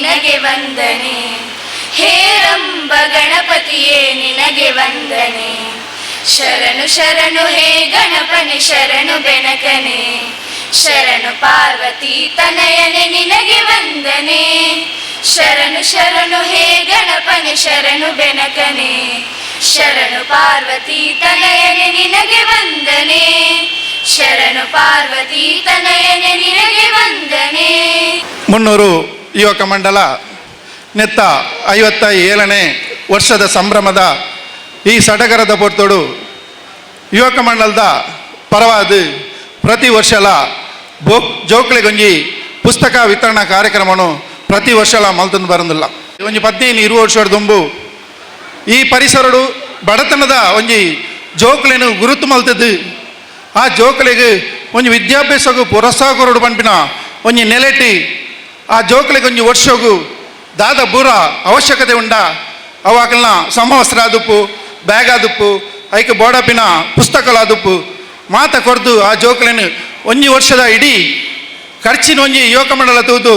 ನಿನಗೆ ವಂದನೆ. ಹೇರಂಬ ಗಣಪತಿಯೇ ನಿನಗೆ ವಂದನೆ. ಶರಣು ಶರಣು ಹೇ ಗಣಪನೆ ಶರಣು ಬೆನಕನೆ. ಶರಣು ಪಾರ್ವತಿ ತನಯನೆ ನಿನಗೆ ವಂದನೆ. ಶರಣು ಶರಣು ಹೇ ಗಣಪನೆ ಶರಣು ಬೆನಕನೆ. ಶರಣು ಪಾರ್ವತಿ ತನಯನೆ ನಿನಗೆ ವಂದನೆ. ಶರಣು ಪಾರ್ವತಿ ತನಯನೆ ನಿನಗೆ ವಂದನೆ. ಮುನ್ನೂರು ಯುವಕ ಮಂಡಲ ನೆತ್ತ 57ನೇ ವರ್ಷದ ಸಂಭ್ರಮದ ಈ ಸಡಗರದ ಪೊರ್ತೋಡು ಯುವಕ ಮಂಡಲದ ಪರವಾದ ಪ್ರತಿ ವರ್ಷಲ ಜೋಕ್ಲೆಗೊಂಜಿ ಪುಸ್ತಕ ವಿತರಣಾ ಕಾರ್ಯಕ್ರಮವನ್ನು ಪ್ರತಿ ವರ್ಷಲ ಮಲ್ತಂದು ಬರಂದಿಲ್ಲ. ಒಂಜಿ 15-20 ವರ್ಷದ ದುಂಬು ಈ ಪರಿಸರಡು ಬಡತನದ ಒಂಜಿ ಜೋಕ್ಲೆನು ಗುರುತು ಮಲ್ತದ್ದು. ಆ ಜೋಕ್ಲೆಗೆ ಒಂಜಿ ವಿದ್ಯಾಭ್ಯಾಸಗೂ ಪ್ರೋತ್ಸಾಹ ಕೊರಡು ಪಂಪಿನ ಒಂಜಿ ನೆಲೆಟಿ ಆ ಜೋಕ್ಲೆಗೆ ಒಂಜಿ ವರ್ಷಗೂ ದಾದ ಬೂರ ಅವಶ್ಯಕತೆ ಉಂಡ ಅವಾಗಲ್ನ ಸಮವಸ್ತ್ರ ಆದುಪ್ಪು ಬ್ಯಾಗ್ ಆದುಪ್ಪು ಐಕೆ ಬೋಡಪಿನ ಪುಸ್ತಕಲಾದುಪ್ಪು ಮಾತ ಕೊರ್ದು ಆ ಜೋಕ್ಲೆನು ಒಂಜಿ ವರ್ಷದ ಇಡೀ ಖರ್ಚಿನ ಒಂಜಿ ಯುವಕ ಮಂಡಲ ತೂದು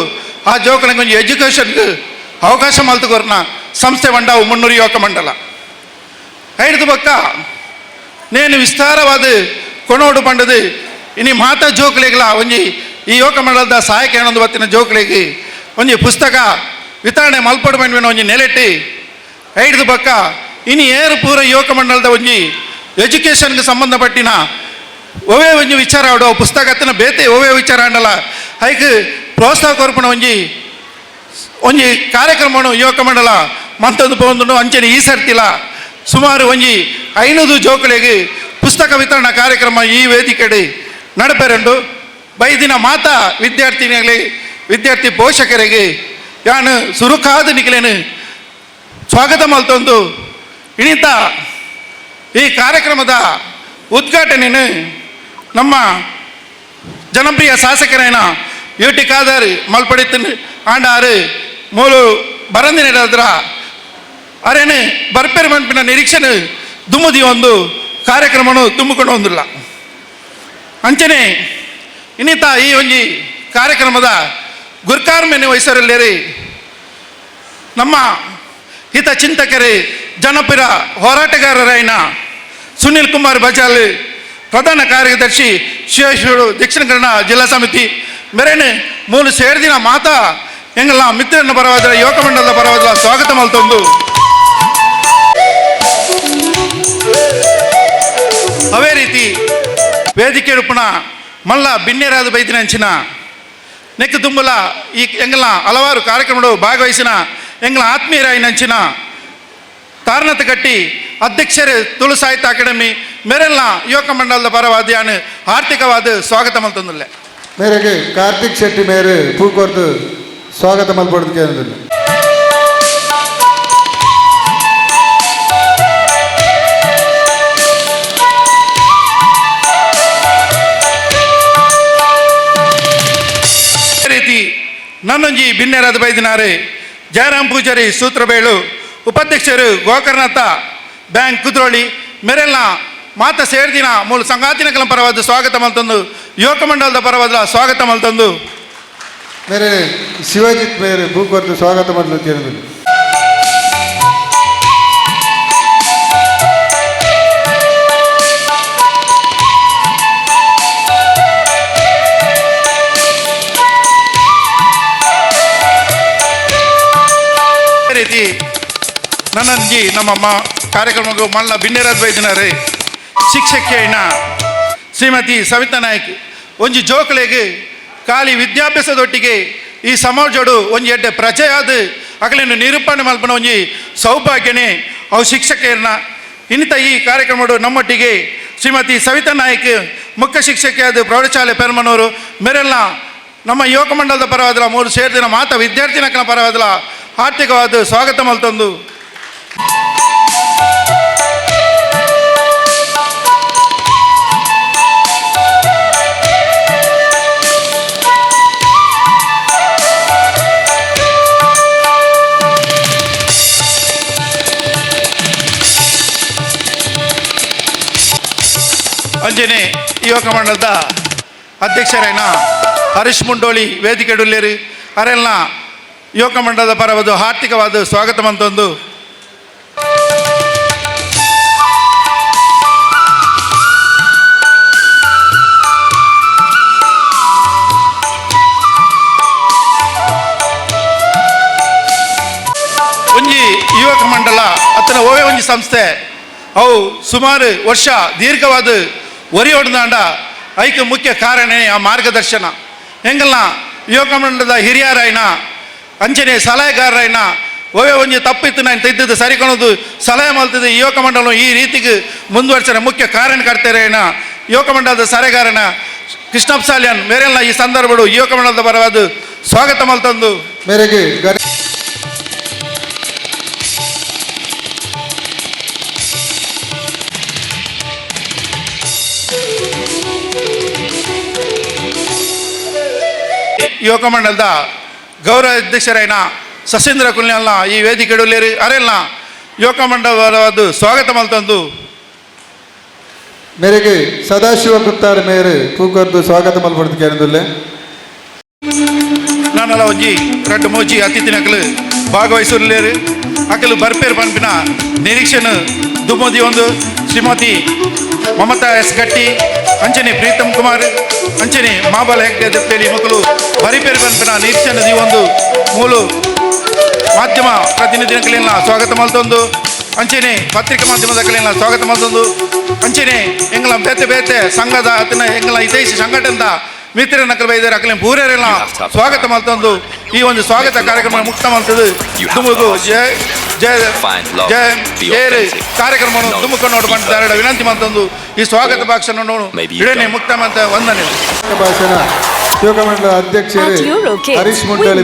ಆ ಜೋಕ್ಲೆಗೆ ಒಂಜಿ ಎಜುಕೇಷನ್ಗೆ ಅವಕಾಶ ಮಲ್ತು ಕೊರ್ನ ಸಂಸ್ಥೆ ಬಂಡಾವು 300 ಯುವಕ ಮಂಡಲ ಐದು ಪಕ್ಕ ನೇನು ವಿಸ್ತಾರವಾದ ಕೊನೋಡು ಪಂಡದು ಇನಿ ಮಾತ ಜೋಕ್ಲೆಗಳ ಒಂಜಿ ಈ ಯುವಕ ಮಂಡಲದ ಸಹಾಯಕ ಏನೊಂದು ಬತ್ತಿನ ಜೋಕ್ಲೆಗೆ ಒಂಜಿ ಪುಸ್ತಕ ವಿತರಣೆ ಮಲ್ಪಡು ಬಂದ್ವಿನ ಒಂಜಿ ನೆಲೆಟ್ಟಿ ಐದು ಪಕ್ಕ ಇನಿ ಏರು ಪೂರ ಯುವಕ ಮಂಡಲದ ಒಂಜಿ ಎಜುಕೇಷನ್ಗೆ ಸಂಬಂಧಪಟ್ಟಿನ ಒವೇ ಒಂಜಿ ವಿಚಾರ ಆಡೋ ಪುಸ್ತಕತ್ತಿನ ಬೇತೆ ಒವೇ ವಿಚಾರ ಆಂಡಲ ಐಕ್ ಪ್ರೋತ್ಸಾಹ ಕೊರ್ಪಣ ಒಂಜಿ ಕಾರ್ಯಕ್ರಮವನ್ನು ಯುವಕ ಮಂಡಲ ಮಂತೊಂದು ಪೋಂದು ಅಂಚನೆ ಈ ಸರ್ತಿಲ ಸುಮಾರು ಒಂಜಿ 500 ಜೋಕ್ಲೆಗೆ ಪುಸ್ತಕ ವಿತರಣಾ ಕಾರ್ಯಕ್ರಮ ಈ ವೇದಿಕೆಡೆ ನಡಪೆರಂಡು ಬೈದಿನ ಮಾತಾ ವಿದ್ಯಾರ್ಥಿ ಪೋಷಕರಿಗೆ ಯಾನು ಸುರುಕಾದ ನಿಖಲೇನು ಸ್ವಾಗತ ಮಲ್ತೊಂದು ಇಣಿತ ಈ ಕಾರ್ಯಕ್ರಮದ ಉದ್ಘಾಟನೆಯನ್ನು ನಮ್ಮ ಜನಪ್ರಿಯ ಶಾಸಕರೈನ ಯುಟಿ ಖಾದರ್ ಮಲ್ಪಡಿತ ಆಂಡಾರು ಮೂಲು ಬರಂದಿನ ಅರೇನು ಬರ್ಪೇರು ಮನ್ಪಿನ ನಿರೀಕ್ಷಣೆ ದುಮ್ಮದಿ ಒಂದು ಕಾರ್ಯಕ್ರಮವನ್ನು ತುಂಬಿಕೊಂಡು ಹೊಂದಿಲ್ಲ ಅಂಚನೆ ಇನ್ನಿತ ಈ ಒಂಜಿ ಕಾರ್ಯಕ್ರಮದ ಗುರ್ಕಾರ್ಮೆನೆ ವಯಸ್ಸರಲ್ಲಿ ನಮ್ಮ ಹಿತ ಚಿಂತಕರೇ ಜನಪ್ರಿಯ ಹೋರಾಟಗಾರರಾಯಿನ ಸುನಿಲ್ ಕುಮಾರ್ ಬಜಾಲ್ ಪ್ರಧಾನ ಕಾರ್ಯದರ್ಶಿ ಶಿವಶಿವರು ದಕ್ಷಿಣ ಕನ್ನಡ ಜಿಲ್ಲಾ ಸಮಿತಿ ಮೇರೇನು ಮೂಲು ಸೇರಿದಿನ ಮಾತಾ ಎಂಗಲ್ಲ ಮಿತ್ರನ ಪರವಾದ ಯುವಕ ಮಂಡಲದ ಪರವಾದ ಸ್ವಾಗತ ಮಲ್ತೊಂದು ಅವೇ ರೀತಿ ವೇದಿಕೆ ಉಡುಪುಣ ಮಲ್ಲ ಬಿನ್ನೇರಾದ ಬೈದಿನ ಅಂಚಿನ ನೆಕ್ಕು ತುಂಬಲ ಈ ಎಂಗಲ ಹಲವಾರು ಕಾರ್ಯಕ್ರಮಗಳು ಭಾಗವಹಿಸಿನ ಎಂಗಲ ಆತ್ಮೀಯರಾಯಿನಂಚಿನ ತಾರನತ ಕಟ್ಟಿ ಅಧ್ಯಕ್ಷರು ತುಳು ಸಾಹಿತ್ಯ ಅಕಾಡೆಮಿ ಮೇರೆಲ್ಲ ಯುವಕ ಮಂಡಲದ ಪರವಾದ್ಯಾನು ಆರ್ಥಿಕವಾದ ಸ್ವಾಗತ ಮಲ್ತೊಂದುಲ್ಲೆ ಮೇರೆಗೆ ಕಾರ್ತಿಕ್ ಶೆಟ್ಟಿ ಮೇರೆ ಪೂಕೊರ್ದು ಸ್ವಾಗತ ಮಲ್ಪೊಡ್ದು ಕೇಂದ್ರ ರೀತಿ ನನ್ನೊಂಜಿ ಬಿನ್ನೇರಾದ ಬೈದಿನಾರೆ ಜಯರಾಮ್ ಪೂಜಾರಿ ಸೂತ್ರಬೇಳು ಉಪಾಧ್ಯಕ್ಷರು ಗೋಕರ್ನಾಥ ಬ್ಯಾಂಕ್ ಕುದ್ರೋಳಿ ಮೇರೆಲ್ಲ ಮಾತ ಸೇರ್ದಿನ ಮೂಲ ಸಂಗಾತಿನಕಲ ಪರವಾದ ಸ್ವಾಗತ ಮಲ್ತಂದು ಯುವಕ ಮಂಡಲದ ಪರವಾದ ಸ್ವಾಗತ ಮಲ್ತಂದು ಮೇರೆ ಶಿವಜಿತ್ ಮೇರೆ ಭೂಕೊರ್ದು ಸ್ವಾಗತ ಮಾಡಲು ಕೇಳಿದ್ರು ರೀತಿ ನನ್ನಂಜಿ ನಮ್ಮಮ್ಮ ಕಾರ್ಯಕ್ರಮಕ್ಕೂ ಮಲ್ಲ ಬಿನ್ನೇರಾದ ಬೈದಿನಾರೆ ಶಿಕ್ಷಕಿಯೈನ ಶ್ರೀಮತಿ ಸವಿತಾ ನಾಯ್ಕ್ ಒಂಜಿ ಜೋಕ್ಲೆಗೆ ಖಾಲಿ ವಿದ್ಯಾಭ್ಯಾಸದೊಟ್ಟಿಗೆ ಈ ಸಮಾಜಡು ಒಂಜಿ ಎಡ್ಡೆ ಪ್ರಜೆಯಾದ ಅಗಲೇನು ನಿರೂಪಣೆ ಮಲ್ಪನ ಒಂಜಿ ಸೌಭಾಗ್ಯನೇ ಅವು ಶಿಕ್ಷಕಿಯರನ್ನ ಇನ್ನಿತ ಈ ಕಾರ್ಯಕ್ರಮಡು ನಮ್ಮೊಟ್ಟಿಗೆ ಶ್ರೀಮತಿ ಸವಿತಾ ನಾಯ್ಕ್ ಮುಖ್ಯ ಶಿಕ್ಷಕಿಯಾದ ಪ್ರೌಢಶಾಲೆ ಪೆರ್ಮನೂರು ಮೇರೆಲ್ಲ ನಮ್ಮ ಯುವಕ ಮಂಡಲದ ಪರವಾದಲ ಮೂರು ಸೇರಿದಿನ ಮಾತ ವಿದ್ಯಾರ್ಥಿನಕನ ಪರವಾದಲ ಆರ್ಥಿಕವಾದ ಸ್ವಾಗತ ಮಲ್ತೊಂದು ಅಂಜನೆ ಯುವಕ ಮಂಡಲದ ಅಧ್ಯಕ್ಷರೈನ ಹರೀಶ್ ಮುಂಡೋಳಿ ವೇದಿಕೆ ಡುಲ್ಲೇರು ಅರೆಲ್ಲ ಯುವಕ ಮಂಡಲದ ಪರವಾದ ಆರ್ಥಿಕವಾದ ಸ್ವಾಗತ ಮಂತೊಂದು ಒಂಜಿ ಯುವಕ ಮಂಡಲ ಅತ್ತನ ಓವೇ ಒಂಜಿ ಸಂಸ್ಥೆ ಅವು ಸುಮಾರು ವರ್ಷ ದೀರ್ಘವಾದ ಒರಿ ಹೊಡೆದಾಂಡ ಐಕೆ ಮುಖ್ಯ ಕಾರಣ ಆ ಮಾರ್ಗದರ್ಶನ ಹೆಂಗಲ್ಲ ಯುವಕ ಮಂಡಲದ ಹಿರಿಯರಾಯ್ನ ಅಂಚನೆ ಸಲಹೆಗಾರರಾಯ್ನ ಓವೇ ಒಂಜಿ ತಪ್ಪಿತ್ತು ನಾನು ತೆಗೆದು ಸರಿಕೊಳೋದು ಸಲಹೆ ಮಲ್ತದ್ದು ಯುವಕ ಮಂಡಲ ಈ ರೀತಿಗೆ ಮುಂದುವರ್ಸನ ಮುಖ್ಯ ಕಾರಣಕರ್ತರೇನ ಯುವಕ ಮಂಡಲದ ಸಲಹೆಗಾರನ ಕೃಷ್ಣಪ್ಪ ಸಾಲ್ಯಾನ್ ಮೇರೆಲ್ಲ ಈ ಸಂದರ್ಭಡು ಯುವಕ ಮಂಡಲದ ಪರವಾದ ಸ್ವಾಗತ ಮಲ್ತಂದು ಮೇರೆಗೆ ಯುವಕ ಮಂಡಲದ ಗೌರವ ಅಧ್ಯಕ್ಷರೈನ ಸಸೇಂದ್ರ ಕುಲ್ಯಲ್ಲ ಈ ವೇದಿಕೆಡು ಲೇರಿ ಅರೆಲ್ಲ ಯುವಕ ಮಂಡಲದ ಸ್ವಾಗತ ಮಲ್ತಂದು ಮೇರೆಗೆ ಸದಾಶಿವ ಕುತ್ತಾರ್ ಮೇರೆ ಪೂಕೊರ್ದು ಸ್ವಾಗತ ಮಲ್ಪಡ್ದು ಕೇಳಿದುಲ್ಲೆ ನಾನೆಲ್ಲ ಒಂಜಿ ರಡ್ಡು ಮೂಜಿ ಅತಿಥಿನಕಲು ಭಾಗವಹಿಸಲೇರು ಅಕಲು ಬರ್ಪೇರು ಪಂಪಿನ ನಿರೀಕ್ಷೆನು ದುಮೋದಿ ಒಂದು ಶ್ರೀಮತಿ ಮಮತಾ ಎಸ್ ಗಟ್ಟಿ ಅಂಚನೆ ಪ್ರೀತಮ್ ಕುಮಾರ್ ಅಂಚನೆ ಮಾಬಲ ಹೆಗ್ಡೆ ದೆಪ್ಪೇಲಿ ಮಕ್ಕಳು ಬರಿಪೇರು ಪಂಪಿನ ನಿರೀಕ್ಷೆನು ದಿ ಒಂದು ಮೂಲು ಮಾಧ್ಯಮ ಪ್ರತಿನಿಧಿಗಳ ಸ್ವಾಗತ ಮಲ್ತೊಂದು ಅಂಚನೆ ಪತ್ರಿಕಾ ಮಾಧ್ಯಮದ ಕಲೆಯ ಸ್ವಾಗತ ಮಲ್ತೊಂದು ಅಂಚನೆ ಎಂಗಳ ಬೇತೆ ಬೇತೆ ಸಂಘದ ಅತನ ಎಂಗಳ ಹಿತೈಷಿ ಸಂಘಟನೆದ ಮಿತ್ರ ನಕಲ್ ಬೈದರ ಅಕಲೆ ಪೂರೆಲ್ಲ ಸ್ವಾಗತ ಮಲ್ತೊಂದು ಈ ಒಂದು ಸ್ವಾಗತ ಕಾರ್ಯಕ್ರಮ ಮುಕ್ತ ಮಲ್ತದು ತುಮುಗು ಜಯ ಜಯ ಜಯ ಏರು ಕಾರ್ಯಕ್ರಮವನ್ನು ತುಮುಕೊಂಡು ನೋಡ್ಕೊಂಡು ವಿನಂತಿ ಮಲ್ತೊಂದು ಈ ಸ್ವಾಗತ ಭಾಷಣ ಇಡನೆ ಮುಕ್ತ ಮಂತ ವಂದನೆ ಭಾಷಣ ಯುವಕ ಮಂಡಲ ಅಧ್ಯಕ್ಷರು ಹರೀಶ್ ಮುಂಡಳಿ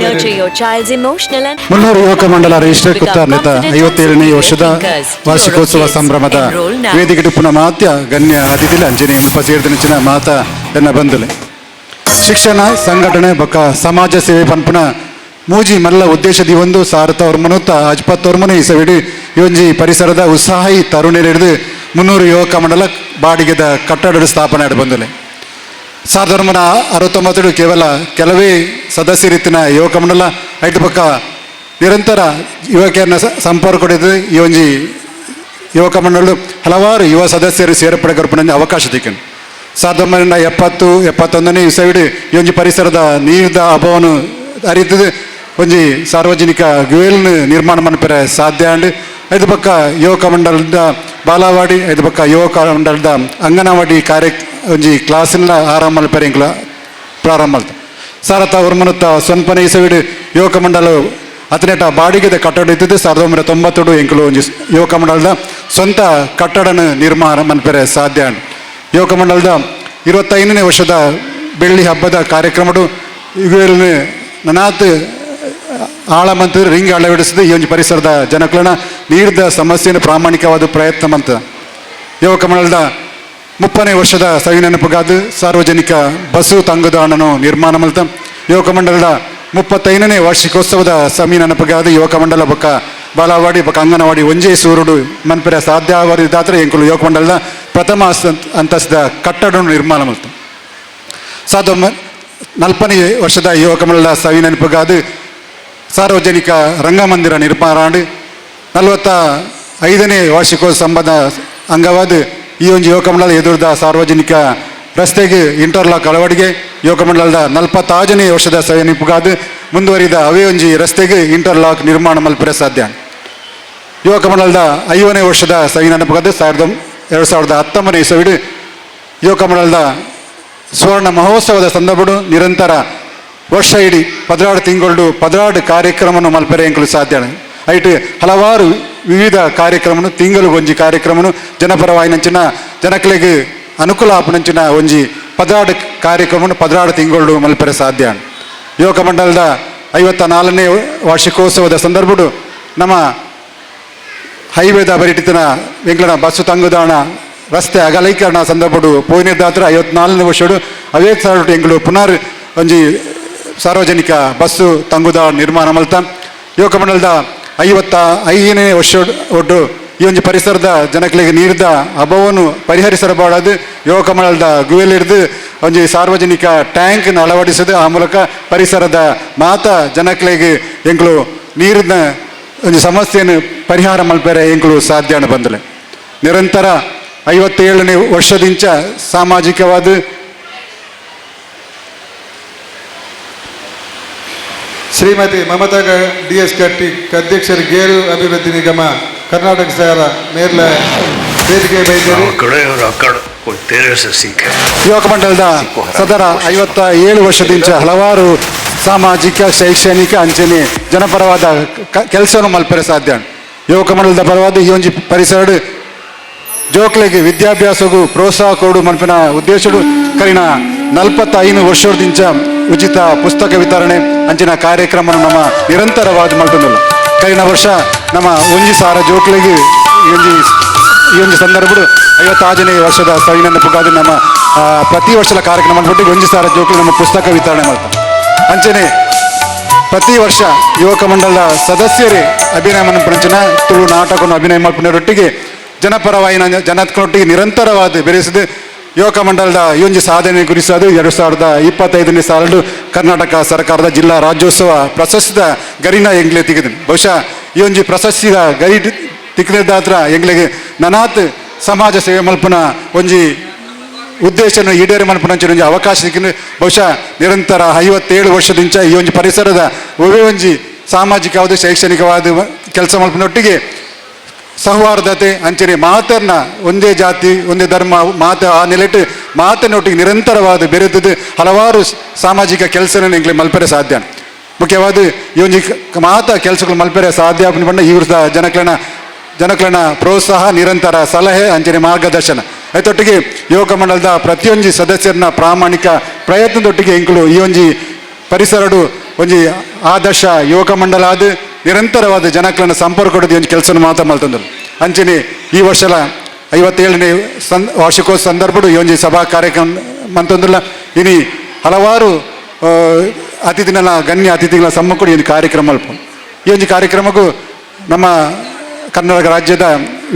ಮುನ್ನೂರು ಯುವಕ ಮಂಡಲ ರಿಜಿಸ್ಟರ್ ಕುತ್ತಾರ್ನಿತ 57ನೇ ವರ್ಷದ ವಾರ್ಷಿಕೋತ್ಸವ ಸಂಭ್ರಮದ ವೇದಿಕೆ ಪುನಃ ಮಾತ್ಯ ಗಣ್ಯ ಅತಿಥಿಲ ಅಂಜನೆ ಮುಲ್ಪ ಸೇರಿದನಿಚ್ಚಿನ ಮಾತ ಎನ್ನ ಬಂಧುಲೆ ಶಿಕ್ಷಣ ಸಂಘಟನೆ ಬೊಕ್ಕ ಸಮಾಜ ಸೇವೆ ಪನ್ಪುನ ಮೂಜಿ ಮಲ್ಲ ಉದ್ದೇಶದಿ ಒಂದು ಸಾರತ ಹೊರ್ಮನುತ್ತ ಅಜ್ಪತ್ತೊರ್ಮನು ಇಸವಿಡಿ ಇವೊಂಜಿ ಪರಿಸರದ ಉತ್ಸಾಹಿ ತರುಣಿರಿಡಿದು 300 ಯುವಕ ಮಂಡಲ ಬಾಡಿಗೆದ ಕಟ್ಟಡ ಸ್ಥಾಪನೆ ಆಡಿ ಬಂದುಲೆ 1969 ಕೇವಲ ಕೆಲವೇ ಸದಸ್ಯರಿತ್ತಿನ ಯುವಕ ಮಂಡಲ ಐಟು ಪಕ್ಕ ನಿರಂತರ ಯುವಕಿಯರನ್ನ ಸಂಪರ್ಕ ಕೊಡಿದ್ದು ಈ ಒಂಜಿ ಯುವಕ ಮಂಡಲ ಹಲವಾರು ಯುವ ಸದಸ್ಯರು ಸೇರ್ಪಡೆಗೊರ್ಪಣೆ ಅವಕಾಶ ದಿಕ್ಕನು 1970-71 ಇಸವಿಡು ಈ ಒಂಜಿ ಪರಿಸರದ ನೀರಿದ ಅಭಾವನು ಅರಿತದು ಒಂಜಿ ಸಾರ್ವಜನಿಕ ಗುವೆಲ್ನ ನಿರ್ಮಾಣ ಮನ್ಪೆರೆ ಸಾಧ್ಯ ಅಂಡ್ ಐದು ಪಕ್ಕ ಯುವಕ ಮಂಡಲದ ಬಾಲವಾಡಿ ಐದು ಪಕ್ಕ ಯುವಕ ಮಂಡಲದ ಅಂಗನವಾಡಿ ಕಾರ್ಯ ಒಂಜಿ ಕ್ಲಾಸಿನ ಆರಂಭ ಮಲ್ಪೆರೆ ಇಂಕ್ಲ ಪ್ರಾರಂಭ ಮಲ್ತ ಸಾರತ ಹೊರ್ಮನುತ್ತ ಸೊನ್ಪನೆ ಇಸವಿಡು ಯುವಕ ಮಂಡಲ ಅತನೇಟ ಬಾಡಿಗೆದ ಕಟ್ಟಡ ಇದ್ದದ್ದು 1997 ಎಂಕಲು ಒಂಜಿ ಯುವಕ ಮಂಡಲದ ಸ್ವಂತ ಕಟ್ಟಡನ ನಿರ್ಮಾಣ ಮನ್ಪೆರೆ ಸಾಧ್ಯ ಅಂಡ್ ಯುವಕ ಮಂಡಲದ 25ನೇ ವರ್ಷದ ಬೆಳ್ಳಿ ಹಬ್ಬದ ಕಾರ್ಯಕ್ರಮಡು ಇವುಗಳನ್ನ ನನಾತ್ ಆಳಮಂತ ರಿಂಗ್ ಅಳವಡಿಸಿದ ಈ ಒಂದು ಪರಿಸರದ ಜನಕುಲನ ನೀಡಿದ ಸಮಸ್ಯೆಯನ್ನು ಪ್ರಾಮಾಣಿಕವಾದ ಪ್ರಯತ್ನ ಮಂತ ಯುವಕ ಮಂಡಲದ 30ನೇ ವರ್ಷದ ಸವಿ ನೆನಪುಗಾದ ಸಾರ್ವಜನಿಕ ಬಸ್ಸು ತಂಗುದಾಣನು ನಿರ್ಮಾಣ ಮಲ್ತ ಯುವಕ ಮಂಡಲದ 35ನೇ ವಾರ್ಷಿಕೋತ್ಸವದ ಸಮಿ ನೆನಪುಗಾದ ಯುವಕ ಮಂಡಲ ಬೊಕ್ಕ ಬಾಲವಾಡಿ ಬೊಕ್ಕ ಅಂಗನವಾಡಿ ಒಂಜೇ ಸೂರುಡು ಮನ್ಪೆರೆ ಸಾಧ್ಯವರಿದಾತ್ರ ಎಂಕುಲು ಯುವಕ ಮಂಡಲದ ಪ್ರಥಮ ಅಂತಸ್ತಿದ ಕಟ್ಟಡ ನಿರ್ಮಾಣ ಮಲ್ತ 40ನೇ ವರ್ಷದ ಯುವಕ ಮಂಡಲ ಸವಿ ನೆನಪುಗಾದ ಸಾರ್ವಜನಿಕ ರಂಗಮಂದಿರ ನಿರ್ಮಾಣ 45ನೇ ವಾರ್ಷಿಕೋತ್ಸವದ ಅಂಗವಾದ ಈ ಒಂದು ಯುವಕ ಮಂಡಲ ಎದುರದ ಸಾರ್ವಜನಿಕ ರಸ್ತೆಗೆ ಇಂಟರ್ಲಾಕ್ ಅಳವಡಿಕೆ ಯುವಕ ಮಂಡಲದ 46ನೇ ವರ್ಷದ ಸವಿ ನೆನಪುಗಾದ ಮುಂದುವರಿದ ಅವೇ ಒಂಜಿ ರಸ್ತೆಗೆ ಇಂಟರ್ಲಾಕ್ ನಿರ್ಮಾಣ ಮಲ್ಪರೆ ಸಾಧ್ಯ ಯುವಕ ಮಂಡಲದ 5ನೇ ವರ್ಷದ ಸವಿ ನೆನಪುಗಾದ 2019ನೇ ಇಸವಿಡು ಯುವಕ ಮಂಡಲದ ಸುವರ್ಣ ಮಹೋತ್ಸವದ ಸಂದರ್ಭಡು ನಿರಂತರ ವರ್ಷ ಇಡೀ 16 ತಿಂಗಳು 16 ಕಾರ್ಯಕ್ರಮವನ್ನು ಮಲ್ಪೆರೆ ಎಂಕಲು ಸಾಧ್ಯ ಐಟು ಹಲವಾರು ವಿವಿಧ ಕಾರ್ಯಕ್ರಮನು ತಿಂಗಳಿಗೊಂಜಿ ಕಾರ್ಯಕ್ರಮನು ಜನಪರವಾಯಿನಂಚಿನ ಜನಕಲೆಗೆ ಅನುಕೂಲ ಆಪನಂಚಿನ ಒಂಜಿ 16 ಕಾರ್ಯಕ್ರಮನು 16 ತಿಂಗಳು ಮಲ್ಪೆರೆ ಸಾಧ್ಯ ಯುವಕ ಮಂಡಲದ 54ನೇ ವಾರ್ಷಿಕೋತ್ಸವದ ಸಂದರ್ಭಡು ನಮ್ಮ ಹೈವೇದ ಬರಿಟಿತನ ಎಂಗ್ಲನ ಬಸ್ಸು ತಂಗುದಾಣ ರಸ್ತೆ ಅಗಲೀಕರಣ ಸಂದರ್ಭಡು ಪೋಯ್ನಿರ್ದಾತ್ರ 54ನೇ ವರ್ಷಡು ಅವೇ ಸಾರ್ಡು ಎಂಗ್ಲು ಪುನರ್ ಒಂಜಿ ಸಾರ್ವಜನಿಕ ಬಸ್ಸು ತಂಗುದಾಣ ನಿರ್ಮಾಣ ಮಲ್ತ ಯುವಕ ಮಂಡಲದ 55ನೇ ವರ್ಷ ಒಟ್ಟು ಈ ಒಂದು ಪರಿಸರದ ಜನಕಲಿಗೆ ನೀಡಿದ ಅಭಾವವನ್ನು ಪರಿಹರಿಸಬಾರದು ಯುವಕ ಮಂಡಲದ ಗುವೆಲಿಡ್ದು ಒಂದು ಸಾರ್ವಜನಿಕ ಟ್ಯಾಂಕ್ನ ಅಳವಡಿಸೋದು ಆ ಮೂಲಕ ಪರಿಸರದ ಮಾತ ಜನಗಳಿಗೆ ಎಂಗಳು ನೀರಿನ ಒಂದು ಸಮಸ್ಯೆಯನ್ನು ಪರಿಹಾರ ಮಲ್ಪೆರೆ ಎಂಗಳು ಸಾಧ್ಯ ಬಂದಲೆ ನಿರಂತರ 57ನೇ ವರ್ಷದಿಂಚ ಸಾಮಾಜಿಕವಾದ ಶ್ರೀಮತಿ ಮಮತಾ ಡಿ.ಎಸ್. ಕಟ್ಟಿ ಅಧ್ಯಕ್ಷರು ಗೇರು ಅಭಿವೃದ್ಧಿ ನಿಗಮ ಕರ್ನಾಟಕ ಸಹರ ನೇರ್ಲ ವೇದಿಕೆ ಬೈದರು ಯುವಕ ಮಂಡಲದ ಸದರ 57 ವರ್ಷದಿಂದ ಹಲವಾರು ಸಾಮಾಜಿಕ ಶೈಕ್ಷಣಿಕ ಅಂಚನೆ ಜನಪರವಾದ ಕೆಲಸವನ್ನು ಮಲ್ಪರೆ ಸಾಧ್ಯ ಯುವಕ ಮಂಡಲದ ಪರವಾದ ಈ ಒಂಜಿ ಪರಿಸರ ಜೋಕ್ಲೆಗೆ ವಿದ್ಯಾಭ್ಯಾಸಗೂ ಪ್ರೋತ್ಸಾಹ ಕೊಡು ಮಲ್ಪಿನ ಉದ್ದೇಶಡು ಕರಿನ 45 ವರ್ಷದಿಂದ ಉಚಿತ ಪುಸ್ತಕ ವಿತರಣೆ ಅಂಚಿನ ಕಾರ್ಯಕ್ರಮ ನಮ್ಮ ನಿರಂತರವಾದ ಮಲ್ಪುಂದಿಲ್ಲ ಕರಿನ ವರ್ಷ ನಮ್ಮ ಒಂಜಿ ಸಾರ ಜೋಕ್ಲೆಗೆ ಈ ಒಂದು ಸಂದರ್ಭ 56ನೇ ವರ್ಷದ ಸವಿನ ಪುಗಾದ ನಮ್ಮ ಪ್ರತಿ ವರ್ಷದ ಕಾರ್ಯಕ್ರಮ ಬಿಟ್ಟು ಒಂಜಿ ಸಾರ ಜೋಕ್ಲೆ ನಮ್ಮ ಪುಸ್ತಕ ವಿತರಣೆ ಮಾಡ್ತಾರೆ ಅಂಚನೆ ಪ್ರತಿ ವರ್ಷ ಯುವಕ ಮಂಡಲದ ಸದಸ್ಯರೇ ಅಭಿನಯ ಮಲ್ಪಂಚಿನ ತುಳು ನಾಟಕವನ್ನು ಅಭಿನಯ ಮಲ್ಪನೊಟ್ಟಿಗೆ ಜನಪರವಾಯಿನ ಜನದೊಟ್ಟಿಗೆ ನಿರಂತರವಾದ ಬೆರೆಸಿದ ಯುವಕ ಮಂಡಲದ ಈ ಒಂದು ಸಾಧನೆ ಗುರಿಸೋದು 2025ನೇ ಸಾಲು ಕರ್ನಾಟಕ ಸರ್ಕಾರದ ಜಿಲ್ಲಾ ರಾಜ್ಯೋತ್ಸವ ಪ್ರಶಸ್ತಿದ ಗರಿನ ಎಂಗ್ಲೆ ತೆಗೆದು ಬಹುಶಃ ಈ ಒಂದು ಪ್ರಶಸ್ತಿದ ಗರಿ ತಿಕ್ಕಿದಾತ್ರ ಎಂಗ್ಲೆಗೆ ನನಾತ್ ಸಮಾಜ ಸೇವೆ ಮಲ್ಪನ ಒಂಜಿ ಉದ್ದೇಶನ ಈಡೇರಿ ಮಲ್ಪನ ಒಂಜಿ ಅವಕಾಶ ಸಿಕ್ಕಿನ ಬಹುಶಃ ನಿರಂತರ 57 ವರ್ಷದಿಂದ ಈ ಒಂದು ಪರಿಸರದ ಒವೇ ಒಂಜಿ ಸಾಮಾಜಿಕವಾದ ಶೈಕ್ಷಣಿಕವಾದ ಕೆಲಸ ಮಲ್ಪನೊಟ್ಟಿಗೆ ಸೌಹಾರ್ದತೆ ಅಂಚನೆ ಮಾತನ್ನ ಒಂದೇ ಜಾತಿ ಒಂದೇ ಧರ್ಮ ಮಾತ ಆ ನೆಲೆಟ್ಟು ಮಾತನೊಟ್ಟಿಗೆ ನಿರಂತರವಾದ ಬೆರೆತದ್ದು ಹಲವಾರು ಸಾಮಾಜಿಕ ಕೆಲಸನ ಎಂಗ್ಲೆ ಮಲ್ಪರೆ ಸಾಧ್ಯ ಮುಖ್ಯವಾದ ಈ ಒಂದು ಮಾತ ಕೆಲಸಗಳು ಮಲ್ಪರೆ ಸಾಧ್ಯ ಬಂದ ಈ ವರ್ಷದ ಜನಕ್ಲನ ಪ್ರೋತ್ಸಾಹ ನಿರಂತರ ಸಲಹೆ ಅಂಚನೆ ಮಾರ್ಗದರ್ಶನ ಅದರೊಟ್ಟಿಗೆ ಯುವಕ ಮಂಡಲದ ಪ್ರತಿಯೊಂದು ಸದಸ್ಯರನ್ನ ಪ್ರಾಮಾಣಿಕ ಪ್ರಯತ್ನದೊಟ್ಟಿಗೆ ಎಂಕುಲು ಈ ಒಂಜಿ ಪರಿಸರಡು ಒಂಜಿ ಆದರ್ಶ ಯುವಕ ಮಂಡಲ ಆದ ನಿರಂತರವಾದ ಜನಕ್ಲನ್ನ ಸಂಪರ್ಕ ಕೊಡೋದು ಒಂದು ಕೆಲಸ ಮಾತ ಮಲ್ತಂದರು ಅಂಚನೆ ಈ ವರ್ಷದ 57ನೇ ವಾರ್ಷಿಕೋತ್ಸವ ಸಂದರ್ಭಡು ಈ ಒಂದು ಸಭಾ ಕಾರ್ಯಕ್ರಮ ಮಂತಂದಿಲ್ಲ ಇನಿ ಹಲವಾರು ಅತಿಥಿಗಳ ಗಣ್ಯ ಅತಿಥಿಗಳ ಸಮ್ಮುಖ ಈ ಕಾರ್ಯಕ್ರಮ ಮಲ್ಪ ಈ ಒಂದು ಕಾರ್ಯಕ್ರಮಕ್ಕೂ ನಮ್ಮ ಕರ್ನಾಟಕ ರಾಜ್ಯದ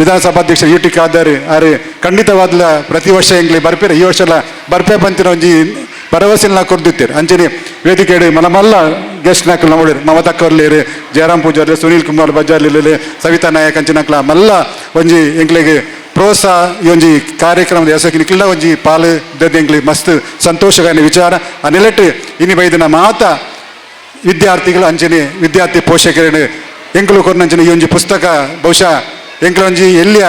ವಿಧಾನಸಭಾಧ್ಯಕ್ಷರು ಯು ಟಿ ಖಾದರ್ ಆರು ಖಂಡಿತವಾದ ಪ್ರತಿ ವರ್ಷ ಎಂಗ್ಲಿ ಬರ್ಪೇರು ಈ ವರ್ಷ ಬರ್ಪೆ ಬಂತಿನ ಒಂಜಿ ಭರವಸೆನ ಕೊಡ್ದಿತ್ತೇರು ಅಂಚನೆ ವೇದಿಕೆ ಮಲ್ಲ ಗೆಸ್ಟ್ ನಾಕಲ್ ನೋಡಿರು ಮಮತಕ್ಕರ್ಲೇರು ಜಯರಾಮ್ ಪೂಜಾರ್ಲೆ ಸುನೀಲ್ ಕುಮಾರ್ ಬಜಾರ್ಲಿ ಸವಿತಾ ನಾಯಕ್ ಅಂಚಿನಕ್ಲ ಮಲ್ಲ ಒಂಜಿ ಎಂಗ್ಲಿಗೆ ಪ್ರೋತ್ಸಾಹ ಈ ಒಂಜಿ ಕಾರ್ಯಕ್ರಮದ ಹೆಸರಿಗೆ ನಿಕ್ಲ ಒಂಜಿ ಪಾಲು ದದ್ದು ಎಂಗ್ಲಿ ಮಸ್ತ್ ಸಂತೋಷಗಾನ ವಿಚಾರ ಆ ನೆಲೆಟ್ಟು ಇನಿ ಬೈದಿನ ಮಾತ ವಿದ್ಯಾರ್ಥಿಗಳು ಅಂಚನೆ ವಿದ್ಯಾರ್ಥಿ ಪೋಷಕರು ಎಂಕಲು ಕೊರ್ನಂಚಿನ ಈ ಒಂಜಿ ಪುಸ್ತಕ ಬಹುಶಃ ಎಂಕಲೊಂಜಿ ಎಲ್ಲಿಯ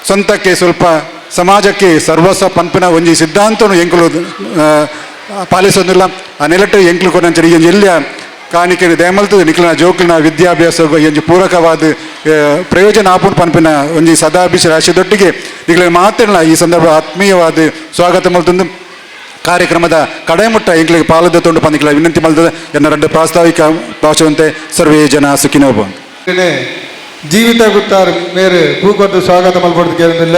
ಸ್ವಂತಕ್ಕೆ ಸ್ವಲ್ಪ ಸಮಾಜಕ್ಕೆ ಸರ್ವಸ್ವ ಪಂಪಿನ ಒಂಜಿ ಸಿದ್ಧಾಂತನು ಎಂಕಲು ಪಾಲಿಸೋದಿಲ್ಲ ಆ ನೆಲೆಟ್ಟು ಎಂಕಲು ಕೊರ್ನಂಚಿನ ಈ ಒಂಜಿ ಎಲ್ಲಿಯ ಕಾಣಿಕೆ ದಯಮಲ್ತದ ನಿಕ್ಲಿನ ಜೋಕ್ಲಿನ ವಿದ್ಯಾಭ್ಯಾಸ ಒಂಜಿ ಪೂರಕವಾದ ಪ್ರಯೋಜನ ಆಪುನ್ ಪಂಪಿನ ಒಂಜಿ ಸದಾಭಿಷ ರಾಶಿದೊಟ್ಟಿಗೆ ನಿಕ್ಲಿನ ಮಾತಿನ ಈ ಸಂದರ್ಭ ಆತ್ಮೀಯವಾದ ಸ್ವಾಗತ ಮಲ್ತಂದು ಕಾರ್ಯಕ್ರಮದ ಕಡೆಮುಟ್ಟ ಎಂಗ್ಲಿಗೆ ಪಾಲದ ತೊಂಡು ಪಂದಿಗಳ ವಿನಂತಿ ಮಲ್ತದ ಎನ್ನ ಎರಡು ಪ್ರಾಸ್ತಾವಿಕ ಭಾಷೆವಂತೆ ಸರ್ವೇ ಜನ ಸುಖಿನೋಬ ಜೀವಿತ ಗುತ್ತಾರ್ ಮೇರೆ ಪೂಕೊಟ್ಟು ಸ್ವಾಗತ ಮಲ್ಪಡ್ದು ಕೇಳಿಲ್ಲ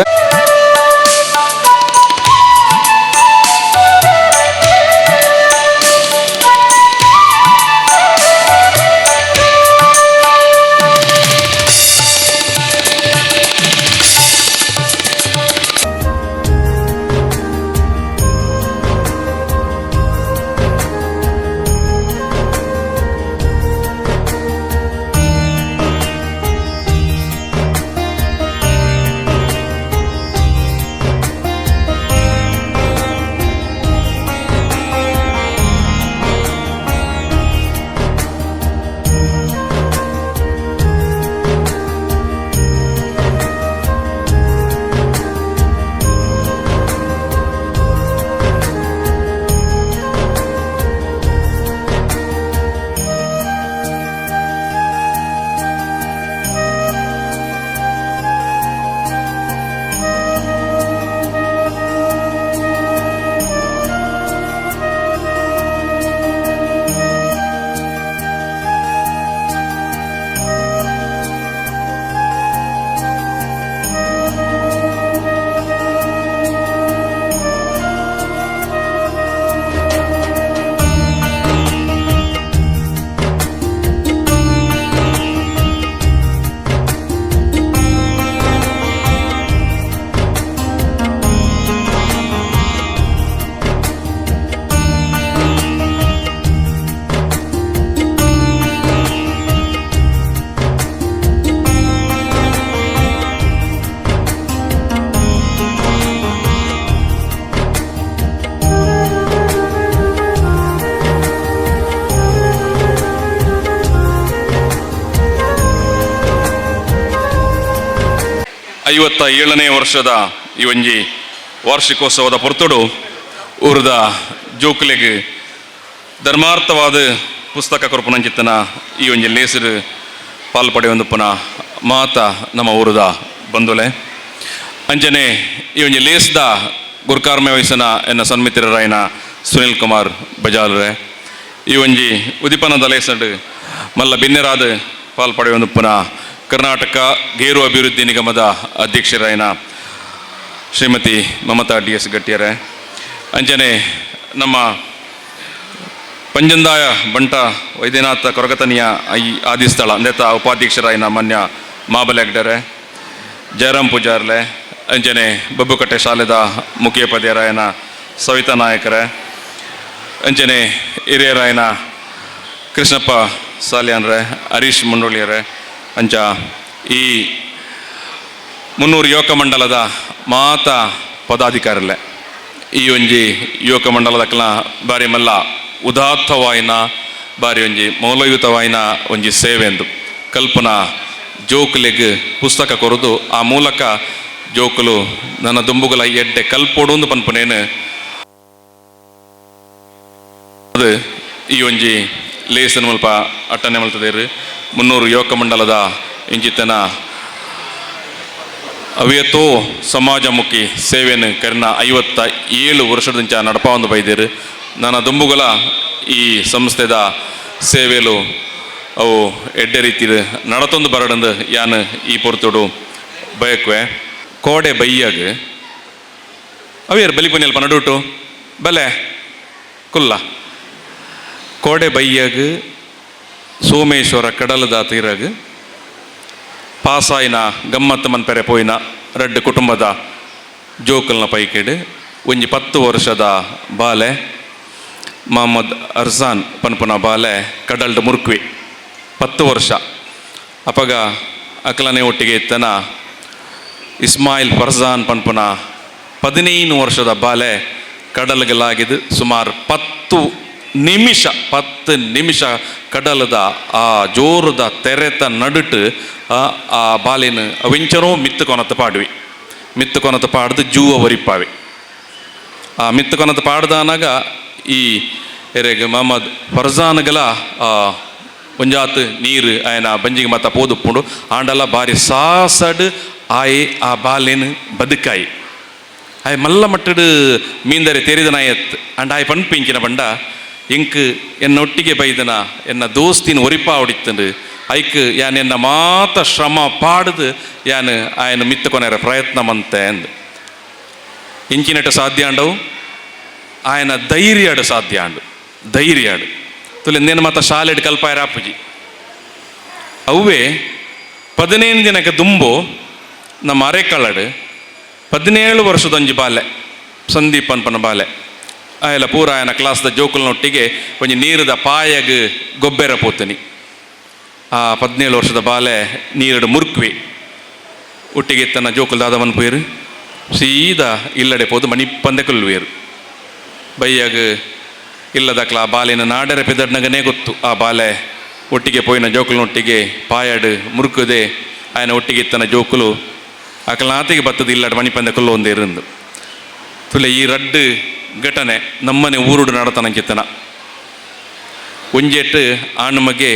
57ನೇ ವರ್ಷದ ಈ ಒಂಜಿ ವಾರ್ಷಿಕೋತ್ಸವದ ಪೊರ್ತುಡು ಊರದ ಜೋಕುಲೆಗ್ ಧರ್ಮಾರ್ಥವಾದ ಪುಸ್ತಕ ಕೊರಪುನಂಚಿತ್ತನ ಈ ಒಂಜಿ ಲೇಸರು ಪಾಲ್ಪಡೆಯೊಂದುಪ್ಪನ ಮಾತ ನಮ್ಮ ಊರದ ಬಂಧುಲೆ ಅಂಚನೆ ಈ ಒಂಜಿ ಲೇಸ್ದ ಗುರ್ಕಾರ್ಮೆ ವಯಸ್ಸನ ಎನ್ನ ಸನ್ಮಿತ್ರರಾಯನ ಸುನಿಲ್ ಕುಮಾರ್ ಬಜಾಲ್ರೆ ಈ ಒಂಜಿ ಉದಿಪನದ ಲೇಸಡ್ ಮಲ್ಲ ಬಿನ್ನೆರಾದ ಪಾಲ್ಪಡೆಯೊಂದುಪ್ಪನ ಕರ್ನಾಟಕ ಗೇರು ಅಭಿವೃದ್ಧಿ ನಿಗಮದ ಅಧ್ಯಕ್ಷರಾಯನ ಶ್ರೀಮತಿ ಮಮತಾ DS ಗಟ್ಟಿಯರೆ ಅಂಚನೆ ನಮ್ಮ ಪಂಜಂದಾಯ ಬಂಟ ವೈದ್ಯನಾಥ ಕೊರಗತನಿಯ ಈ ಆದಿಸ್ಥಳ ಅಂದೇತ ಉಪಾಧ್ಯಕ್ಷರಾಯನ ಮಾನ್ಯ ಮಾಬಲೆಗ್ಡರೆ ಜಯರಾಮ್ ಪೂಜಾರ್ಲೆ ಅಂಚನೆ ಬಬ್ಬುಕಟ್ಟೆ ಶಾಲೆದ ಮುಖ್ಯೋಪಾಧ್ಯಾಯರಾಯನ ಸವಿತಾ ನಾಯಕರೇ ಅಂಚನೆ ಹಿರಿಯರಾಯನ ಕೃಷ್ಣಪ್ಪ ಸಾಲ್ಯಾನ್ರೆ ಹರೀಶ್ ಮುಂಡೋಳಿಯರೇ ಅಂಚ ಈ 300 ಯುವಕ ಮಂಡಲದ ಮಾತ ಪದಾಧಿಕಾರಲೆ ಈ ಒಂಜಿ ಯುವಕ ಮಂಡಲದಕ್ಲ ಬಾರಿ ಮಲ್ಲ ಉದಾತ್ತವಾಯಿನ ಬಾರಿ ಒಂಜಿ ಮೌಲ್ಯಯುತವಾಯಿನ ಒಂಜಿ ಸೇವೆ ಎಂದು ಕಲ್ಪನ ಜೋಕುಲೆಗ್ ಪುಸ್ತಕ ಕೊರದು ಆ ಮೂಲಕ ಜೋಕುಲು ನನ್ನ ದುಂಬುಗಳ ಎಡ್ಡೆ ಕಲ್ಪೊಡು ಪನ್ಪನೇನು ಅದು ಈ ಒಂಜಿ ಲೇಸನ್ ಮಲ್ಪ ಅಟ್ಟನೆ ಮಲ್ತದೇರು 300 ಯುವಕ ಮಂಡಲದ ಇಂಚಿತ್ತನ ಅವಿಯತೋ ಸಮಾಜಮುಖಿ ಸೇವೆಯನ್ನು ಕರ್ನ 57 ವರ್ಷದಂಚ ನಡಪಾವಂದು ಬೈದೇರು ನನ್ನ ದುಂಬುಗಳ ಈ ಸಂಸ್ಥೆದ ಸೇವೆಲು ಅವು ಎಡ್ಡೆ ರೀತಿ ನಡತೊಂದು ಬರಡಂದು ಯಾನು ಈ ಪೊರ್ತುಡು ಬಯಕ್ವೆ ಕೋಡೆ ಬೈಯಾಗ ಅವಿಯರು ಬಲಿಪನಿಯಲ್ಪ ನಡುಟು ಬಲೆ ಕುಲ್ಲ ಕೋಡೆ ಬೈಯಾಗ ಸೋಮೇಶ್ವರ ಕಡಲದ ತೀರಾಗ ಪಾಸಾಯಿನ ಗಮ್ಮತ್ತು ಮನ್ಪೆರೆ ಪೋಯಿನ 2 ಕುಟುಂಬದ ಜೋಕಲ್ನ ಪೈಕೆಡು ಒಂಜಿ 10 ವರ್ಷದ ಬಾಲೆ ಮೊಹಮ್ಮದ್ ಅರ್ಜಾನ್ ಪನ್ಪುನ ಬಾಲೆ ಕಡಲ್ಡ್ ಮುರ್ಕ್ವಿ 10 ವರ್ಷ ಅಪಗ ಅಕಲನೆ ಒಟ್ಟಿಗೆ ಇತ್ತನ ಇಸ್ಮಾಯಿಲ್ ಫರ್ಜಾನ್ ಪನ್ಪುನ 15 ವರ್ಷದ ಬಾಲೆ ಕಡಲ್ಗಲಾಗಿದ್ದು ಸುಮಾರು 10 ನಿಮಿಷ ಕಡಲದ ಆ ಜೋರದ ತೆರೆತ ನಡುಟು ಆ ಬಾಲಿನ ಅವಿಂಚನೋ ಮಿತ್ತು ಕೊನತ ಪಾಡ್ವಿ ಮಿತ್ತು ಕೊನತ ಪಾಡ್ದು ಜೂವ ಒರಿಪಾವಿ ಆ ಮಿತ್ತು ಕೊನತ ಪಾಡ್ದಾನಾಗ ಈ ಎರೆಗೆ ಮೊಹಮ್ಮದ್ ಫರ್ಜಾನ್ಗಲ ಒಂಜಾತ್ ನೀರು ಆಯನ ಬಂಜಿಗೆ ಮತ್ತ ಪೋದುಪ್ಪುಂಡು ಆಂಡಲ ಬಾರಿ ಸಾಸಡ್ ಆಯೆ ಆ ಬಾಲಿನ ಬದುಕಾಯಿ ಆಯ್ ಮಲ್ಲ ಮಟ್ಟಡು ಮೀಂದರೆ ತೆರಿದನಾಯತ್ ಅಂಡ್ ಆಯ್ ಪನ್ಪಿಂಚಿನ ಬಂಡ ಇಂಕ್ ಎನ್ನೊಟ್ಟಿಗೆ ಬೈದನ ಎನ್ನ ದೋಸ್ತಿನ ಒರಿಪಾ ಹೊಡಿತಂಡು ಐಕ್ ಯಾನ್ ಎನ್ನ ಮಾತ ಶ್ರಮ ಪಾಡ್ದು ಯಾನು ಆಯನ ಮಿತ್ತು ಕೊನೆರ ಪ್ರಯತ್ನ ಮಂತೆ ಅಂದು ಇಂಚಿನಟ್ಟು ಸಾಧ್ಯ ಅಂಡವು ಆಯನ ಧೈರ್ಯಡು ಸಾಧ್ಯ ಅಂಡು ಧೈರ್ಯಡು ತುಲೆಂದೇನು ಮಾತ ಶಾಲೆಡ್ ಕಲ್ಪಾಯರ ಅಪ್ಪುಜಿ ಅವೇ 15 ದಿನಕ್ಕೆ ದುಂಬು ನಮ್ಮ ಅರೆಕಳಡು 17 ವರ್ಷದೊಂಜಿ ಬಾಲೆ ಸಂದೀಪ್ ಅನ್ಪನ ಬಾಲೆ ಆಯಲ ಪೂರ ಆಯನ ಕ್ಲಾಸ್ದ ಜೋಕುಲ್ನೊಟ್ಟಿಗೆ ಒಂಜಿ ನೀರದ ಪಾಯಗ್ ಗೊಬ್ಬೆರ ಪೋತನಿ ಆ 17 ವರ್ಷದ ಬಾಲೆ ನೀರಡು ಮುರ್ಕ್ವಿ ಒಟ್ಟಿಗೆ ತನ್ನ ಜೋಕುಲ್ ದಾದವನ್ ಪೋಯರು ಸೀದಾ ಇಲ್ಲಡೆ ಪೋದು ಮಣಿಪ್ಪಂದೆ ಕೊಲ್ಲುವೇರು ಬೈಯಾಗ ಇಲ್ಲದಕ್ಲ ಆ ಬಾಲಿನ ನಾಡರೆ ಪೆದಡ್ನಗನೇ ಗೊತ್ತು ಆ ಬಾಲೆ ಒಟ್ಟಿಗೆ ಪೋಯಿನ ಜೋಕುಲ್ನೊಟ್ಟಿಗೆ ಪಾಯಡ್ ಮುರುಕುದೆ ಆಯನ ಒಟ್ಟಿಗೆ ತನ್ನ ಜೋಕುಲು ಅಕಲ್ನಾತಿಗೆ ಬತ್ತದ ಇಲ್ಲಡ ಮಣಿಪಂದೆ ಕೊಲ್ಲು ಒಂದೇ ಇರಂದು ತುಲೆ ಈ ರಡ್ಡು ಘಟನೆ ನಮ್ಮನೆ ಊರುಡು ನಡತನಂಚಿತ್ತನ ಒಂಜೆಟ್ಟು ಆಣ್ಮಗೆ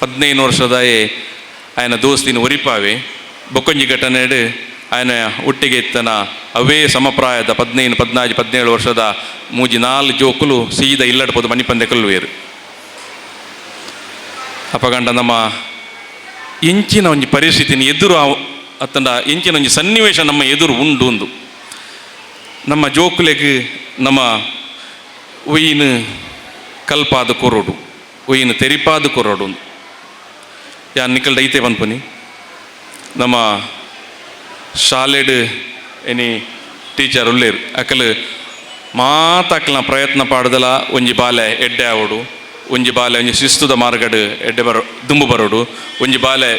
15 ವರ್ಷದಾಯೇ ಆಯನ ದೋಸ್ತಿನ ಒರಿಪಾವೆ ಬೊಕ್ಕೊಂಜಿ ಘಟನೆಡು ಆಯನ ಒಟ್ಟಿಗೆ ಇತ್ತನ ಅವೇ ಸಮಪ್ರಾಯದ 15, 14, 17 ವರ್ಷದ 3-4 ಜೋಕುಲು ಸೀದಾ ಇಲ್ಲಡ್ಬೋದು ಮಣಿಪಂದೆ ಕೊಲ್ಲುವೇರು ಅಪಗಂಡ ನಮ್ಮ ಇಂಚಿನ ಒಂಜಿ ಪರಿಸ್ಥಿತಿನ ಎದುರು ಅತ್ತಂಡ ಇಂಚಿನ ಒಂಜಿ ಸನ್ನಿವೇಶ ನಮ್ಮ ಎದುರು ಉಂಡು ಒಂದು ನಮ್ಮ ಜೋಕುಲೆಗ್ ನಮ್ಮ ಒಯ್ಯಿನ ಕಲ್ಪಾದ ಕೊರೋಡು ಒಯ್ಯಿನ ತೆರಿಪಾದ ಕೊರೋಡು ಯಾನ್ ನಿಕಲ್ಡ ಐತೆ ಪನ್ಪುನಿ ನಮ್ಮ ಶಾಲೆಡ್ ಎನಿ ಟೀಚರ್ ಉಳ್ಳೇರು ಅಕಲ್ ಮಾತಾಕಲ್ನ ಪ್ರಯತ್ನ ಪಾಡ್ದಲ ಒಂಜಿ ಬಾಲೆ ಎಡ್ಡೆ ಆವಡು ಒಂಜಿ ಬಾಲೆ ಒಂಜಿ ಶಿಸ್ತುದ ಮಾರ್ಗಡ್ ಎಡ್ಡೆ ದುಂಬು ಬರೋಡು ಒಂಜಿ ಬಾಲೆ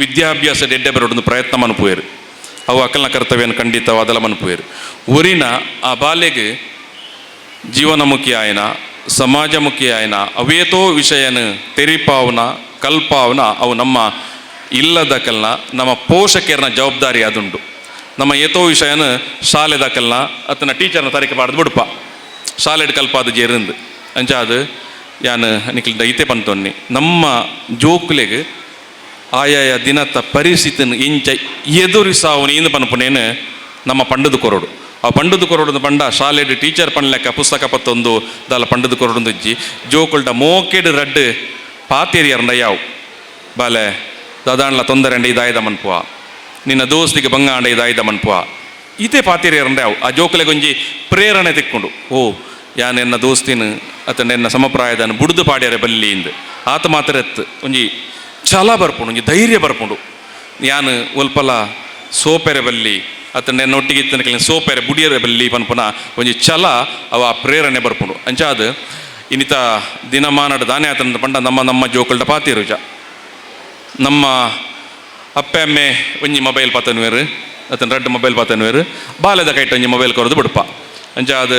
ವಿದ್ಯಾಭ್ಯಾಸದ ಎಡ್ಡೆ ಬರೋಡು ಪ್ರಯತ್ನ ಮನ್ಪುಯರು ಅವು ಅಕಲ್ನ ಕರ್ತವ್ಯನ ಖಂಡಿತ ಅದಲ ಮನ್ಪುಯರು ಊರಿನ ಆ ಬಾಲೆಗೆ ಜೀವನಮುಖಿ ಆಯ್ನ ಸಮಾಜಮುಖಿ ಆಯ್ನ ಅವೇತೋ ವಿಷಯನ ತೆರಿಪಾವನ ಕಲ್ಪಾವನ ಅವು ನಮ್ಮ ಇಲ್ಲದಕ್ಕಲ್ನ ನಮ್ಮ ಪೋಷಕರನ್ನ ಜವಾಬ್ದಾರಿ ಅದುಂಡು. ನಮ್ಮ ಏತೋ ವಿಷಯನ ಶಾಲೆದಕ್ಕಲ್ನ ಅತನ ಟೀಚರ್ನ ತರಿಕೆ ಪಾಡ್ದು ಬಿಡುಪ ಶಾಲೆಡ್ ಕಲ್ಪಾದ ಜೇರಿಂದು ಅಂಚಾದು ಯಾನು ನಿಖಿಲ್ ದೈತೆ ಪಂತೊನ್ನಿ ನಮ್ಮ ಜೋಕುಲೆಗೆ ಆಯಾಯ ದಿನದ ಪರಿಸ್ಥಿತಿನ ಇಂಚ ಎದುರಿಸಾವನು ಏನು ಪನ್ಪುನೇನು ನಮ್ಮ ಪಂಡದು ಕೊರಡು. ಆ ಪಂಡದು ಕೊರಡು ಪಂಡ ಶಾಲೆಡ್ ಟೀಚರ್ ಪಣ್ಲೆಕ್ಕ ಪುಸ್ತಕ ಪತ್ತೊಂದು ದಾಲ ಪಂಡದು ಕೊರಡು ಇಜ್ಜಿ ಜೋಕುಲ್ಡ ಮೋಕೆಡ್ ರಡ್ಡು ಪಾತೇರಿಯರ್ಂಡ ಯಾವು ಬಾಲೆ ದಾದಾಣ್ಲ ತೊಂದರೆ ಇದಾಯ್ದ ಮನ್ಪುವ ನಿನ್ನ ದೋಸ್ತಿಗೆ ಬಂಗಾಂಡ ಇದಾಯ್ದ ಮನ್ಪುವ ಇದೇ ಪಾತೇರಿಯರ್ಂಡ ಯಾವು ಆ ಜೋಕುಲೆಗೆ ಒಂಜಿ ಪ್ರೇರಣೆ ತಿಕ್ಕೊಂಡು ಓ ಯಾನ್ ಎನ್ನ ದೋಸ್ತಿನ ಅತನ ಎನ್ನ ಸಮಪ್ರಾಯದನ್ನು ಬುಡ್ದು ಪಾಡ್ಯಾರೆ ಬಲ್ಲಿಂದು ಆತ ಮಾತ್ರ ಎತ್ತು ಒಂಜಿ ಛಲ ಬರ್ಪುಂಡು ಒಂಜಿ ಧೈರ್ಯ ಬರ್ಪುಂಡು ಯಾನು ಒಲ್ಪಲ ಸೋಪೆರೆ ಬಲ್ಲಿ ಅತನ ಎನ್ನೊಟ್ಟಿಗೆ ಇತ್ತನ ಕೆಲ ಸೋಪೆರೆ ಬುಡಿಯರೆ ಬಲ್ಲಿ ಪನ್ಪುನ ಒಂಜಿ ಛಲ ಅವ ಪ್ರೇರಣೆ ಬರ್ಪುಂಡು ಅಂಚಾದ ಇನ್ನಿತ ದಿನಮಾನದ ದಾನೆ ಆತನ ಪಂಡ ನಮ್ಮ ಜೋಕಲ್ಡ ಪಾತಿರುಜ ನಮ್ಮ ಅಪ್ಪೆ ಅಮ್ಮೆ ಒಂಜಿ ಮೊಬೈಲ್ ಪಾತನ್ವೇರು ಅತನ ರಡ್ಡು ಮೊಬೈಲ್ ಪಾತನ್ವೇರು ಬಾಲ್ಯದ ಕೈಟ್ ಒಂಜಿ ಮೊಬೈಲ್ ಕೊರದು ಬಿಡ್ಪ ಅಂಚಾದ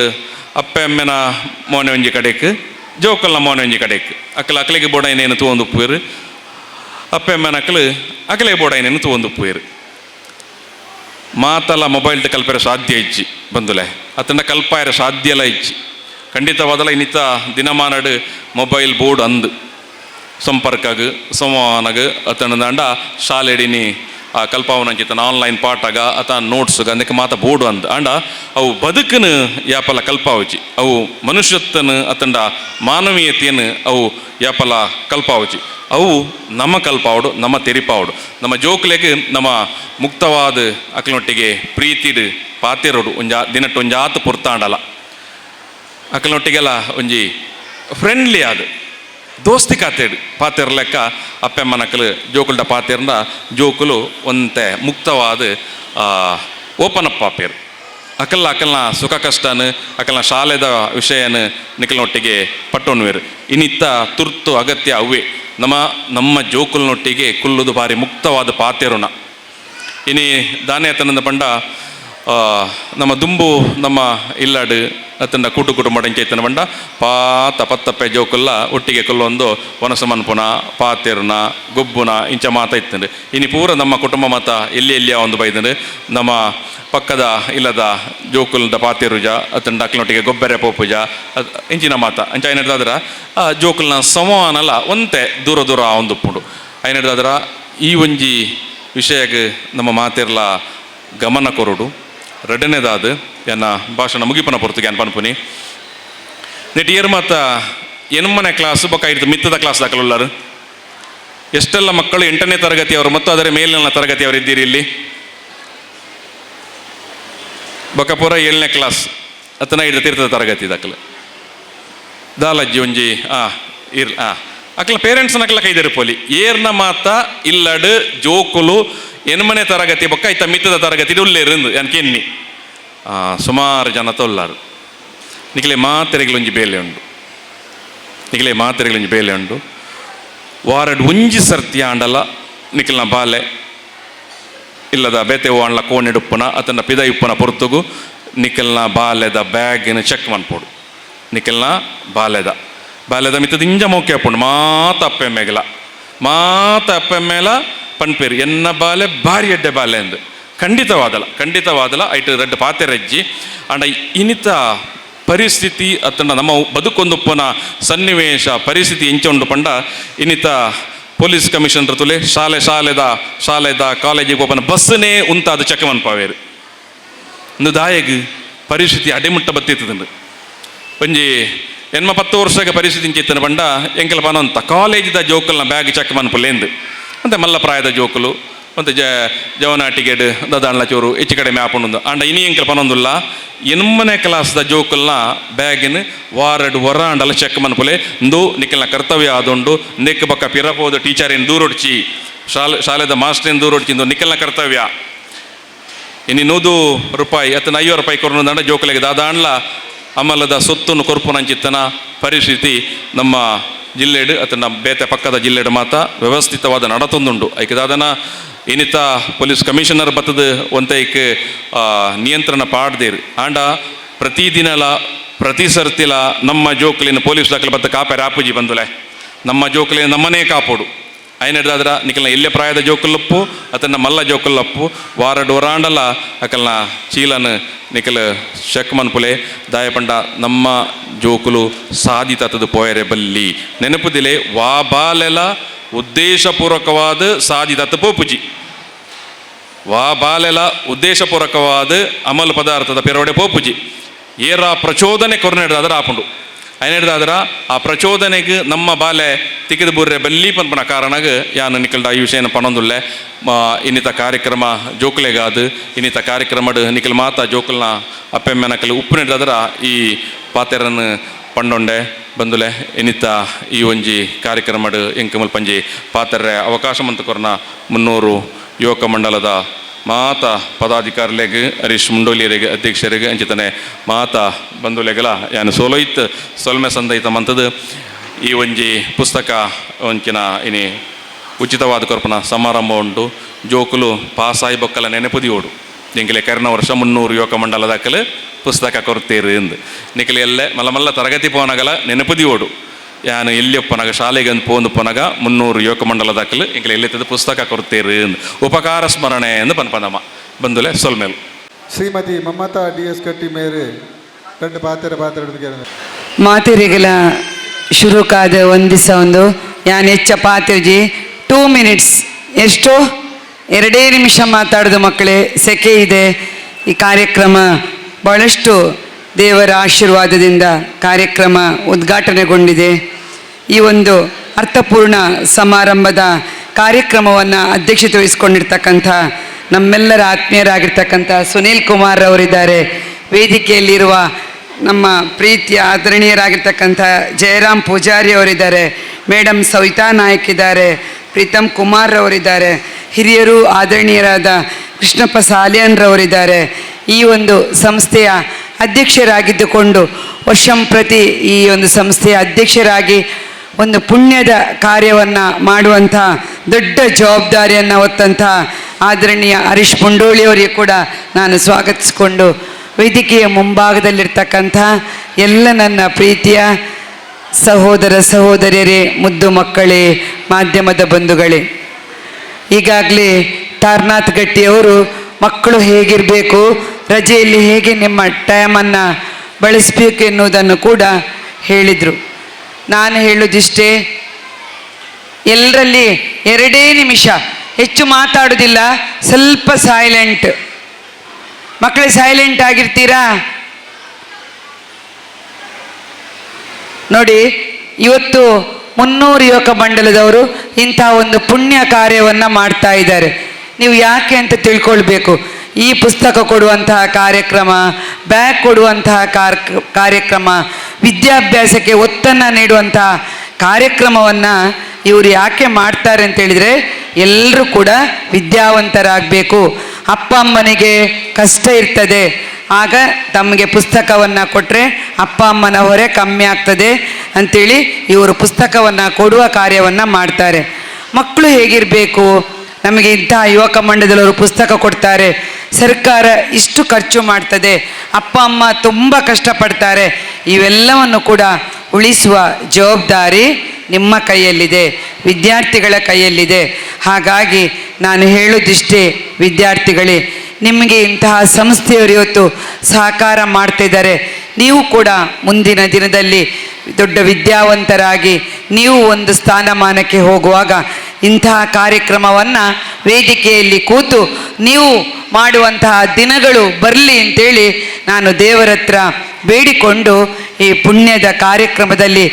ಅಪ್ಪೆ ಅಮ್ಮೆನ ಮೋನೆ ಒಂಜಿ ಕಡೆಕ್ ಜೋಕಲ್ನ ಮೋನೆ ಒಂಜಿ ಕಡೆಕ್ ಅಕ್ಕಲಿಗೆ ಬೋಡೈನೇನು ತೂವೊಂದು ಉಪ್ಪುವೇರು ಅಪ್ಪೆ ಅಮ್ಮನ ಅಕ್ಕಲಿಗೆ ಬೋಡೈನೇನು ತೂವೊಂದು ಉಪ್ಪುವೇರು ಮಾತಲ್ಲ ಮೊಬೈಲ್ದ ಕಲ್ಪರೆ ಸಾಧ್ಯ ಇಜ್ಜಿ ಬಂದುಲೆ ಅತಂಡ ಕಲ್ಪಾಯರ ಸಾಧ್ಯಲ ಇಜ್ಜಿ ಖಂಡಿತವಾದಲ್ಲ ಇನ್ನಿತ ದಿನಮಾನಡ್ ಮೊಬೈಲ್ ಬೋರ್ಡ್ ಅಂದು ಸಂಪರ್ಕಗ್ ಸಂವಹನಗ್ ಅತಂಡ ಶಾಲೆಡಿನಿ ಆ ಕಲ್ಪಾವನಂಚಿತನ ಆನ್ಲೈನ್ ಪಾಠಗ ಅತ ನೋಟ್ಸ್ಗ ಅದಕ್ಕೆ ಮಾತ ಬೋರ್ಡು ಅಂದ ಅಂಡ ಅವು ಬದುಕನ್ನು ಯಾಪಲ ಕಲ್ಪಾವಚಿ ಅವು ಮನುಷ್ಯತ್ವನ ಅತಂಡ ಮಾನವೀಯತೆಯನ್ನು ಅವು ಯಾಪಲ ಕಲ್ಪಾವಚಿ ಅವು ನಮ್ಮ ಕಲ್ಪಾವಡು ನಮ್ಮ ತೆರಿಪಾವಡು ನಮ್ಮ ಜೋಕ್ಲೆಗೆ ನಮ್ಮ ಮುಕ್ತವಾದ ಅಕ್ಲನೊಟ್ಟಿಗೆ ಪ್ರೀತಿಡ್ ಪಾತಿರೋಡು ದಿನಟ್ಟು ಒಂಜಾತು ಪುರ್ತಾಂಡಲ್ಲ ಅಕ್ಲನೊಟ್ಟಿಗೆಲ್ಲ ಒಂಜಿ ಫ್ರೆಂಡ್ಲಿ ಆದ ದೋಸ್ತಿ ಕಾತೇಡು ಪಾತೆರ್ ಲೆಕ್ಕ ಅಪ್ಪೆಮ್ಮನಕ್ಕಲು ಜೋಕುಲ್ಡ ಪಾತೆರ್ನ ಜೋಕುಲು ಒಂತೆ ಮುಕ್ತವಾದ ಓಪನ್ ಅಪ್ ಪಾಪೇರು ಅಕಲ್ನ ಸುಖ ಕಷ್ಟನ ಅಕಲ್ನ ಶಾಲೆದ ವಿಷಯನ ನಿಖಲ್ನೊಟ್ಟಿಗೆ ಪಟ್ಟೊನ್ವೇರು ಇನ್ನಿತ್ತ ತುರ್ತು ಅಗತ್ಯ ಅವೇ ನಮ್ಮ ಜೋಕುಲ್ನೊಟ್ಟಿಗೆ ಕುಲ್ಲುದು ಭಾರಿ ಮುಕ್ತವಾದ ಪಾತೆರುಣ ಇನಿ ದಾನೆ ಅತನದ ಪಂಡ ನಮ್ಮ ದುಂಬು ನಮ್ಮ ಇಲ್ಲಾಡು ಅತಂಡ ಕೂಟು ಮಡಂಚೈತನ ಬಂಡ ಪಾತ ಪತ್ತಪ್ಪೆ ಜೋಕುಲ್ಲ ಒಟ್ಟಿಗೆ ಕೊಲ್ಲೊಂದು ವನಸ ಮನ್ಪುನ ಪಾತೆರ್ನ ಗೊಬ್ಬುನ ಇಂಚ ಮಾತ ಇತ್ತಂಡು ಇನಿ ಪೂರ ನಮ್ಮ ಕುಟುಂಬ ಮಾತ ಎಲ್ಲಿಯ ಒಂದು ಬೈದಂಡು ನಮ್ಮ ಪಕ್ಕದ ಇಲ್ಲದ ಜೋಕುಲ್ದ ಪಾತೆರುಜ ಅತಂಡ ಅಕ್ಲನೊಟ್ಟಿಗೆ ಗೊಬ್ಬರೆ ಪೋಪುಜ ಇಂಚಿನ ಮಾತ ಅಂಚ ಏನಿಡ್ದಾದ್ರ ಆ ಜೋಕುಲ್ನ ಸಂವಹನಲ್ಲ ಒಂತೆ ದೂರ ಒಂದುಪ್ಪುಂಡು ಐನಿಡ್ದಾದ್ರ ಈ ಒಂಜಿ ವಿಷಯಕ್ಕೆ ನಮ್ಮ ಮಾತೆರ್ಲ ಗಮನ ಕೊರಡು ಎರಡನೇದಾದ ಎನ್ನ ಭಾಷಣ ಮುಗಿಪನ ಪೊರ್ತುಗೆ ಅನ್ ಪನ್ಪುನಿ ನೆಟ್ ಇಯರ್ ಮಾತ ಎನ್ಮನೆ ಕ್ಲಾಸ್ ಬೊಕ್ಕ ಇಡ್ತು ಮಿತ್ತದ ಕ್ಲಾಸ್ ದಾಖಲುಳ್ಳಾರು ಎಷ್ಟೆಲ್ಲ ಮಕ್ಕಳು 8ನೇ ತರಗತಿಯವರು ಮತ್ತು ಅದರ ಮೇಲಿನ ತರಗತಿಯವರು ಇದ್ದೀರಿ ಇಲ್ಲಿ ಬೊಕ್ಕ ಪೂರ 7ನೇ ಕ್ಲಾಸ್ ಅತನ ಹಿಡಿದ ತೀರ್ಥದ ತರಗತಿ ದಾಖಲೆ ದಾಲಜ್ಜಿ ಒಂಜಿ ಅಕ್ಲ ಪೇರೆಂಟ್ಸ್ನ ಅಕ್ಲ ಕೈದೇರು ಪೋಲಿ ಏರ್ನ ಮಾತ ಇಲ್ಲಡು ಜೋಕುಲು ಎನ್ಮನೆ ತರಗತಿ ಬೊಕ್ಕ ಇತ್ತ ಮಿತ್ತದ ತರಗತಿ ಉಳ್ಳೇರಿಂದು ಯಾನ್ ಕೆನ್ನಿ ಸುಮಾರು ಜನ ತೊಲ್ಲಾರು ನಿಖಲೆ ಮಾತೆರೆಗಳೊಂಜಿ ಬೇಲೆ ಉಂಡು ವಾರಡ್ ಒಂಜಿ ಸರ್ತಿ ಆಂಡಲ ನಿಖಲ್ನ ಬಾಲೆ ಇಲ್ಲದ ಬೇತೆವು ಅಂಡ್ಲ ಕೋಣೆಡುಪ್ಪುನ ಅತನ ಪಿದ ಇಪ್ಪುನ ಪೊರ್ತುಗು ನಿಖಲ್ನ ಬಾಲೆದ ಬ್ಯಾಗಿನ ಚೆಕ್ ಮನ್ಪೋಡು ನಿಖಲ್ನ ಬಾಲೆದ ಮಿತ್ತದ ಇಂಜ ಮೋಕೆ ಅಪ್ಪುಂಡು ಮಾತ ಅಪ್ಪೆ ಮೇಲ ಪನ್ಪೇರು ಎನ್ನ ಬಾಲೆ ಭಾರಿ ಎಡ್ಡೆ ಬಾಲೆ ಅಂದು ಖಂಡಿತವಾದಲ ಐಟು ರಡ್ಡು ಪಾತೆರಜ್ಜಿ ಅಂಡ ಇನಿತ ಪರಿಸ್ಥಿತಿ ಅತ್ತಂಡ ನಮ್ಮ ಬದುಕೊಂದುಪ್ಪನ ಸನ್ನಿವೇಶ ಪರಿಸ್ಥಿತಿ ಇಂಚೊಂಡು ಪಂಡ ಇನಿತ ಪೊಲೀಸ್ ಕಮಿಷನರ್ ತುಲೆ ಶಾಲೆದ ಕಾಲೇಜಿಗೆ ಹೋಪನ ಬಸ್ಸನ್ನೇ ಉಂತಾದ ಚೆಕ್ ಮನ್ಪಾವೇರು ಇಂದು ದಾಯಗ್ ಪರಿಸ್ಥಿತಿ ಅಡೆಮುಟ್ಟ ಬತ್ತಿತ್ತದು ಒಂಜಿ 10 ವರ್ಷಕ್ಕೆ ಪರಿಸ್ಥಿತಿ ಇಂಚಿತ್ತನ ಪಂಡ ಎಂಕಲ್ ಪನಂತ ಕಾಲೇಜಿದ ಜೋಕಲ್ನ ಬ್ಯಾಗ್ ಚೆಕ್ ಮನ್ಪುಲೇಂದು ಅಂತೆ ಮಲ್ಲ ಪ್ರಾಯದ ಜೋಕುಲು ಮತ್ತು ಜವನ ಟಿಕೆಟ್ ದಾದಾಣ್ಲ ಚೂರು ಹೆಚ್ಚು ಕಡಿಮೆ ಆಪುಂಡು ಅಂಡ ಇನಿ ಎಂಕಲ್ ಪನೊಂದುಲ್ಲ 8ನೇ ಕ್ಲಾಸ್ದ ಜೋಕುಲ್ನ ಬ್ಯಾಗಿನ ವಾರಡ್ ವರಾಂಡಲ ಚೆಕ್ ಮನ್ಪುಲೆ ಇಂದು ನಿಖಲ್ನ ಕರ್ತವ್ಯ ಆದುಂಡು ನೆಕ್ ಬಕ್ಕ ಪಿರಪೋದು ಟೀಚರ್ ಏನು ದೂರೊಡ್ಚಿ ಶಾಲೆದ ಮಾಸ್ಟರ್ ದೂರೊಡ್ಚಿಂದು ನಿಖಲ್ನ ಕರ್ತವ್ಯ ಇನ್ನು 100 ರೂಪಾಯಿ ಅತನ 50 ರೂಪಾಯಿ ಕೊರೊಂದಂಡ ಜೋಕುಲೆಗೆ ದಾದಾಣ್ಲ ಅಮಲದ ಸೊತ್ತನ್ನು ಕೊರ್ಪುನಂಚಿತ್ತನ ಪರಿಸ್ಥಿತಿ ನಮ್ಮ ಜಿಲ್ಲೆಡು ಅತನ ಬೇತೆ ಪಕ್ಕದ ಜಿಲ್ಲೆಡು ಮಾತ ವ್ಯವಸ್ಥಿತವಾದ ನಡತೊಂದುಂಡು ಐಕದಾದನ ಇನಿತ ಪೊಲೀಸ್ ಕಮಿಷನರ್ ಬತ್ತದ ಒಂತೈಕ್ ನಿಯಂತ್ರಣ ಪಾಡ್ದೇರು ಆಂಡ ಪ್ರತಿ ಸರ್ತಿಲ ನಮ್ಮ ಜೋಕ್ಲಿನ ಪೊಲೀಸ್ ದಾಖಲೆ ಬತ್ತ ಕಾಪೆ ರಾಪುಜಿ ಬಂದುಲೆ ನಮ್ಮ ಜೋಕ್ಲಿನ ನಮ್ಮನೇ ಕಾಪೋಡು అయినದಾದ್ರ ನಿಖಲ್ನ ಎಲ್ಲೆ ಪ್ರಾಯದ ಜೋಕುಲ್ಲಪ್ಪು ಅತನ್ನ ಮಲ್ಲ ಜೋಕುಲ್ಲಪ್ಪು ವಾರ ಡೋರಾಂಡಲ ಅಕಲ್ನ ಚೀಲನ್ ನಿಖಲ್ ಶಕ್ ಮನ್ಪುಲೆ ದಾಯಪಂಡ ನಮ್ಮ ಜೋಕುಲು ಸಾಧಿತತದು ಪೋಯರೆ ಬಲ್ಲಿ ನೆನಪುದಿಲೆ ವಾ ಬಾಲೆಲ ಉದ್ದೇಶಪೂರ್ವಕವಾದ ಸಾಧಿತತ್ತು ಪೋಪುಜಿ ವಾ ಬಾಲೆಲ ಉದ್ದೇಶಪೂರ್ವಕವಾದ ಅಮಲ್ ಪದಾರ್ಥದ ಪೆರವಡೆ ಪೋಪುಜಿ ಏರ ಪ್ರಚೋದನೆ ಕೊರ್ನೆಡ್ದಾದ್ರ ಆಪುಂಡು ಐನೆಡ್ದಾದ್ರ ಆ ಪ್ರಚೋದನೆಗೆ ನಮ್ಮ ಬಾಲೆ ತಿಕ್ಕಿದ ಬುರ್ರೆ ಬಲ್ಲಿ ಪನ್ಪನ ಕಾರಣಗ ಯಾನು ನಿಖಲ್ಡ ಈ ವಿಷಯನ ಪಣೊಂದುಲ್ಲೆ ಇನ್ನಿತ ಕಾರ್ಯಕ್ರಮ ಜೋಕುಲೆಗಾದು ಇನ್ನಿತ ಕಾರ್ಯಕ್ರಮಡ್ ನಿಖಲ್ ಮಾತ ಜೋಕುಲ್ನ ಅಪ್ಪೆಮ್ಮೆನಕಲ್ ಉಪ್ಪು ನೆಡ್ದಾದ್ರ ಈ ಪಾತೆರನ್ನು ಪಂಡೊಂಡೆ ಬಂದುಲೆ ಇನ್ನಿತ ಈ ಒಂಜಿ ಕಾರ್ಯಕ್ರಮಡ್ ಎಂಕಮಲ್ ಪಂಜಿ ಪಾತೆರ್ರೆ ಅವಕಾಶ ಮಂತ ಕೊರ್ನ 300 ಯುವಕ ಮಂಡಲದ ಮಾತ ಪದಾಧಿಕಾರಿಲೆಗ್ ಹರೀಶ್ ಮುಂಡೋಲಿಯರಿಗೆ ಅಧ್ಯಕ್ಷರಿಗೆ ಅಂಚಿತನೆ ಮಾತ ಬಂಧುಲೆಗಲ ಯಾನು ಸೋಲೋಯ್ತು ಸೊಲ್ಮೆ ಸಂದೈತ ಮಂತದ್ದು ಈ ಒಂಜಿ ಪುಸ್ತಕ ಒಂಚಿನ ಇನಿ ಉಚಿತವಾದ ಕೊರ್ಪನ ಸಮಾರಂಭ ಉಂಟು ಜೋಕುಲು ಪಾಸಾಯಿ ಬೊಕ್ಕಲ ನೆನಪುದಿ ಓಡು ನಿಂಕಲೆ ಕರ್ನ ವರ್ಷ 300 ಯುವಕ ಮಂಡಲದಾಕಲು ಪುಸ್ತಕ ಕೊರ್ತೀರು ಎಂದು ನಿಖಲೆ ಎಲ್ಲೆ ಮಲ್ಲ ಮಲ್ಲ ತರಗತಿ ಪೋನಗಲ ನೆನಪುದಿ ಓಡು ಯಾನು ಎಲ್ಲಿಯಪ್ಪನಗ ಶಾಲೆಗೆ ಅಂತ ಪೋಂದುಪ್ಪನಗ 300 ಯುವಕ ಮಂಡಲದಾಕಲು ಇಂಕಲೆ ಎಲ್ಲಿತ್ತದ ಪುಸ್ತಕ ಕೊರ್ತೀರು ಎಂದು ಉಪಕಾರ ಸ್ಮರಣೆ ಎಂದು ಪನ್ಪಂದಮ್ಮ ಬಂದುಲೆ ಸೊಲ್ಮೇಲು ಶ್ರೀಮತಿ ಮಮತಾ DS ಕಟ್ಟಿ ಮೇರೆ രണ്ട് ಪಾತೆರ ಮಾತೆರೆಗಳ ಶುರುಕಾದ ಒಂದು ದಿವಸ ಒಂದು ಯಾನ್ ಹೆಚ್ಚ ಪಾತಿರ್ಜಿ 2 ಮಿನಿಟ್ಸ್ ಎಷ್ಟು 2 ನಿಮಿಷ ಮಾತಾಡೋದು ಮಕ್ಕಳೇ ಸೆಕೆ ಇದೆ. ಈ ಕಾರ್ಯಕ್ರಮ ಬಹಳಷ್ಟು ದೇವರ ಆಶೀರ್ವಾದದಿಂದ ಕಾರ್ಯಕ್ರಮ ಉದ್ಘಾಟನೆಗೊಂಡಿದೆ. ಈ ಒಂದು ಅರ್ಥಪೂರ್ಣ ಸಮಾರಂಭದ ಕಾರ್ಯಕ್ರಮವನ್ನು ಅಧ್ಯಕ್ಷತೆ ವಹಿಸಿಕೊಂಡಿರ್ತಕ್ಕಂಥ ನಮ್ಮೆಲ್ಲರ ಆತ್ಮೀಯರಾಗಿರ್ತಕ್ಕಂಥ ಸುನೀಲ್ ಕುಮಾರ್ ಅವರಿದ್ದಾರೆ. ವೇದಿಕೆಯಲ್ಲಿರುವ ನಮ್ಮ ಪ್ರೀತಿಯ ಆದರಣೀಯರಾಗಿರ್ತಕ್ಕಂಥ ಜಯರಾಮ್ ಪೂಜಾರಿ ಅವರಿದ್ದಾರೆ. ಮೇಡಮ್ ಸವಿತಾ ನಾಯಕ್ ಇದ್ದಾರೆ. ಪ್ರೀತಮ್ ಕುಮಾರ್ ಅವರಿದ್ದಾರೆ. ಹಿರಿಯರು ಆದರಣೀಯರಾದ ಕೃಷ್ಣಪ್ಪ ಸಾಲಿಯನ್ರವರಿದ್ದಾರೆ. ಈ ಒಂದು ಸಂಸ್ಥೆಯ ಅಧ್ಯಕ್ಷರಾಗಿದ್ದುಕೊಂಡು ವರ್ಷಂಪ್ರತಿ ಈ ಒಂದು ಸಂಸ್ಥೆಯ ಅಧ್ಯಕ್ಷರಾಗಿ ಒಂದು ಪುಣ್ಯದ ಕಾರ್ಯವನ್ನು ಮಾಡುವಂಥ ದೊಡ್ಡ ಜವಾಬ್ದಾರಿಯನ್ನು ಹೊತ್ತಂಥ ಆದರಣೀಯ ಹರೀಶ್ ಮುಂಡೋಳಿಯವರಿಗೆ ಕೂಡ ನಾನು ಸ್ವಾಗತಿಸಿಕೊಂಡು ವೇದಿಕೆಯ ಮುಂಭಾಗದಲ್ಲಿರ್ತಕ್ಕಂಥ ಎಲ್ಲ ನನ್ನ ಪ್ರೀತಿಯ ಸಹೋದರ ಸಹೋದರಿಯರೇ, ಮುದ್ದು ಮಕ್ಕಳೇ, ಮಾಧ್ಯಮದ ಬಂಧುಗಳೇ, ಈಗಾಗಲೇ ತಾರನಾಥ್ ಗಟ್ಟಿಯವರು ಮಕ್ಕಳು ಹೇಗಿರಬೇಕು, ರಜೆಯಲ್ಲಿ ಹೇಗೆ ನಿಮ್ಮ ಟೈಮನ್ನು ಬಳಸಬೇಕು ಎನ್ನುವುದನ್ನು ಕೂಡ ಹೇಳಿದರು. ನಾನು ಹೇಳೋದಿಷ್ಟೇ, ಎಲ್ಲರಲ್ಲಿ 2 ನಿಮಿಷ, ಹೆಚ್ಚು ಮಾತಾಡೋದಿಲ್ಲ, ಸ್ವಲ್ಪ ಸೈಲೆಂಟ್. ಮಕ್ಕಳೇ ಸೈಲೆಂಟ್ ಆಗಿರ್ತೀರಾ? ನೋಡಿ, ಇವತ್ತು 300 ಯುವಕ ಮಂಡಲದವರು ಇಂಥ ಒಂದು ಪುಣ್ಯ ಕಾರ್ಯವನ್ನು ಮಾಡ್ತಾ ಇದ್ದಾರೆ. ನೀವು ಯಾಕೆ ಅಂತ ತಿಳ್ಕೊಳ್ಬೇಕು. ಈ ಪುಸ್ತಕ ಕೊಡುವಂತಹ ಕಾರ್ಯಕ್ರಮ, ಬ್ಯಾಗ್ ಕೊಡುವಂತಹ ಕಾರ್ಯಕ್ರಮ, ವಿದ್ಯಾಭ್ಯಾಸಕ್ಕೆ ಒತ್ತನ್ನು ನೀಡುವಂತಹ ಕಾರ್ಯಕ್ರಮವನ್ನು ಇವರು ಯಾಕೆ ಮಾಡ್ತಾರೆ ಅಂತೇಳಿದರೆ, ಎಲ್ಲರೂ ಕೂಡ ವಿದ್ಯಾವಂತರಾಗಬೇಕು. ಅಪ್ಪ ಅಮ್ಮನಿಗೆ ಕಷ್ಟ ಇರ್ತದೆ, ಆಗ ತಮಗೆ ಪುಸ್ತಕವನ್ನು ಕೊಟ್ಟರೆ ಅಪ್ಪ ಅಮ್ಮನ ಹೊರೆ ಕಮ್ಮಿ ಆಗ್ತದೆ ಅಂಥೇಳಿ ಇವರು ಪುಸ್ತಕವನ್ನು ಕೊಡುವ ಕಾರ್ಯವನ್ನು ಮಾಡ್ತಾರೆ. ಮಕ್ಕಳು ಹೇಗಿರಬೇಕು, ನಮಗೆ ಇಂತಹ ಯುವಕ ಮಂಡಲದವರು ಪುಸ್ತಕ ಕೊಡ್ತಾರೆ, ಸರ್ಕಾರ ಇಷ್ಟು ಖರ್ಚು ಮಾಡ್ತದೆ, ಅಪ್ಪ ಅಮ್ಮ ತುಂಬ ಕಷ್ಟಪಡ್ತಾರೆ, ಇವೆಲ್ಲವನ್ನು ಕೂಡ ಉಳಿಸುವ ಜವಾಬ್ದಾರಿ ನಿಮ್ಮ ಕೈಯಲ್ಲಿದೆ, ವಿದ್ಯಾರ್ಥಿಗಳ ಕೈಯಲ್ಲಿದೆ. ಹಾಗಾಗಿ ನಾನು ಹೇಳೋದಿಷ್ಟೇ, ವಿದ್ಯಾರ್ಥಿಗಳೇ, ನಿಮಗೆ ಇಂತಹ ಸಂಸ್ಥೆಯವರು ಇವತ್ತು ಸಹಕಾರ ಮಾಡ್ತಿದ್ದಾರೆ. ನೀವು ಕೂಡ ಮುಂದಿನ ದಿನದಲ್ಲಿ ದೊಡ್ಡ ವಿದ್ಯಾವಂತರಾಗಿ ನೀವು ಒಂದು ಸ್ಥಾನಮಾನಕ್ಕೆ ಹೋಗುವಾಗ ಇಂತಹ ಕಾರ್ಯಕ್ರಮವನ್ನು ವೇದಿಕೆಯಲ್ಲಿ ಕೂತು ನೀವು ಮಾಡುವಂತಹ ದಿನಗಳು ಬರಲಿ ಅಂತೇಳಿ ನಾನು ದೇವರ ಹತ್ರ ಬೇಡಿಕೊಂಡು ಈ ಪುಣ್ಯದ ಕಾರ್ಯಕ್ರಮದಲ್ಲಿ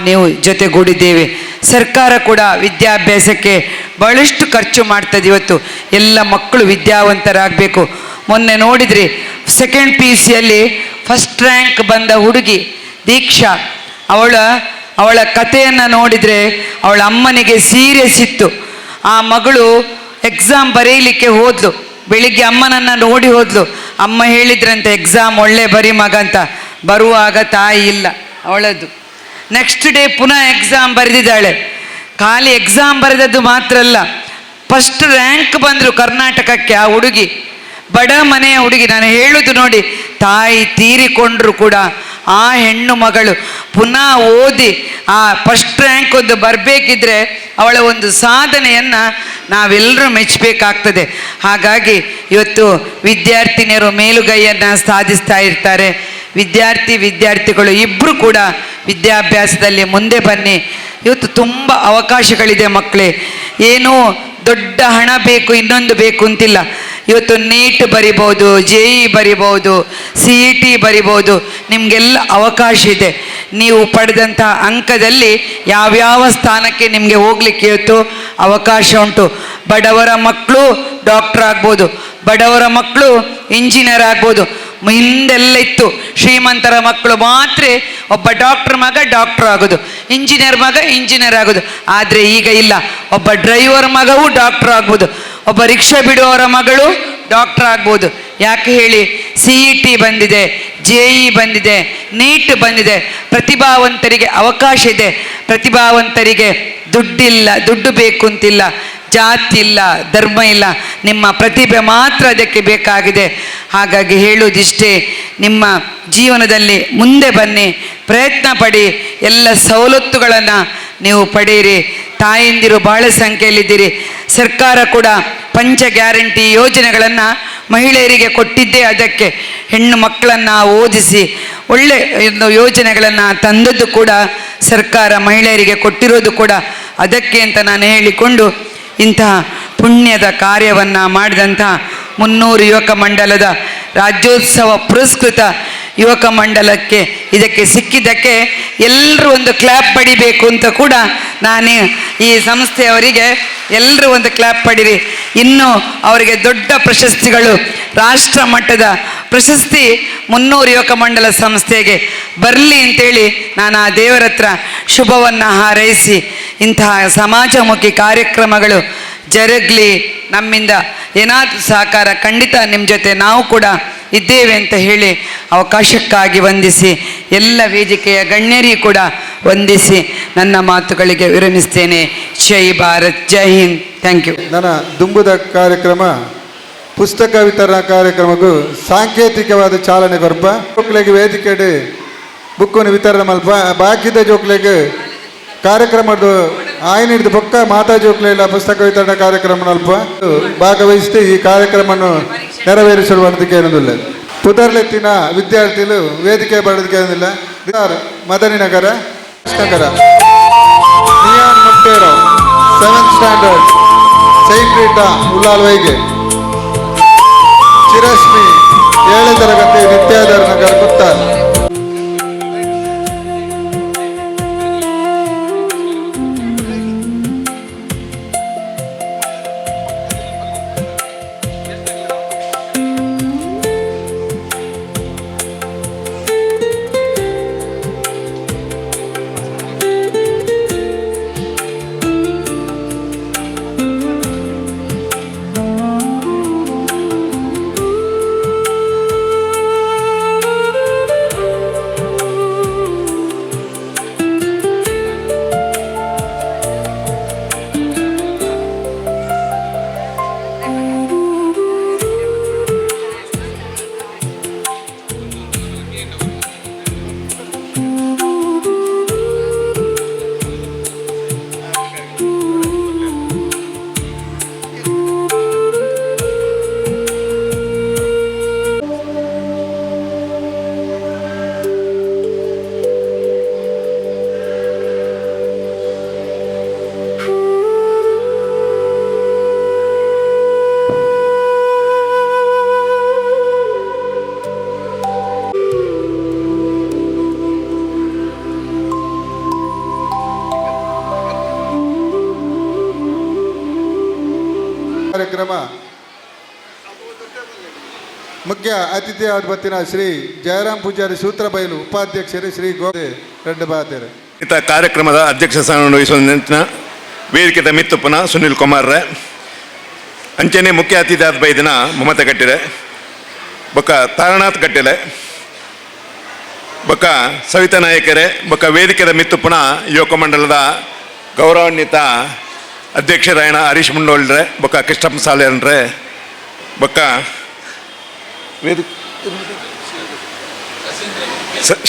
ನೀವು ಜೊತೆಗೂಡಿದ್ದೇವೆ. ಸರ್ಕಾರ ಕೂಡ ವಿದ್ಯಾಭ್ಯಾಸಕ್ಕೆ ಬಹಳಷ್ಟು ಖರ್ಚು ಮಾಡ್ತದೆ. ಇವತ್ತು ಎಲ್ಲ ಮಕ್ಕಳು ವಿದ್ಯಾವಂತರಾಗಬೇಕು. ಮೊನ್ನೆ ನೋಡಿದ್ರಿ, 2nd PUCಯಲ್ಲಿ ಫಸ್ಟ್ ರ್ಯಾಂಕ್ ಬಂದ ಹುಡುಗಿ ದೀಕ್ಷಾ, ಅವಳ ಕಥೆಯನ್ನು ನೋಡಿದರೆ ಅವಳ ಅಮ್ಮನಿಗೆ ಸೀರಿಯಸ್ ಇತ್ತು. ಆ ಮಗಳು ಎಕ್ಸಾಮ್ ಬರೀಲಿಕ್ಕೆ ಹೋದ್ಲು. ಬೆಳಿಗ್ಗೆ ಅಮ್ಮನನ್ನು ನೋಡಿ ಹೋದ್ಲು. ಅಮ್ಮ ಹೇಳಿದ್ರಂತೆ, ಎಕ್ಸಾಮ್ ಒಳ್ಳೆ ಬರಿ ಮಗ ಅಂತ. ಬರುವಾಗ ತಾಯಿ ಇಲ್ಲ ಅವಳದ್ದು. ನೆಕ್ಸ್ಟ್ ಡೇ ಪುನಃ ಎಕ್ಸಾಮ್ ಬರೆದಿದ್ದಾಳೆ. ಖಾಲಿ ಎಕ್ಸಾಮ್ ಬರೆದದ್ದು ಮಾತ್ರ ಅಲ್ಲ, ಫಸ್ಟ್ ರ್ಯಾಂಕ್ ಬಂದರು ಕರ್ನಾಟಕಕ್ಕೆ ಆ ಹುಡುಗಿ. ಬಡ ಮನೆಯ ಹುಡುಗಿ. ನಾನು ಹೇಳುದು ನೋಡಿ, ತಾಯಿ ತೀರಿಕೊಂಡ್ರು ಕೂಡ ಆ ಹೆಣ್ಣು ಮಗಳು ಪುನಃ ಓದಿ ಆ ಫಸ್ಟ್ ರ್ಯಾಂಕ್ ಒಂದು ಬರಬೇಕಿದ್ರೆ ಅವಳ ಒಂದು ಸಾಧನೆಯನ್ನು ನಾವೆಲ್ಲರೂ ಮೆಚ್ಚಬೇಕಾಗ್ತದೆ. ಹಾಗಾಗಿ ವಿದ್ಯಾರ್ಥಿನಿಯರು ಮೇಲುಗೈಯನ್ನು ಸಾಧಿಸ್ತಾ ಇರ್ತಾರೆ. ವಿದ್ಯಾರ್ಥಿಗಳು ಇಬ್ಬರು ಕೂಡ ವಿದ್ಯಾಭ್ಯಾಸದಲ್ಲಿ ಮುಂದೆ ಬನ್ನಿ. ತುಂಬ ಅವಕಾಶಗಳಿದೆ ಮಕ್ಕಳೇ. ಏನೂ ದೊಡ್ಡ ಹಣ ಬೇಕು ಇನ್ನೊಂದು ಬೇಕು ಅಂತಿಲ್ಲ. ನೀಟ್ ಬರಿಬೋದು, JE ಬರಿಬೋದು, CET ಬರಿಬೋದು, ನಿಮಗೆಲ್ಲ ಅವಕಾಶ ಇದೆ. ನೀವು ಪಡೆದಂಥ ಅಂಕದಲ್ಲಿ ಯಾವ್ಯಾವ ಸ್ಥಾನಕ್ಕೆ ನಿಮಗೆ ಹೋಗ್ಲಿಕ್ಕೆ ಅವಕಾಶ ಉಂಟು. ಬಡವರ ಮಕ್ಕಳು ಡಾಕ್ಟರ್ ಆಗ್ಬೋದು, ಬಡವರ ಮಕ್ಕಳು ಇಂಜಿನಿಯರ್ ಆಗ್ಬೋದು. ಹಿಂದೆಲ್ಲ ಇತ್ತು ಶ್ರೀಮಂತರ ಮಕ್ಕಳು ಮಾತ್ರ ಒಬ್ಬ ಡಾಕ್ಟರ್ ಮಗ ಡಾಕ್ಟರ್ ಆಗೋದು, ಇಂಜಿನಿಯರ್ ಮಗ ಇಂಜಿನಿಯರ್ ಆಗೋದು. ಆದರೆ ಈಗ ಇಲ್ಲ, ಒಬ್ಬ ಡ್ರೈವರ್ ಮಗವೂ ಡಾಕ್ಟರ್ ಆಗ್ಬೋದು, ಒಬ್ಬ ರಿಕ್ಷಾ ಬಿಡುವವರ ಮಗಳು ಡಾಕ್ಟರ್ ಆಗ್ಬೋದು. ಯಾಕೆ ಹೇಳಿ? CET ಬಂದಿದೆ, JE ಬಂದಿದೆ, ನೀಟ್ ಬಂದಿದೆ. ಪ್ರತಿಭಾವಂತರಿಗೆ ಅವಕಾಶ ಇದೆ. ಪ್ರತಿಭಾವಂತರಿಗೆ ದುಡ್ಡು ಬೇಕು ಅಂತಿಲ್ಲ, ಜಾತಿ ಇಲ್ಲ, ಧರ್ಮ ಇಲ್ಲ, ನಿಮ್ಮ ಪ್ರತಿಭೆ ಮಾತ್ರ ಅದಕ್ಕೆ ಬೇಕಾಗಿದೆ. ಹಾಗಾಗಿ ಹೇಳುವುದಿಷ್ಟೇ, ನಿಮ್ಮ ಜೀವನದಲ್ಲಿ ಮುಂದೆ ಬನ್ನಿ, ಪ್ರಯತ್ನ ಪಡಿ, ಎಲ್ಲ ಸವಲತ್ತುಗಳನ್ನು ನೀವು ಪಡೆಯಿರಿ. ತಾಯಂದಿರು ಬಹಳ ಸಂಖ್ಯೆಯಲ್ಲಿದ್ದೀರಿ. ಸರ್ಕಾರ ಕೂಡ ಪಂಚ ಗ್ಯಾರಂಟಿ ಯೋಜನೆಗಳನ್ನು ಮಹಿಳೆಯರಿಗೆ ಕೊಟ್ಟಿದ್ದೇ ಅದಕ್ಕೆ. ಹೆಣ್ಣು ಮಕ್ಕಳನ್ನು ಓದಿಸಿ ಒಳ್ಳೆ ಯೋಜನೆಗಳನ್ನು ತಂದದ್ದು ಕೂಡ ಸರ್ಕಾರ, ಮಹಿಳೆಯರಿಗೆ ಕೊಟ್ಟಿರೋದು ಕೂಡ ಅದಕ್ಕೆ ಅಂತ ನಾನು ಹೇಳಿಕೊಂಡು, ಇಂತಹ ಪುಣ್ಯದ ಕಾರ್ಯವನ್ನು ಮಾಡಿದಂಥ 300 ಯುವಕ ಮಂಡಲದ ರಾಜ್ಯೋತ್ಸವ ಪುರಸ್ಕೃತ ಯುವಕ ಮಂಡಲಕ್ಕೆ ಇದಕ್ಕೆ ಸಿಕ್ಕಿದ್ದಕ್ಕೆ ಎಲ್ಲರೂ ಒಂದು ಕ್ಲಾಪ್ ಪಡಿಬೇಕು ಅಂತ ಕೂಡ ನಾನು ಈ ಸಂಸ್ಥೆಯವರಿಗೆ ಎಲ್ಲರೂ ಒಂದು ಕ್ಲಾಪ್ ಪಡಿರಿ. ಇನ್ನು ಅವರಿಗೆ ದೊಡ್ಡ ಪ್ರಶಸ್ತಿಗಳು, ರಾಷ್ಟ್ರ ಮಟ್ಟದ ಪ್ರಶಸ್ತಿ 300 ಯುವಕ ಮಂಡಲ ಸಂಸ್ಥೆಗೆ ಬರಲಿ ಅಂತೇಳಿ ನಾನು ಆ ದೇವರ ಹತ್ರ ಶುಭವನ್ನು ಹಾರೈಸಿ ಇಂತಹ ಸಮಾಜಮುಖಿ ಕಾರ್ಯಕ್ರಮಗಳು ಜರುಗಲಿ. ನಮ್ಮಿಂದ ಏನಾದರೂ ಸಹಕಾರ ಖಂಡಿತ ನಿಮ್ಮ ಜೊತೆ ನಾವು ಕೂಡ ಇದ್ದೇವೆ ಅಂತ ಹೇಳಿ ಅವಕಾಶಕ್ಕಾಗಿ ವಂದಿಸಿ, ಎಲ್ಲ ವೇದಿಕೆಯ ಗಣ್ಯರಿಗೂ ಕೂಡ ವಂದಿಸಿ ನನ್ನ ಮಾತುಗಳಿಗೆ ವಿರಮಿಸ್ತೇನೆ. ಜೈ ಭಾರತ್, ಜೈ ಹಿಂದ್. Thank you. ನನ್ನ ದುಂಬುದ ಕಾರ್ಯಕ್ರಮ ಪುಸ್ತಕ ವಿತರಣಾ ಕಾರ್ಯಕ್ರಮಕ್ಕೂ ಸಾಂಕೇತಿಕವಾದ ಚಾಲನೆ ಕೊರಪ ಜೋಕ್ಲೆಗೆ ವೇದಿಕೆ ಬುಕ್ಕನ್ನು ವಿತರಣೆ ಮಲ್ಪ ಬಾಕಿದ ಜೋಕ್ಲೆಗೆ ಕಾರ್ಯಕ್ರಮದ ಆಯ್ನಿಡ್ದು ಪಕ್ಕ ಮಾತಾ ಜೋಕ್ಲೆಲ್ಲ ಪುಸ್ತಕ ವಿತರಣಾ ಕಾರ್ಯಕ್ರಮ ನಲ್ಪ ಭಾಗವಹಿಸಿ ಈ ಕಾರ್ಯಕ್ರಮವನ್ನು ನೆರವೇರಿಸುವಂತಕ್ಕೆ ಏನಿಲ್ಲ. ಪುದರ್ಲೆತ್ತಿನ ವಿದ್ಯಾರ್ಥಿಗಳು ವೇದಿಕೆ ಬರೋದಕ್ಕೆ ಏನಿಲ್ಲ. Madaninagar Krishnakar Neon Monteiro 7th standard Saint Rita Ullal ವೈಗೆ ಚಿರಶ್ಮಿ 7ನೇ ತರಗತಿ ವಿದ್ಯಾಧರ್ ನಗರ್ ಕುತ್ತಾರ್. ಕಾರ್ಯಕ್ರಮ ಮುಖ್ಯ ಅತಿಥಿಯಾದ ಬತ್ತಿನ ಶ್ರೀ ಜಯರಾಮ್ ಪೂಜಾರಿ ಸೂತ್ರಬೈಲು ಉಪಾಧ್ಯಕ್ಷರು ಶ್ರೀ ಗೋದೆ ರೆಡ್ಡ ಬಾತೇರು. ಇಂಥ ಕಾರ್ಯಕ್ರಮದ ಅಧ್ಯಕ್ಷ ಸ್ಥಾನವನ್ನು ವಹಿಸುವಂತ ವೇದಿಕೆದ ಮಿತ್ತುಪ್ಪನ ಸುನಿಲ್ ಕುಮಾರ್ರೆ ಅಂಚನೆ ಮುಖ್ಯ ಅತಿಥಿ ಆದ ಬೈದಿನ ಮಮತಾ ಕಟ್ಟಿರೆ ಬೊಕ್ಕ ತಾರನಾಥ್ ಕಟ್ಟಿಲೆ ಬೊಕ್ಕ ಸವಿತಾ ನಾಯಕರೇ ಬೊಕ್ಕ ವೇದಿಕೆದ ಮಿತ್ತುಪ್ಪನ ಯುವಕ ಮಂಡಲದ ಗೌರವಾನ್ವಿತ ಅಧ್ಯಕ್ಷರಾಯಣ ಹರೀಶ್ ಮುಂಡೋಳ್ರೆ ಬೊಕ್ಕ ಕೃಷ್ಣಪ್ಪ ಸಾಲೇನ್ರೆ ಬೊಕ್ಕ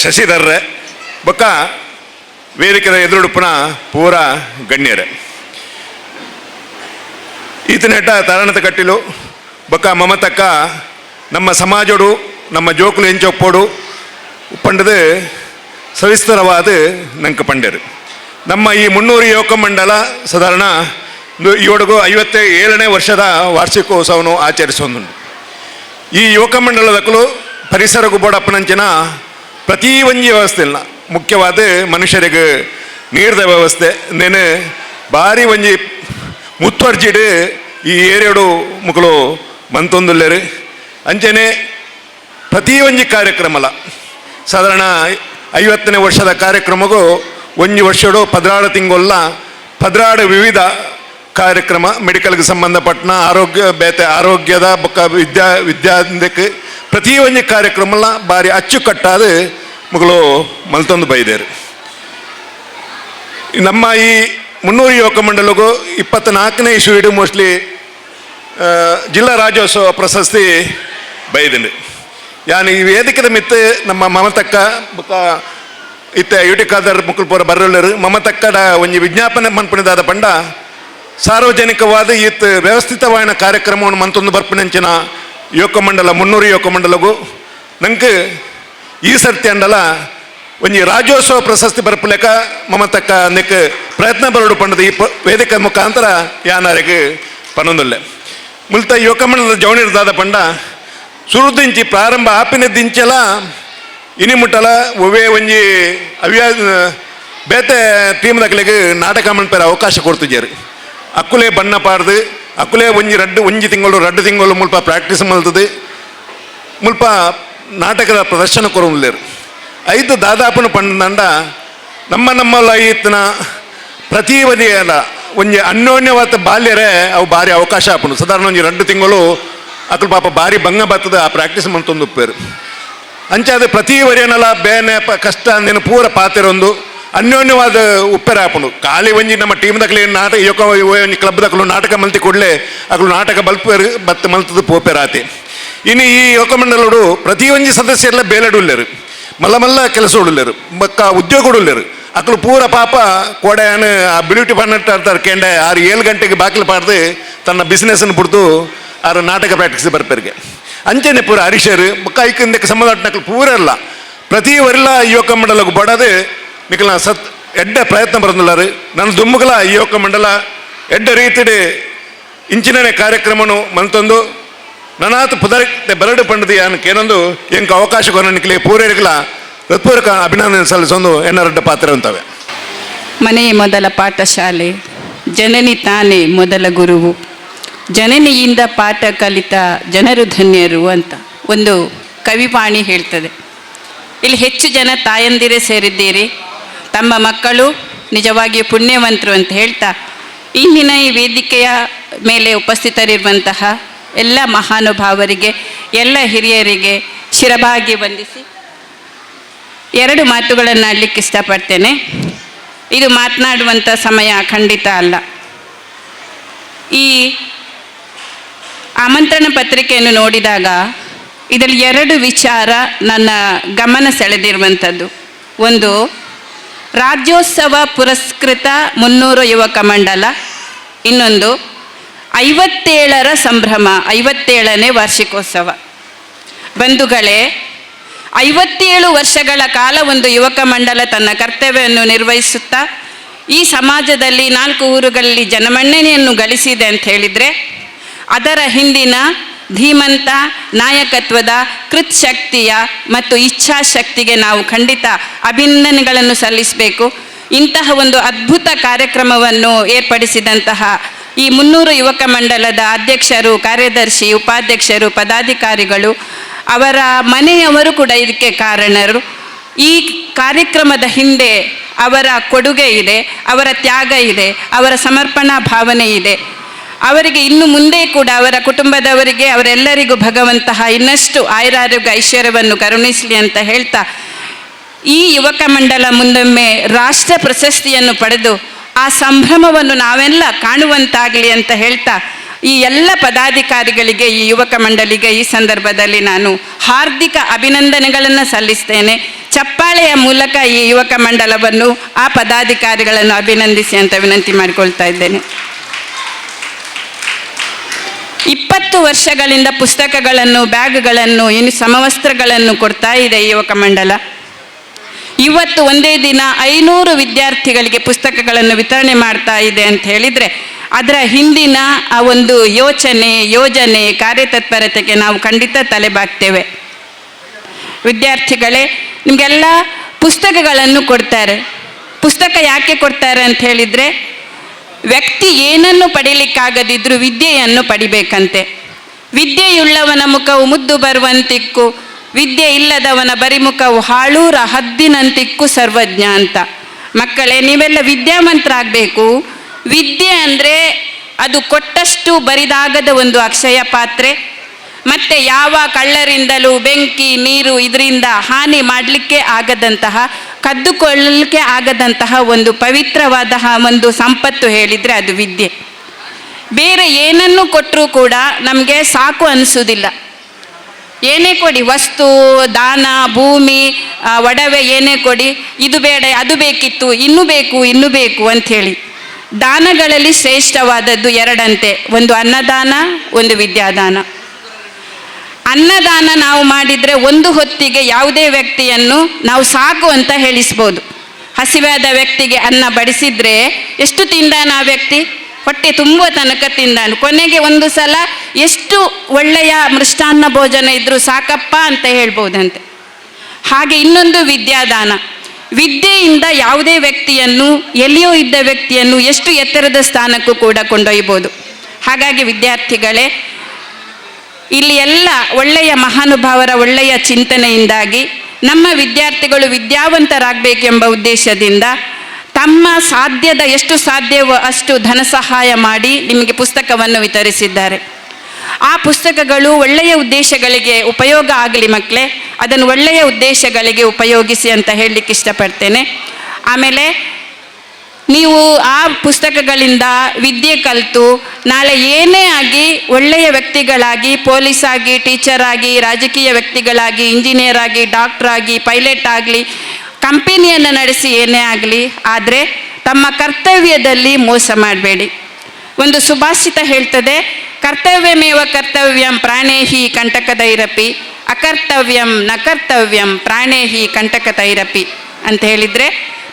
ಶಶಿಧರ್ರೆ ಬೊಕ್ಕ ವೇದಿಕೆದ ಎದುರುಡುಪುನ ಪೂರ ಗಣ್ಯರೇ ಈತನೆಟ್ಟ ತರಣದ ಕಟ್ಟಿಲು ಬೊಕ್ಕ ಮಮತಕ್ಕ ನಮ್ಮ ಸಮಾಜಡು ನಮ್ಮ ಜೋಕುಲು ಎಂಚೊಪ್ಪೋಡು ಪಂಡದು ಸವಿಸ್ತರವಾದ ನಂಗೆ ಪಂಡರು ನಮ್ಮ ಈ 300 ಯುವಕ ಮಂಡಲ ಸಾಧಾರಣ ಇವಡಿಗೂ 57ನೇ ವರ್ಷದ ವಾರ್ಷಿಕೋತ್ಸವವನ್ನು ಆಚರಿಸೋದುಂಟು. ಈ ಯುವಕ ಮಂಡಲದಕ್ಕೂ ಪರಿಸರ ಗುಬೋಡಪ್ಪನಂಚಿನ ಪ್ರತಿ ಒಂಜಿ ವ್ಯವಸ್ಥೆ ಇಲ್ಲ, ಮುಖ್ಯವಾದ ಮನುಷ್ಯರಿಗೆ ನೀರಿನ ವ್ಯವಸ್ಥೆ ನೇನು ಭಾರಿ ಒಂಜಿ ಮುತ್ತುವರ್ಜಿಡು ಈ ಏರಿಯಾಡು ಮುಕ್ಕಳು ಮಂತೊಂದುಲ್ಲೇರು. ಅಂಚನೆ ಪ್ರತಿ ಒಂಜಿ ಕಾರ್ಯಕ್ರಮಲ ಸಾಧಾರಣ 50ನೇ ವರ್ಷದ ಕಾರ್ಯಕ್ರಮಗೂ ಒಂಜಿ ವರ್ಷಡು 16 ತಿಂಗೊಲ್ಲ 16 ವಿವಿಧ ಕಾರ್ಯಕ್ರಮ ಮೆಡಿಕಲ್ಗೆ ಸಂಬಂಧಪಟ್ಟ ಆರೋಗ್ಯದ ಬೊಕ್ಕ ವಿದ್ಯಾರ್ಥಿಕ್ಕೆ ಪ್ರತಿ ಒಂಜಿ ಕಾರ್ಯಕ್ರಮಲ ಭಾರಿ ಅಚ್ಚುಕಟ್ಟಾದ ಮಗಳು ಮಲ್ತೊಂದು ಬೈದೇರು. ನಮ್ಮ ಈ 300 ಯುವಕ ಮಂಡಲಗೂ 24ನೇ ಇಸ್ವಿಡು ಮೋಸ್ಟ್ಲಿ ಜಿಲ್ಲಾ ರಾಜ್ಯೋತ್ಸವ ಪ್ರಶಸ್ತಿ ಬೈದಿನಿ. ಯಾನ್ ಈ ವೇದಿಕೆದ ಮಿತ್ತು ನಮ್ಮ ಮಮತಕ್ಕ ಬೊಕ್ಕ ಇತ್ತೆ ಯುಟಿಕಾದರ್ ಮುಕ್ಕಳು ಪೂರ ಬರ್ರಲ್ಲರು ಮಮತಕ್ಕಡ ಒಂಜಿ ವಿಜ್ಞಾಪನೆ ಮನ್ಪಣಿದಾದ ಪಂಡ ಸಾರ್ವಜನಿಕವಾದ ಈತ್ ವ್ಯವಸ್ಥಿತವಾದ ಕಾರ್ಯಕ್ರಮವನ್ನು ಮಂತೊಂದು ಬರ್ಪಣಂಚಿನ ಯುವಕ ಮಂಡಲ 300 ಯುವಕ ಮಂಡಲಗೂ ನಂಗೆ ಈ ಸರ್ತಿ ಅಂಡಲ ಒಂಜಿ ರಾಜ್ಯೋತ್ಸವ ಪ್ರಶಸ್ತಿ ಬರ್ಪಲೆಕ ಮಮತಕ್ಕ ನೆಕ್ ಪ್ರಯತ್ನ ಬರಡು ಪಂಡದ ಈ ವೇದಿಕೆ ಮುಖಾಂತರ ಯಾನರಿಗೆ ಪನ್ನೊಂದುಲ್ಲೆ ಮುಲ್ತ ಯುವಕ ಮಂಡಲದ ಜವಣಿರ್ದಾದ ಪಂಡ ಸುರುದಿಂಚಿ ಪ್ರಾರಂಭ ಆಪಿನದಿಂಚಲ ಇನಿ ಮುಟ್ಟಲ ಒವೇ ಒಂಜಿ ಬೇತೆ ಟೀಮ್ ದಕ್ಲೆಗೆ ನಾಟಕ ಮನ್ಪೇರ ಅವಕಾಶ ಕೊಡ್ತಿದ್ದಾರೆ. ಅಕ್ಕುಲೇ ಬಣ್ಣ ಪಾಡ್ದು ಅಕ್ಕುಲೇ ಒಂಜಿ ತಿಂಗಳು 2 ತಿಂಗಳು ಮುಲ್ಪ ಪ್ರಾಕ್ಟೀಸ್ ಮಲ್ತದೆ ಮುಲ್ಪ ನಾಟಕದ ಪ್ರದರ್ಶನ ಕೊರಲೇರು. ಐದು ದಾದಾಪನ ಪಂಡ ನಮ್ಮಲ್ಲ ಈತನ ಪ್ರತಿ ಬದಿಯಲ್ಲ ಒಂಜಿ ಅನ್ಯೋನ್ಯವಾದ ಬಾಲ್ಯರೇ ಅವು ಭಾರಿ ಅವಕಾಶ ಆಪನು. ಸಾಧಾರಣ ಒಂಜಿ 2 ತಿಂಗಳು ಅಕ್ಕಳು ಪಾಪ ಭಾರಿ ಭಂಗ ಬರ್ತದೆ ಆ ಪ್ರಾಕ್ಟೀಸ್ ಮಂತೊಂದು ಉಪ್ಪೇರು. ಅಂಚಾದ ಪ್ರತಿ ವರಿಯನಲ್ಲ ಬೇನೆ ಕಷ್ಟ ಅಂದೇನು ಪೂರ ಪಾತಿರೊಂದು ಅನ್ಯೋನ್ಯವಾದ ಉಪ್ಪೆರ ಆಪನು. ಖಾಲಿ ಒಂಜಿ ನಮ್ಮ ಟೀಮ್ ದಕ್ಲೆ ನಾಟಕ ಯುವಕ ಒಂಜಿ ಕ್ಲಬ್ ದಕ್ಕಲು ನಾಟಕ ಮಲ್ತಿ ಕೊಡ್ಲೆ ಅಕ್ಕಳು ನಾಟಕ ಬಲ್ಪೇರು ಬತ್ತ ಮಲ್ತದ ಪೋಪೇರಾತಿ. ಇನ್ನು ಈ ಯುವಕ ಮಂಡಲಡು ಪ್ರತಿ ಒಂಜಿ ಸದಸ್ಯರೆಲ್ಲ ಬೇಲೆಡುಲ್ಲೇರು ಮಲ್ಲ ಕೆಲಸ ಉಳ್ಳೇರು ಬಕ್ಕ ಉದ್ಯೋಗ ಉಳ್ಳೇರು. ಅಕ್ಕಳು ಪೂರ ಪಾಪ ಕೋಡೆಯಾನು ಆ ಬ್ಯೂಟಿ ಪಾರ್ಲರ್ ಕೇಂಡೆ 6-7 ಗಂಟೆಗೆ ಬಾಗಿಲು ಪಾಡ್ದು ತನ್ನ ಬಿಸ್ನೆಸ್ನ ಬಿಡ್ದು ಆರು ನಾಟಕ ಪ್ರಾಕ್ಟೀಸ್ ಬರ್ಪೇರಿಗೆ ಅಂಚನೆ ಪೂರ ಹರೀಶರು ಬೊಕ್ಕ ಐಕಂದಕ್ಕೆ ಸಂಬಂಧಪಟ್ಟ ಪೂರ ಇಲ್ಲ ಪ್ರತಿ ವರಿಲ ಯುವಕ ಮಂಡಲಕ್ಕೆ ಬಡದು ನಿಖಲ ಎಡ್ಡ ಪ್ರಯತ್ನ ಬರೋದಿಲ್ಲರು. ನನ್ನ ದುಮ್ಮಗಲ ಯುವಕ ಮಂಡಲ ಎಡ್ಡ ರೀತಿಡೆ ಇಂಚಿನೇ ಕಾರ್ಯಕ್ರಮನು ಮಂತೊಂದು ನನಾತ್ ಪುದರಕ್ಕೆ ಬರಡು ಪಂಡದಿ ಏನೊಂದು ಎಂಕ ಅವಕಾಶ ಕೊರನಿಕ್ಲಿ ಪೂರೈರ್ಗಲ ಹೃತ್ಪೂರ್ವಕ ಅಭಿನಂದನೆ ಸಲ್ಲಿಸೊಂದು ಎನ್ನರಡ್ಡ ಪಾತ್ರ ಅಂತವೆ. ಮನೆಯೇ ಮೊದಲ ಪಾಠಶಾಲೆ, ಜನನಿ ತಾನೇ ಮೊದಲ ಗುರುವು, ಜನನಿಯಿಂದ ಪಾಠ ಕಲಿತ ಜನರು ಧನ್ಯರು ಅಂತ ಒಂದು ಕವಿವಾಣಿ ಹೇಳ್ತದೆ. ಇಲ್ಲಿ ಹೆಚ್ಚು ಜನ ತಾಯಂದಿರೇ ಸೇರಿದ್ದೀರಿ, ತಮ್ಮ ಮಕ್ಕಳು ನಿಜವಾಗಿಯೂ ಪುಣ್ಯವಂತರು ಅಂತ ಹೇಳ್ತಾ ಇಂದಿನ ಈ ವೇದಿಕೆಯ ಮೇಲೆ ಉಪಸ್ಥಿತರಿರುವಂತಹ ಎಲ್ಲ ಮಹಾನುಭಾವರಿಗೆ ಎಲ್ಲ ಹಿರಿಯರಿಗೆ ಶಿರಬಾಗಿ ವಂದಿಸಿ 2 ಮಾತುಗಳನ್ನು ಆಡಲಿಕ್ಕೆ ಇಷ್ಟಪಡ್ತೇನೆ. ಇದು ಮಾತನಾಡುವಂಥ ಸಮಯ ಖಂಡಿತ ಅಲ್ಲ. ಈ ಆಮಂತ್ರಣ ಪತ್ರಿಕೆಯನ್ನು ನೋಡಿದಾಗ ಇದರಲ್ಲಿ 2 ವಿಚಾರ ನನ್ನ ಗಮನ ಸೆಳೆದಿರುವಂಥದ್ದು. ಒಂದು, ರಾಜ್ಯೋತ್ಸವ ಪುರಸ್ಕೃತ 300 ಯುವಕ ಮಂಡಲ. ಇನ್ನೊಂದು 57ರ ಸಂಭ್ರಮ, 57ನೇ ವಾರ್ಷಿಕೋತ್ಸವ. ಬಂಧುಗಳೇ, 57 ವರ್ಷಗಳ ಕಾಲ ಒಂದು ಯುವಕ ಮಂಡಲ ತನ್ನ ಕರ್ತವ್ಯವನ್ನು ನಿರ್ವಹಿಸುತ್ತಾ ಈ ಸಮಾಜದಲ್ಲಿ 4 ಊರುಗಳಲ್ಲಿ ಜನಮನ್ನಣೆಯನ್ನು ಗಳಿಸಿದೆ ಅಂತ ಹೇಳಿದರೆ ಅದರ ಹಿಂದಿನ ಧೀಮಂತ ನಾಯಕತ್ವದ ಕೃತ್ಶಕ್ತಿಯ ಮತ್ತು ಇಚ್ಛಾಶಕ್ತಿಗೆ ನಾವು ಖಂಡಿತ ಅಭಿನಂದನೆಗಳನ್ನು ಸಲ್ಲಿಸಬೇಕು. ಇಂತಹ ಒಂದು ಅದ್ಭುತ ಕಾರ್ಯಕ್ರಮವನ್ನು ಏರ್ಪಡಿಸಿದಂತಹ ಈ 300 ಯುವಕ ಮಂಡಲದ ಅಧ್ಯಕ್ಷರು, ಕಾರ್ಯದರ್ಶಿ, ಉಪಾಧ್ಯಕ್ಷರು, ಪದಾಧಿಕಾರಿಗಳು, ಅವರ ಮನೆಯವರು ಕೂಡ ಇದಕ್ಕೆ ಕಾರಣರು. ಈ ಕಾರ್ಯಕ್ರಮದ ಹಿಂದೆ ಅವರ ಕೊಡುಗೆ ಇದೆ, ಅವರ ತ್ಯಾಗ ಇದೆ, ಅವರ ಸಮರ್ಪಣಾ ಭಾವನೆ ಇದೆ. ಅವರಿಗೆ ಇನ್ನು ಮುಂದೆ ಕೂಡ ಅವರ ಕುಟುಂಬದವರಿಗೆ ಅವರೆಲ್ಲರಿಗೂ ಭಗವಂತ ಇನ್ನಷ್ಟು ಆಯುರಾರೋಗ್ಯ ಐಶ್ವರ್ಯವನ್ನು ಕರುಣಿಸಲಿ ಅಂತ ಹೇಳ್ತಾ, ಈ ಯುವಕ ಮಂಡಲ ಮುಂದೊಮ್ಮೆ ರಾಷ್ಟ್ರ ಪ್ರಶಸ್ತಿಯನ್ನು ಪಡೆದು ಆ ಸಂಭ್ರಮವನ್ನು ನಾವೆಲ್ಲ ಕಾಣುವಂತಾಗಲಿ ಅಂತ ಹೇಳ್ತಾ ಈ ಎಲ್ಲ ಪದಾಧಿಕಾರಿಗಳಿಗೆ, ಈ ಯುವಕ ಮಂಡಳಿಗೆ ಈ ಸಂದರ್ಭದಲ್ಲಿ ನಾನು ಹಾರ್ದಿಕ ಅಭಿನಂದನೆಗಳನ್ನು ಸಲ್ಲಿಸ್ತೇನೆ. ಚಪ್ಪಾಳೆಯ ಮೂಲಕ ಈ ಯುವಕ ಮಂಡಲವನ್ನು, ಆ ಪದಾಧಿಕಾರಿಗಳನ್ನು ಅಭಿನಂದಿಸಿ ಅಂತ ವಿನಂತಿ ಮಾಡಿಕೊಳ್ತಾ ಇದ್ದೇನೆ. 20 ವರ್ಷಗಳಿಂದ ಪುಸ್ತಕಗಳನ್ನು, ಬ್ಯಾಗ್ಗಳನ್ನು, ಸಮವಸ್ತ್ರಗಳನ್ನು ಕೊಡ್ತಾ ಇದೆ ಈ ಯುವಕ ಮಂಡಲ. ಇವತ್ತು ಒಂದೇ ದಿನ 500 ವಿದ್ಯಾರ್ಥಿಗಳಿಗೆ ಪುಸ್ತಕಗಳನ್ನು ವಿತರಣೆ ಮಾಡ್ತಾ ಇದೆ ಅಂತ ಹೇಳಿದರೆ ಅದರ ಹಿಂದಿನ ಆ ಒಂದು ಯೋಜನೆ, ಕಾರ್ಯತತ್ಪರತೆಗೆ ನಾವು ಖಂಡಿತ ತಲೆಬಾಗ್ತೇವೆ. ವಿದ್ಯಾರ್ಥಿಗಳೇ, ನಿಮಗೆಲ್ಲ ಪುಸ್ತಕಗಳನ್ನು ಕೊಡ್ತಾರೆ. ಪುಸ್ತಕ ಯಾಕೆ ಕೊಡ್ತಾರೆ ಅಂತ ಹೇಳಿದರೆ, ವ್ಯಕ್ತಿ ಏನನ್ನು ಪಡೀಲಿಕ್ಕಾಗದಿದ್ರೂ ವಿದ್ಯೆಯನ್ನು ಪಡಿಬೇಕಂತೆ. ವಿದ್ಯೆಯುಳ್ಳವನ ಮುಖವು ಮುದ್ದು ಬರುವಂತಿಕ್ಕು, ವಿದ್ಯೆ ಇಲ್ಲದವನ ಬರಿಮುಖವು ಹಾಳೂರ ಹದ್ದಿನಂತಿಕ್ಕು ಸರ್ವಜ್ಞ ಅಂತ. ಮಕ್ಕಳೇ, ನೀವೆಲ್ಲ ವಿದ್ಯಾವಂತರಾಗಬೇಕು. ವಿದ್ಯೆ ಅಂದರೆ ಅದು ಕೊಟ್ಟಷ್ಟು ಬರಿದಾಗದ ಒಂದು ಅಕ್ಷಯ ಪಾತ್ರೆ. ಮತ್ತು ಯಾವ ಕಳ್ಳರಿಂದಲೂ ಬೆಂಕಿ, ನೀರು ಇದರಿಂದ ಹಾನಿ ಮಾಡಲಿಕ್ಕೆ ಆಗದಂತಹ, ಕದ್ದುಕೊಳ್ಳಲಿಕ್ಕೆ ಆಗದಂತಹ ಒಂದು ಪವಿತ್ರವಾದ ಒಂದು ಸಂಪತ್ತು ಹೇಳಿದರೆ ಅದು ವಿದ್ಯೆ. ಬೇರೆ ಏನನ್ನು ಕೊಟ್ಟರೂ ಕೂಡ ನಮಗೆ ಸಾಕು ಅನಿಸೋದಿಲ್ಲ. ಏನೇ ಕೊಡಿ, ವಸ್ತು, ದಾನ, ಭೂಮಿ, ಒಡವೆ ಏನೇ ಕೊಡಿ, ಇದು ಬೇಡ, ಅದು ಬೇಕಿತ್ತು, ಇನ್ನೂ ಬೇಕು ಅಂಥೇಳಿ. ದಾನಗಳಲ್ಲಿ ಶ್ರೇಷ್ಠವಾದದ್ದು ಎರಡಂತೆ, ಒಂದು ಅನ್ನದಾನ, ಒಂದು ವಿದ್ಯಾದಾನ. ಅನ್ನದಾನ ನಾವು ಮಾಡಿದರೆ ಒಂದು ಹೊತ್ತಿಗೆ ಯಾವುದೇ ವ್ಯಕ್ತಿಯನ್ನು ನಾವು ಸಾಕು ಅಂತ ಹೇಳಿಸ್ಬೋದು. ಹಸಿವಾದ ವ್ಯಕ್ತಿಗೆ ಅನ್ನ ಬಡಿಸಿದರೆ ಎಷ್ಟು ತಿಂದಾನ ಆ ವ್ಯಕ್ತಿ? ಹೊಟ್ಟೆ ತುಂಬುವ ತನಕ ತಿಂದಾನು. ಕೊನೆಗೆ ಒಂದು ಸಲ ಎಷ್ಟು ಒಳ್ಳೆಯ ಮೃಷ್ಟಾನ್ನ ಭೋಜನ ಇದ್ದರೂ ಸಾಕಪ್ಪ ಅಂತ ಹೇಳ್ಬೋದಂತೆ. ಹಾಗೆ ಇನ್ನೊಂದು ವಿದ್ಯಾದಾನ. ವಿದ್ಯೆಯಿಂದ ಯಾವುದೇ ವ್ಯಕ್ತಿಯನ್ನು, ಎಲ್ಲಿಯೋ ಇದ್ದ ವ್ಯಕ್ತಿಯನ್ನು ಎಷ್ಟು ಎತ್ತರದ ಸ್ಥಾನಕ್ಕೂ ಕೂಡ ಕೊಂಡೊಯ್ಬೋದು. ಹಾಗಾಗಿ ವಿದ್ಯಾರ್ಥಿಗಳೇ, ಇಲ್ಲಿ ಎಲ್ಲ ಒಳ್ಳೆಯ ಮಹಾನುಭಾವರ ಒಳ್ಳೆಯ ಚಿಂತನೆಯಿಂದಾಗಿ ನಮ್ಮ ವಿದ್ಯಾರ್ಥಿಗಳು ವಿದ್ಯಾವಂತರಾಗಬೇಕೆಂಬ ಉದ್ದೇಶದಿಂದ ತಮ್ಮ ಎಷ್ಟು ಸಾಧ್ಯವೋ ಅಷ್ಟು ಧನ ಸಹಾಯ ಮಾಡಿ ನಿಮಗೆ ಪುಸ್ತಕವನ್ನು ವಿತರಿಸಿದ್ದಾರೆ. ಆ ಪುಸ್ತಕಗಳು ಒಳ್ಳೆಯ ಉದ್ದೇಶಗಳಿಗೆ ಉಪಯೋಗ ಆಗಲಿ ಮಕ್ಕಳೇ, ಅದನ್ನು ಒಳ್ಳೆಯ ಉದ್ದೇಶಗಳಿಗೆ ಉಪಯೋಗಿಸಿ ಅಂತ ಹೇಳಲಿಕ್ಕೆ ಇಷ್ಟಪಡ್ತೇನೆ. ಆಮೇಲೆ ನೀವು ಆ ಪುಸ್ತಕಗಳಿಂದ ವಿದ್ಯೆ ಕಲಿತು ನಾಳೆ ಏನೇ ಆಗಿ ಒಳ್ಳೆಯ ವ್ಯಕ್ತಿಗಳಾಗಿ, ಪೊಲೀಸ್ ಆಗಿ, ಟೀಚರ್ ಆಗಿ, ರಾಜಕೀಯ ವ್ಯಕ್ತಿಗಳಾಗಿ, ಇಂಜಿನಿಯರ್ ಆಗಿ, ಡಾಕ್ಟರ್ ಆಗಿ, ಪೈಲಟ್ ಆಗಲಿ, ಕಂಪನಿಯನ್ನು ನಡೆಸಿ ಏನೇ ಆಗಲಿ, ಆದರೆ ತಮ್ಮ ಕರ್ತವ್ಯದಲ್ಲಿ ಮೋಸ ಮಾಡಬೇಡಿ. ಒಂದು ಸುಭಾಷಿತ ಹೇಳ್ತದೆ, ಕರ್ತವ್ಯಮೇವ ಕರ್ತವ್ಯಂ ಪ್ರಾಣೇಹಿ ಕಂಟಕದೈರಪಿ, ಅಕರ್ತವ್ಯಂ ನ ಕರ್ತವ್ಯಂ ಪ್ರಾಣೇಹಿ ಕಂಟಕದೈರಪಿ ಅಂತ ಹೇಳಿದರೆ,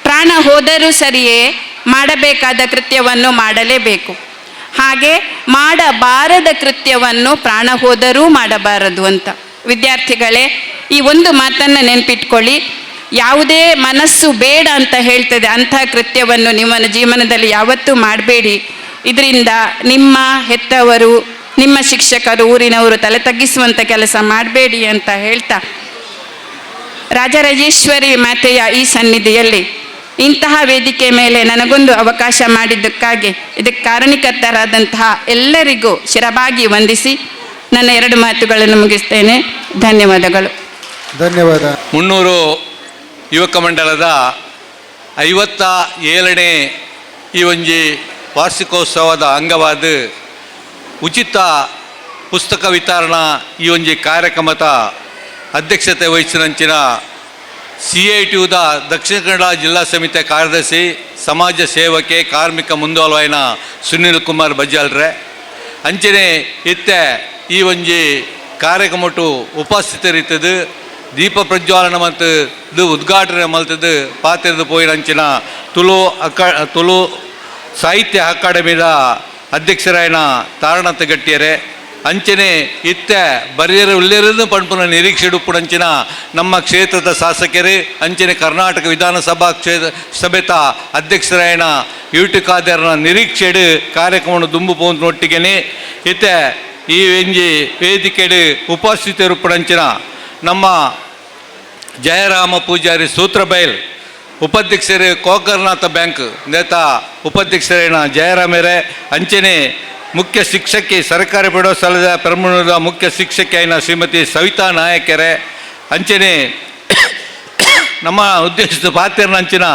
ಪ್ರಾಣ ಹೋದರೂ ಸರಿಯೇ ಮಾಡಬೇಕಾದ ಕೃತ್ಯವನ್ನು ಮಾಡಲೇಬೇಕು. ಹಾಗೆ ಮಾಡಬಾರದ ಕೃತ್ಯವನ್ನು ಪ್ರಾಣ ಹೋದರೂ ಮಾಡಬಾರದು ಅಂತ. ವಿದ್ಯಾರ್ಥಿಗಳೇ, ಈ ಒಂದು ಮಾತನ್ನು ನೆನಪಿಟ್ಕೊಳ್ಳಿ. ಯಾವುದೇ ಮನಸ್ಸು ಬೇಡ ಅಂತ ಹೇಳ್ತದೆ ಅಂಥ ಕೃತ್ಯವನ್ನು ನಿಮ್ಮ ಜೀವನದಲ್ಲಿ ಯಾವತ್ತೂ ಮಾಡಬೇಡಿ. ಇದರಿಂದ ನಿಮ್ಮ ಹೆತ್ತವರು, ನಿಮ್ಮ ಶಿಕ್ಷಕರು, ಊರಿನವರು ತಲೆ ತಗ್ಗಿಸುವಂಥ ಕೆಲಸ ಮಾಡಬೇಡಿ ಅಂತ ಹೇಳ್ತಾ, ರಾಜರಾಜೇಶ್ವರಿ ಮಾತೆಯ ಈ ಸನ್ನಿಧಿಯಲ್ಲಿ ಇಂತಹ ವೇದಿಕೆ ಮೇಲೆ ನನಗೊಂದು ಅವಕಾಶ ಮಾಡಿದ್ದಕ್ಕಾಗಿ ಇದಕ್ಕೆ ಕಾರಣೀಕರ್ತರಾದಂತಹ ಎಲ್ಲರಿಗೂ ಶಿರಬಾಗಿ ವಂದಿಸಿ ನನ್ನ 2 ಮಾತುಗಳನ್ನು ಮುಗಿಸ್ತೇನೆ. ಧನ್ಯವಾದಗಳು. ಧನ್ಯವಾದ. 300 ಯುವಕ ಮಂಡಲದ 57ನೇ ಈ ಒಂಜಿ ವಾರ್ಷಿಕೋತ್ಸವದ ಅಂಗವಾದ ಉಚಿತ ಪುಸ್ತಕ ವಿತರಣಾ ಈ ಒಂಜಿ ಕಾರ್ಯಕ್ರಮದ ಅಧ್ಯಕ್ಷತೆ ವಹಿಸಿನಂಚಿನ CITUದ ದಕ್ಷಿಣ ಕನ್ನಡ ಜಿಲ್ಲಾ ಸಮಿತಿಯ ಕಾರ್ಯದರ್ಶಿ, ಸಮಾಜ ಸೇವಕೆ, ಕಾರ್ಮಿಕ ಮುಂದಾಳುವಾಯಿನ ಸುನೀಲ್ ಕುಮಾರ್ ಬಜ್ಜಾಲ್ರೆ ಅಂಚನೆ ಇತ್ತೆ ಈ ಒಂಜಿ ಕಾರ್ಯಕ್ರಮಟು ಉಪಸ್ಥಿತರಿತ್ತದು ದೀಪ ಪ್ರಜ್ವಾಲನ ಮತ್ತು ಉದ್ಘಾಟನೆ ಮಲ್ತದ್ದು ಪಾತ್ರದ ಪೋಯಿನಂಚಿನ ತುಳು ಸಾಹಿತ್ಯ ಅಕಾಡೆಮಿದ ಅಧ್ಯಕ್ಷರಾಯನ ತಾರಣತ ಗಟ್ಟಿಯರೆ ಅಂಚನೆ ಇತ್ತೆ ಬರೆಯರು ಉಳ್ಳೇರನ್ನು ಪಂಪುನ ನಿರೀಕ್ಷೆ ಉಪ್ಪುಡಂಚಿನ ನಮ್ಮ ಕ್ಷೇತ್ರದ ಶಾಸಕರು ಅಂಚನೆ ಕರ್ನಾಟಕ ವಿಧಾನಸಭಾ ಸಭೆತ ಅಧ್ಯಕ್ಷರಾಯನ ಯುಟಿಕಾದರ್ನ ನಿರೀಕ್ಷೆಡು ಕಾರ್ಯಕ್ರಮವನ್ನು ದುಂಬು ಪೋಂದೊಟ್ಟಿಗೆ ಇತ್ತೆ ಈ ವೆಂಜಿ ವೇದಿಕೆಡು ಉಪಸ್ಥಿತರುಪ್ಪುಡಂಚಿನ ನಮ್ಮ ಜಯರಾಮ ಪೂಜಾರಿ ಸೂತ್ರಬೈಲ್ ಉಪಾಧ್ಯಕ್ಷರು ಕೋಕರ್ನಾಥ ಬ್ಯಾಂಕ್ ನೇತ ಉಪಾಧ್ಯಕ್ಷರಾಯನ ಜಯರಾಮೇರೆ ಅಂಚನೆ ಮುಖ್ಯ ಶಿಕ್ಷಕಿ ಸರ್ಕಾರಿ ಪ್ರೌಢಶಾಲೆಯ ಪೆರಮನೂರದ ಮುಖ್ಯ ಶಿಕ್ಷಕಿ ಆಯ್ನ ಶ್ರೀಮತಿ ಸವಿತಾ ನಾಯಕರೇ ಅಂಚನೆ ನಮ್ಮ ಉದ್ದೇಶಿತ ಪಾತ್ರೆನ ಅಂಚಿನ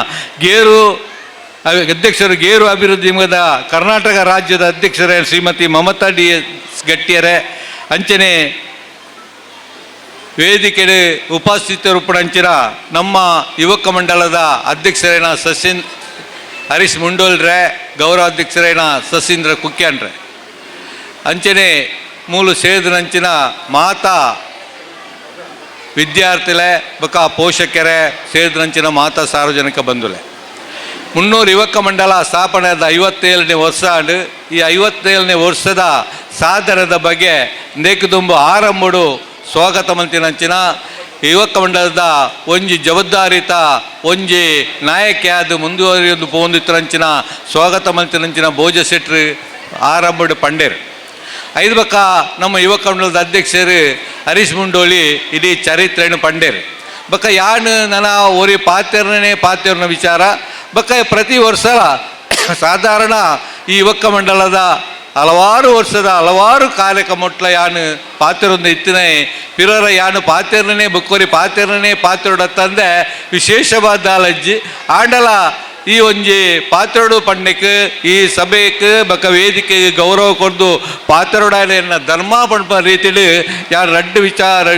ಗೇರು ಅಧ್ಯಕ್ಷರು ಗೇರು ಅಭಿವೃದ್ಧಿ ನಿಗಮದ ಕರ್ನಾಟಕ ರಾಜ್ಯದ ಅಧ್ಯಕ್ಷರೇ ಶ್ರೀಮತಿ ಮಮತಾ DS ಗಟ್ಟಿಯರೇ ಅಂಚನೆ ವೇದಿಕೆ ಉಪಸ್ಥಿತರುಪಡಂಚಿನ ನಮ್ಮ ಯುವಕ ಮಂಡಲದ ಅಧ್ಯಕ್ಷರೇನ ಹರೀಶ್ ಮುಂಡೋಲ್ರೆ, ಗೌರವಾಧ್ಯಕ್ಷರೇನ ಸಸೀಂದ್ರ ಕುಕ್ಯಾನ್ರೆ ಅಂಚನೆ ಮೂಲು ಸೇರಿದಂಚಿನ ಮಾತಾ ವಿದ್ಯಾರ್ಥಿಲೆ ಬಕ ಪೋಷಕರೇ ಸೇರಿದಂಚಿನ ಮಾತಾ ಸಾರ್ವಜನಿಕ ಬಂಧುಲೆ 300 ಯುವಕ ಮಂಡಲ ಸ್ಥಾಪನೆಯಾದ 57ನೇ ವರ್ಷ ಅಂಡ್ ಈ 57ನೇ ವರ್ಷದ ಸಾಧನೆದ ಬಗ್ಗೆ ನೇಕುದುಂಬು ಆರಂಭಡು ಸ್ವಾಗತ ಮಂತಿನಂಚಿನ ಯುವಕ ಮಂಡಲದ ಒಂಜಿ ಜವಾಬ್ದಾರಿತ ಒಂಜಿ ನಾಯಕಿಯಾದ ಮುಂದುವರಿಯೋದು ಪೋಂದಿತ್ತರಂಚಿನ ಸ್ವಾಗತ ಮಂತಿನಂಚಿನ ಭೋಜ ಶೆಟ್ರು ಆರಂಭಡು ಪಂಡೇರು ಐದು ಬಕ್ಕ ನಮ್ಮ ಯುವಕ ಮಂಡಲದ ಅಧ್ಯಕ್ಷರು ಹರೀಶ್ ಮುಂಡೋಳಿ ಇಡೀ ಚರಿತ್ರೆಯನ್ನು ಪಂಡೇರು ಬಕ್ಕ ಯಾನು ನನ್ನ ಒರಿ ಪಾತ್ರೆನ ವಿಚಾರ ಬಕ್ಕ ಪ್ರತಿ ವರ್ಷ ಸಾಧಾರಣ ಈ ಯುವಕ ಮಂಡಲದ ಹಲವಾರು ವರ್ಷದ ಹಲವಾರು ಕಾರ್ಯಕ್ರಮಟ್ಲ ಯಾನು ಪಾತ್ರರೊಂದು ಇತ್ತಿನೇ ಪಿರರ ಯಾನು ಪಾತ್ರೆನೇ ಬುಕ್ಕೋರಿ ಪಾತ್ರೋಡತ್ತಂದೆ ವಿಶೇಷವಾದ ಅಲಜ್ಜಿ ಆಂಡಲ ಈ ಒಂಜಿ ಪಾತ್ರೋಡು ಪಂಡಕ್ಕೆ ಈ ಸಭೆಗೆ ಬಕ್ಕ ವೇದಿಕೆಗೆ ಗೌರವ ಕೊಡ್ದು ಪಾತ್ರೋಡನ ಧರ್ಮ ಪಂಪ ರೀತಿಯಲ್ಲಿ ಯಾರು ರಡ್ಡು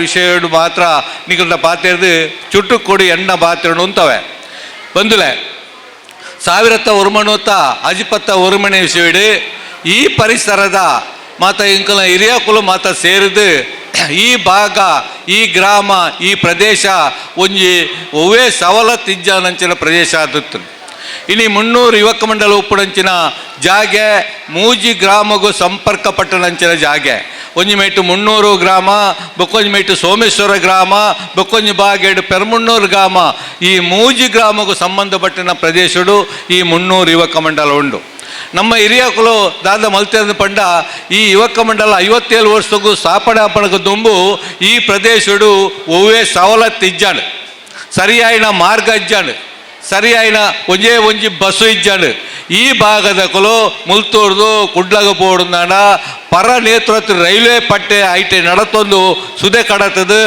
ವಿಷಯ ಮಾತ್ರ ನಿಗದ ಪಾತ್ರೆದು ಚುಟ್ಟು ಕೊಡಿ ಎಣ್ಣ ಪಾತ್ರೆಡು ಅಂತವೆ ಬಂದುಲೆ 1000 ಒರುಮಣುತ್ತ ಅಜಿಪತ್ತ ಒರುಮಣೆ ವಿಷಯವಿಡು ಈ ಪರಿಸರದ ಮಾತ ಇಂಕಲ ಹಿರಿಯಕುಲು ಮಾತ ಸೇರಿದು ಈ ಭಾಗ ಈ ಗ್ರಾಮ ಈ ಪ್ರದೇಶ ಒಂಜಿ ಒವ್ವೇ ಸವಲತ್ತಿಜ್ಜನಂಚಿನ ಪ್ರದೇಶ ಆದಿತ್ತು ಇನ್ನು 300 ಯುವಕ ಮಂಡಲ ಉಪ್ಪುನಂಚಿನ ಜಾಗೆ ಮೂಜಿ ಗ್ರಾಮಗೂ ಸಂಪರ್ಕ ಪಟ್ಟಣಂಚಿನ ಜಾಗೆ ಒಂಜಿ ಮೇಟು 300 ಗ್ರಾಮ ಬೊಕ್ಕೊಂಜಿ ಮೇಟು ಸೋಮೇಶ್ವರ ಗ್ರಾಮ ಬೊಕ್ಕೊಂಜಿ ಬಾಗೇಡು ಪೆರ್ಮುಣ್ಣೂರು ಗ್ರಾಮ ಈ ಮೂಜಿ ಗ್ರಾಮಗೂ ಸಂಬಂಧಪಟ್ಟಿನ ಪ್ರದೇಶಡು ಈ 300 ಯುವಕ ಮಂಡಲ ಉಂಡು ನಮ್ಮ ಹಿರಿಯಕುಲು ದಾದ ಮಲ್ತೇಂದ್ರ ಪಂಡ ಈ ಯುವಕ ಮಂಡಲ 57 ವರ್ಷಕ್ಕೂ ಸ್ಥಾಪನೆ ದುಂಬು ಈ ಪ್ರದೇಶಡು ಒವ್ವೇ ಸವಲತ್ತಿಜ್ಜಾಡು ಸರಿಯಾಯಿನ ಮಾರ್ಗ ಇಜ್ಜಾಡು ಸರಿಯಾಯಿನ ಒಂಜಿ ಬಸ್ಸು ಇಜ್ಜಾಡು ಈ ಭಾಗದ ಕುಲು ಮುಲ್ತೂರ್ದು ಕುಡ್ಲಗ ಪೋಡುಂದಾಂಡ ಪರ ನೇತೃತ್ವ ರೈಲ್ವೆ ಪಟ್ಟೆ ಐಟೆ ನಡತೊಂದು ಸುದೆ ಕಡತದು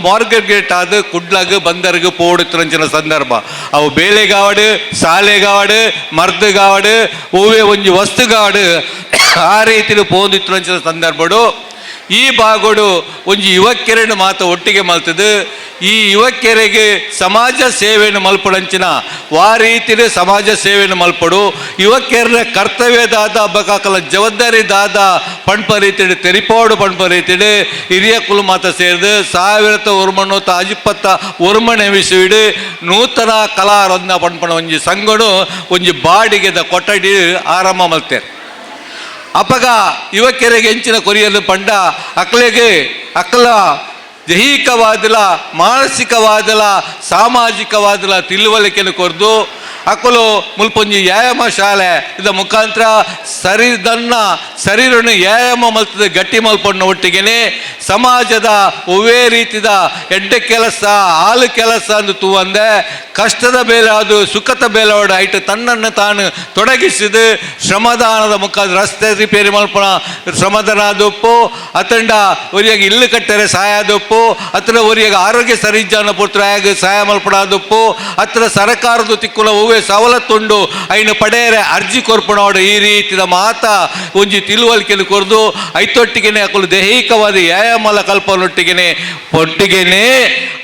ಮಾರ್ಕೆಟ್ ಗೇಟ್ ಆದ ಕುಡ್ಲಗ ಬಂದರ್ಗೆ ಪೋಡುತ್ತಿರಂಚಿನ ಸಂದರ್ಭ ಅವು ಬೇಳೆಗಾವಡು ಸಾಲೆಗಾವಡು ಮರ್ದಗಾವಡು ಹೂವೆ ಒಂಜಿ ವಸ್ತುಗಾವಡು ಆ ರೀತಿಲಿ ಪೋಂದಿತ್ತಿರಂಚಿನ ಸಂದರ್ಭಡು ಈ ಭಾಗಡು ಒಂಜಿ ಯುವಕೆರೆಯನ್ನು ಮಾತ್ರ ಒಟ್ಟಿಗೆ ಮಲ್ತದು ಈ ಯುವಕೆರೆಗೆ ಸಮಾಜ ಸೇವೆಯನ್ನು ಮಲ್ಪಡಂಚಿನ ವಾ ರೀತಿಲಿ ಸಮಾಜ ಸೇವೆಯನ್ನು ಮಲ್ಪಡು ಯುವಕೆರ ಕರ್ತವ್ಯದಾದ ಬಕಾಕಲ ಜವಾಬ್ದಾರಿದಾದ ಪಣ್ಪ ರೀತಿಡಿ ತೆರಿಪಾಡು ಪಣ್ಪ ರೀತಿಡಿ ಹಿರಿಯ ಕುಲು ಮಾತ ಸೇರಿದು 1000 ಅಜಿಪತ್ತ ಒರುಮಣೆ ವಿಷಯವಿಡು ನೂತನ ಕಲಾರೊಂದ ಪಣ್ಪಣ ಒಂಜಿ ಸಂಗಡು ಒಂಜಿ ಬಾಡಿಗೆದ ಕೊಠಡಿ ಆರಂಭ ಮಲ್ತೇರು ಅಪಗ ಯುವಕೆರೆಗೆ ಹೆಂಚಿನ ಕೊರಿಯಲು ಪಂಡ ಅಕ್ಕಲ ದೈಹಿಕವಾದಲ ಮಾನಸಿಕವಾದಲ ಸಾಮಾಜಿಕವಾದಲ ತಿಳುವಳಿಕೆಯನ್ನು ಕೊರ್ದು ಅಕ್ಕಲು ಮುಲ್ಪೊಂಜಿ ವ್ಯಾಯಾಮ ಶಾಲೆ ಇದ ಮುಖಾಂತರ ಶರೀರನ್ನು ವ್ಯಾಯಾಮ ಮಲ್ತದ ಗಟ್ಟಿ ಮಲ್ಪಣ್ಣ ಒಟ್ಟಿಗೆನೆ ಸಮಾಜದ ಒವ್ವೇ ರೀತಿದ ಎಡ್ಡೆ ಕೆಲಸ ಹಾಲು ಕೆಲಸ ಅಂದು ತೂವಂದೆ ಕಷ್ಟದ ಬೇಲೆ ಅದು ಸುಖದ ಬೇಲೋಡ ಐಟು ತನ್ನನ್ನು ತಾನು ತೊಡಗಿಸಿದು ಶ್ರಮದಾನದ ಮುಖಾಂತರ ರಸ್ತೆ ರಿಪೇರಿ ಮಲ್ಪಣ ಶ್ರಮದಾನ ಆದೊಪ್ಪು ಅತಂಡ ಒರಿಯಾಗಿ ಇಲ್ಲು ಕಟ್ಟರೆ ಸಹಾಯ ಆದೊಪ್ಪು ಅತ್ರ ಒರಿಯಾಗ ಆರೋಗ್ಯ ಸರಿಜಾನ ಪುತ್ರ ಸಹಾಯ ಮಲ್ಪಣ ಆದೊಪ್ಪು ಅತ್ರ ಸರ್ಕಾರದ ತಿಕ್ಕುಲ ಒವ್ವೇ ಸವಲತ್ತುಂಡು ಐನು ಪಡೆಯರೆ ಅರ್ಜಿ ಕೊರ್ಪಣೋಡು ಈ ರೀತಿಯ ಮಾತ ಒಂಜಿ ತಿಳುವಳಿಕೆಯನ್ನು ಕೊರ್ದು ಐತೊಟ್ಟಿಗೆನೆ ಅಕ್ಕಲು ದೈಹಿಕವಾದ ವ್ಯಾಯಾಮಲ ಕಲ್ಪನೊಟ್ಟಿಗೆನೆ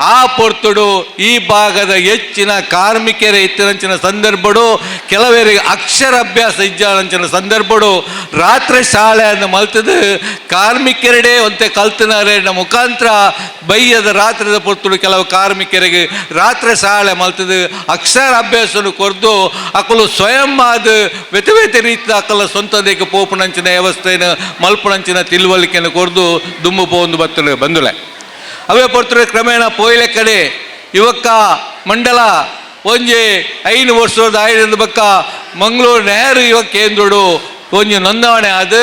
ಆ ಪೊರ್ತುಡು ಈ ಭಾಗದ ಹೆಚ್ಚಿನ ಕಾರ್ಮಿಕರ ಇತ್ತಿನಂಚಿನ ಸಂದರ್ಭಡು ಕೆಲವರಿಗೆ ಅಕ್ಷರಾಭ್ಯಾಸ ಇಜ್ಜಾನಂಚಿನ ಸಂದರ್ಭಡು ರಾತ್ರಿ ಶಾಲೆ ಅನ್ನು ಮಲ್ತದು ಕಾರ್ಮಿಕರಡೆ ಒಂತೆ ಕಲ್ತನಾರೆ ಮುಖಾಂತರ ಬೈಯದ ರಾತ್ರಿದ ಪೊರ್ತುಡು ಕೆಲವು ಕಾರ್ಮಿಕರಿಗೆ ರಾತ್ರಿ ಶಾಲೆ ಮಲ್ತದು ಅಕ್ಷರಾಭ್ಯಾಸವನ್ನು ಕೊರ್ದು ಅಕ್ಕಲು ಸ್ವಯಂ ಆದ ವ್ಯತೆ ರೀತಿಯ ಅಕ್ಕಲ ಸ್ವಂತದಕ್ಕೆ ಪೋಪುನಂಚಿನ ವ್ಯವಸ್ಥೆಯನ್ನು ಮಲ್ಪುನಂಚಿನ ತಿಳುವಳಿಕೆಯನ್ನು ಕೊರ್ದು ದುಮ್ಮು ಪೋಂದು ಬಂದುಲೆ ಅವೇ ಪೊರ್ತುಡು ಕ್ರಮೇಣ ಪೋಯ್ಲೆ ಕಡೆ ಯುವಕ ಮಂಡಲ ಒಂಜಿ 5 ವರ್ಷದ ಆಯ್ದ ಬಕ್ಕ ಮಂಗಳೂರು ನೆಹರು ಯುವ ಕೇಂದ್ರಡು ಒಂಜಿ ನೋಂದಣಿ ಆದ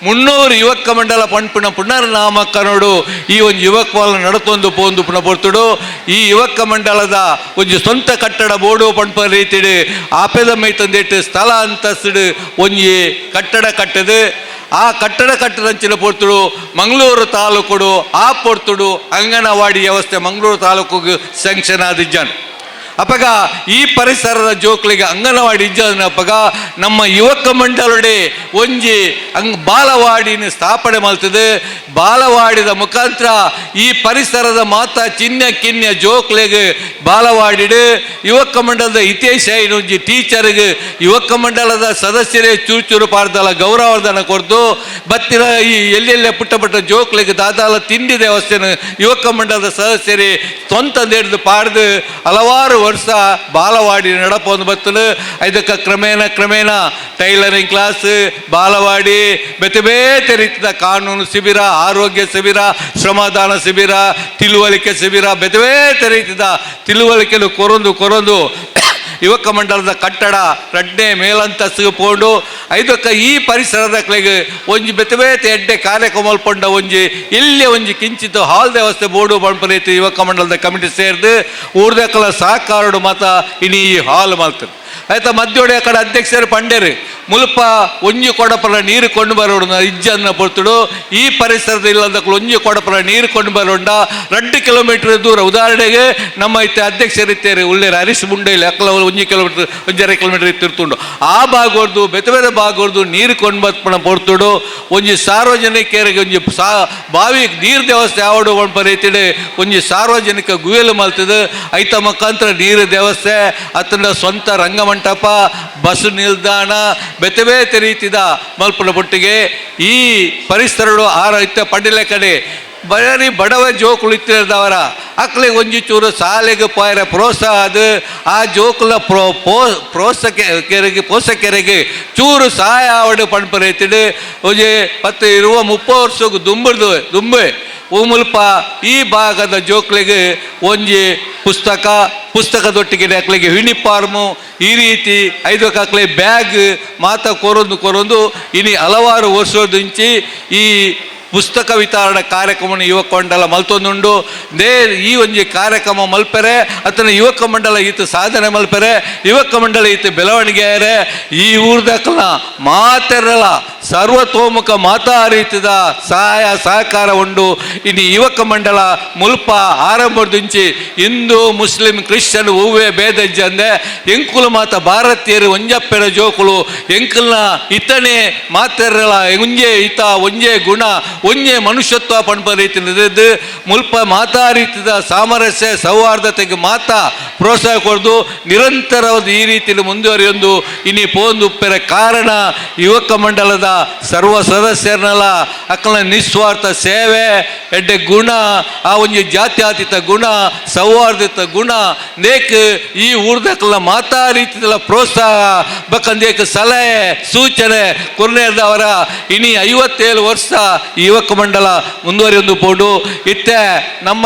300 ಯುವಕ ಮಂಡಲ ಪಂಪಿನ ಪುನರ್ನಾಮಕರಣ ಈ ಒಂದು ಯುವಕ ನಡತೊಂದು ಪೋಂದು ಪುನಃ ಪೊರ್ತುಡು ಈ ಯುವಕ ಮಂಡಲದ ಒಂಜಿ ಸ್ವಂತ ಕಟ್ಟಡ ಬೋಡು ಪಂಪ ರೀತಿಡು ಆಪೆದ ಮೈತಂದಿಟ್ಟು ಸ್ಥಳ ಅಂತಸ್ತಿಡು ಒಂಜಿ ಕಟ್ಟಡ ಕಟ್ಟದು ಆ ಕಟ್ಟಡ ಕಟ್ಟದಂಚಿನ ಪೊರ್ತುಡು ಮಂಗಳೂರು ತಾಲೂಕುಡು ಆ ಪೊರ್ತುಡು ಅಂಗನವಾಡಿ ವ್ಯವಸ್ಥೆ ಮಂಗಳೂರು ತಾಲೂಕಿಗೆ ಸ್ಯಾಂಕ್ಷನ್ ಆದಿಜ್ಜಾನು ಅಪಗ ಈ ಪರಿಸರದ ಜೋಕ್ಲಿಗೆ ಅಂಗನವಾಡಿ ಇಜ್ಜನಪ್ಪಗ ನಮ್ಮ ಯುವಕ ಮಂಡಲಡೆ ಒಂಜಿ ಬಾಲವಾಡಿನ ಸ್ಥಾಪನೆ ಮಾಡ್ತದೆ. ಬಾಲವಾಡಿದ ಮುಖಾಂತರ ಈ ಪರಿಸರದ ಮಾತ ಚಿಹ್ನೆ ಕಿನ್ಯ ಜೋಕ್ಲೆಗೆ ಬಾಲವಾಡಿಡು ಯುವಕ ಮಂಡಲದ ಹಿತೇಶ ಒಂಜಿ ಟೀಚರ್ಗೆ ಯುವಕ ಮಂಡಲದ ಸದಸ್ಯರೇ ಚೂರು ಚೂರು ಪಾರ್ದಲ್ಲ ಗೌರವಧನ ಕೊಡ್ದು ಬತ್ತಿನ ಈ ಎಲ್ಲೆಲ್ಲೇ ಪುಟ್ಟ ಪುಟ್ಟ ಜೋಕ್ಲೆಗೆ ದಾದಾಲ ತಿಂಡಿ ವ್ಯವಸ್ಥೆನ ಯುವಕ ಮಂಡಲದ ಸದಸ್ಯರೇ ಸ್ವಂತ ಹಿಡಿದು ಪಾಡ್ದು ಹಲವಾರು ವರ್ಷ ಬಾಲವಾಡಿ ನಡಪೊಂದು ಬತ್ತಲು. ಇದಕ್ಕೆ ಕ್ರಮೇಣ ಟೈಲರಿಂಗ್ ಕ್ಲಾಸ್, ಬಾಲವಾಡಿ, ಬೇತೆ ಬೇತೆ ರೀತಿಯ ಕಾನೂನು ಶಿಬಿರ, ಆರೋಗ್ಯ ಶಿಬಿರ, ಶ್ರಮದಾನ ಶಿಬಿರ, ತಿಳುವಳಿಕೆ ಶಿಬಿರ, ಬೇತೆ ಬೇತೆ ರೀತಿಯ ತಿಳುವಳಿಕೆಲು ಕೊರೊಂದು ಯುವಕ ಮಂಡಲದ ಕಟ್ಟಡ ರಡ್ಡೆ ಮೇಲಂತಸ್ತಿಗೆ ಪೋಂಡು ಐದಕ್ಕೆ ಈ ಪರಿಸರದ ಕಲೆಗೆ ಒಂಜಿ ಬೇತೆ ಬೇತೆ ಎಡ್ಡೆ ಕಾರ್ಯಕ್ರಮ ಪಂಡ ಒಂಜಿ ಇಲ್ಲೇ ಒಂಜಿ ಕಿಂಚಿತ್ ಹಾಲ್ ವ್ಯವಸ್ಥೆ ಬೋರ್ಡು ಬಣ್ಪರೀತಿ ಯುವಕ ಮಂಡಲದ ಕಮಿಟಿ ಸೇರಿದು ಊರ್ದಕ್ಕಲ ಸಹಕಾರಡು ಮಾತ ಇನಿ ಈ ಹಾಲ್ ಮಾಡ್ತಾರೆ ಆಯ್ತಾ. ಮಧ್ಯೋಡೆ ಆ ಕಡೆ ಅಧ್ಯಕ್ಷರು ಪಂಡೇರು ಮುಲ್ಪ ಒಂಜಿ ಕೊಡಪಲ ನೀರು ಕೊಂಡು ಬರೋಣ ಇಜ್ಜನ್ನ ಪೊರ್ತುಡು ಈ ಪರಿಸರದ ಇಲ್ಲದಕ್ಕೂ ಒಂಜಿ ಕೊಡಪಲ ನೀರು ಕೊಂಡು ಬರೋಣ 2 ಕಿಲೋಮೀಟರ್ ದೂರ. ಉದಾಹರಣೆಗೆ ನಮ್ಮ ಇತ್ತೆ ಅಧ್ಯಕ್ಷರಿತ್ತೇರಿ ಉಳ್ಳೇರು ಹರೀಶ್ ಮುಂಡೈಲಿ ಅಕ್ಕಲ 1 ಕಿಲೋಮೀಟರ್ 1.5 ಕಿಲೋಮೀಟರ್ ಇತ್ತಿರ್ತುಂಡು ಆ ಭಾಗವರ್ದು ಬೇತೆ ಬೇರೆ ಭಾಗವರ್ದು ನೀರು ಕೊಂಡು ಬತ್ಪಣ ಪೊರ್ತುಡು ಒಂಜಿ ಸಾರ್ವಜನಿಕರಿಗೆ ಒಂಜಿ ಬಾವಿ ನೀರು ವ್ಯವಸ್ಥೆ ಯಾವಡು ಪರೀತಿಡೆ ಒಂಜಿ ಸಾರ್ವಜನಿಕ ಗುಯಲು ಮಲ್ತದೆ ಐತ ಮುಖಾಂತರ ನೀರು ವ್ಯವಸ್ಥೆ ಅತನ ಸ್ವಂತ ರಂಗಮಂಟಪ, ಬಸ್ ನಿಲ್ದಾಣ, ಬೇತೆ ಬೇತೆ ರೀತಿದ ಮಲ್ಪನ ಪೊಟ್ಟಿಗೆ ಈ ಪರಿಸರಗಳು ಇತ್ತ ಪಡ್ಡಿಲೆ ಕಡೆ ಬರೀ ಬಡವ ಜೋಕುಲು ಇತ್ತಿರದವರ ಅಕ್ಲಿಗೆ ಒಂಜಿ ಚೂರು ಸಾಲೆಗೆ ಪಾಯರ ಪ್ರೋತ್ಸಾಹ ಅದು ಆ ಜೋಕುಲ ಪೋಷಕರಿಗೆ ಚೂರು ಸಹಾಯ ಆವಡು ಪಣ್ಪರೈತಿಡು ಒಂಜಿ 10-20-30 ವರ್ಷಕ್ಕೆ ದುಂಬೆ ಮುಲ್ಪ ಈ ಭಾಗದ ಜೋಕ್ಲಿಗೆ ಒಂಜಿ ಪುಸ್ತಕದೊಟ್ಟಿಗೆ ಅಕ್ಲಿಗೆ ಯೂನಿಫಾರ್ಮು ಈ ರೀತಿ 5 ಅಕ್ಲೆ ಬ್ಯಾಗ್ ಮಾತ ಕೊರೊಂದು ಇನಿ ಹಲವಾರು ವರ್ಷದಿಂಚಿ ಈ ಪುಸ್ತಕ ವಿತರಣಾ ಕಾರ್ಯಕ್ರಮ ಯುವಕ ಮಂಡಲ ಮಲ್ತೊಂದುಂಡು. ಈ ಒಂಜಿ ಕಾರ್ಯಕ್ರಮ ಮಲ್ಪರೆ ಅತನ ಯುವಕ ಮಂಡಲ ಈತ ಸಾಧನೆ ಮಲ್ಪರೆ ಯುವಕ ಮಂಡಲ ಈತ ಬೆಳವಣಿಗೆ ಈ ಊರ್ದಕ್ಕಲ ಮಾತೆರಲ ಸರ್ವತೋಮುಖ ಮಾತಾರೀತಿದ ಸಹಾಯ ಸಹಕಾರ ಉಂಡು. ಇನ್ನು ಯುವಕ ಮಂಡಲ ಮುಲ್ಪ ಆರಂಭದಿಂಚಿ ಹಿಂದೂ ಮುಸ್ಲಿಂ ಕ್ರಿಶ್ಚಿಯನ್ ಹೂವೇ ಭೇದ ಅಂದೆ ಎಂಕುಲ ಮಾತ ಭಾರತೀಯರು ಒಂಜಪ್ಪೆರ ಜೋಕುಲು ಎಂಕಲ್ನ ಇತನೇ ಮಾತೆರಲ ಒಂಜೇ ಹಿತ ಒಂಜೇ ಗುಣ ಒಂಜೇ ಮನುಷ್ಯತ್ವ ಪಣ್ಪ ರೀತಿ ಮುಲ್ಪ ಮಾತಾ ರೀತಿಯ ಸಾಮರಸ್ಯ ಸೌಹಾರ್ದತೆಗೆ ಮಾತಾ ಪ್ರೋತ್ಸಾಹ ಕೊಡ್ದು ನಿರಂತರವಾದ ಈ ರೀತಿಯಲ್ಲಿ ಮುಂದುವರಿಯೊಂದು ಇನಿ ಪೋಂದು ಉಪ್ಪೆರ ಕಾರಣ ಯುವಕ ಮಂಡಲದ ಸರ್ವ ಸದಸ್ಯರನ್ನೆಲ್ಲ ಅಕ್ಕಳ ನಿಸ್ವಾರ್ಥ ಸೇವೆ ಎಡ್ಡೆ ಗುಣ ಆ ಒಂಜಿ ಜಾತ್ಯಾತೀತ ಗುಣ ಸೌಹಾರ್ದಿತ ಗುಣ ನೇಕ್ ಈ ಊರ್ದಕ್ಕಲ ಮಾತಾ ರೀತಿಯ ಪ್ರೋತ್ಸಾಹ ಬಕ್ಕಂದೇಕ ಸಲಹೆ ಸೂಚನೆ ಕೊರ್ನೇರ್ದವರ ಇನಿ 57 ವರ್ಷ ಯುವಕ ಮಂಡಲ ಮುಂದುವರಿಯೊಂದು ಪೋಂಡು ಇತ್ತೆ ನಮ್ಮ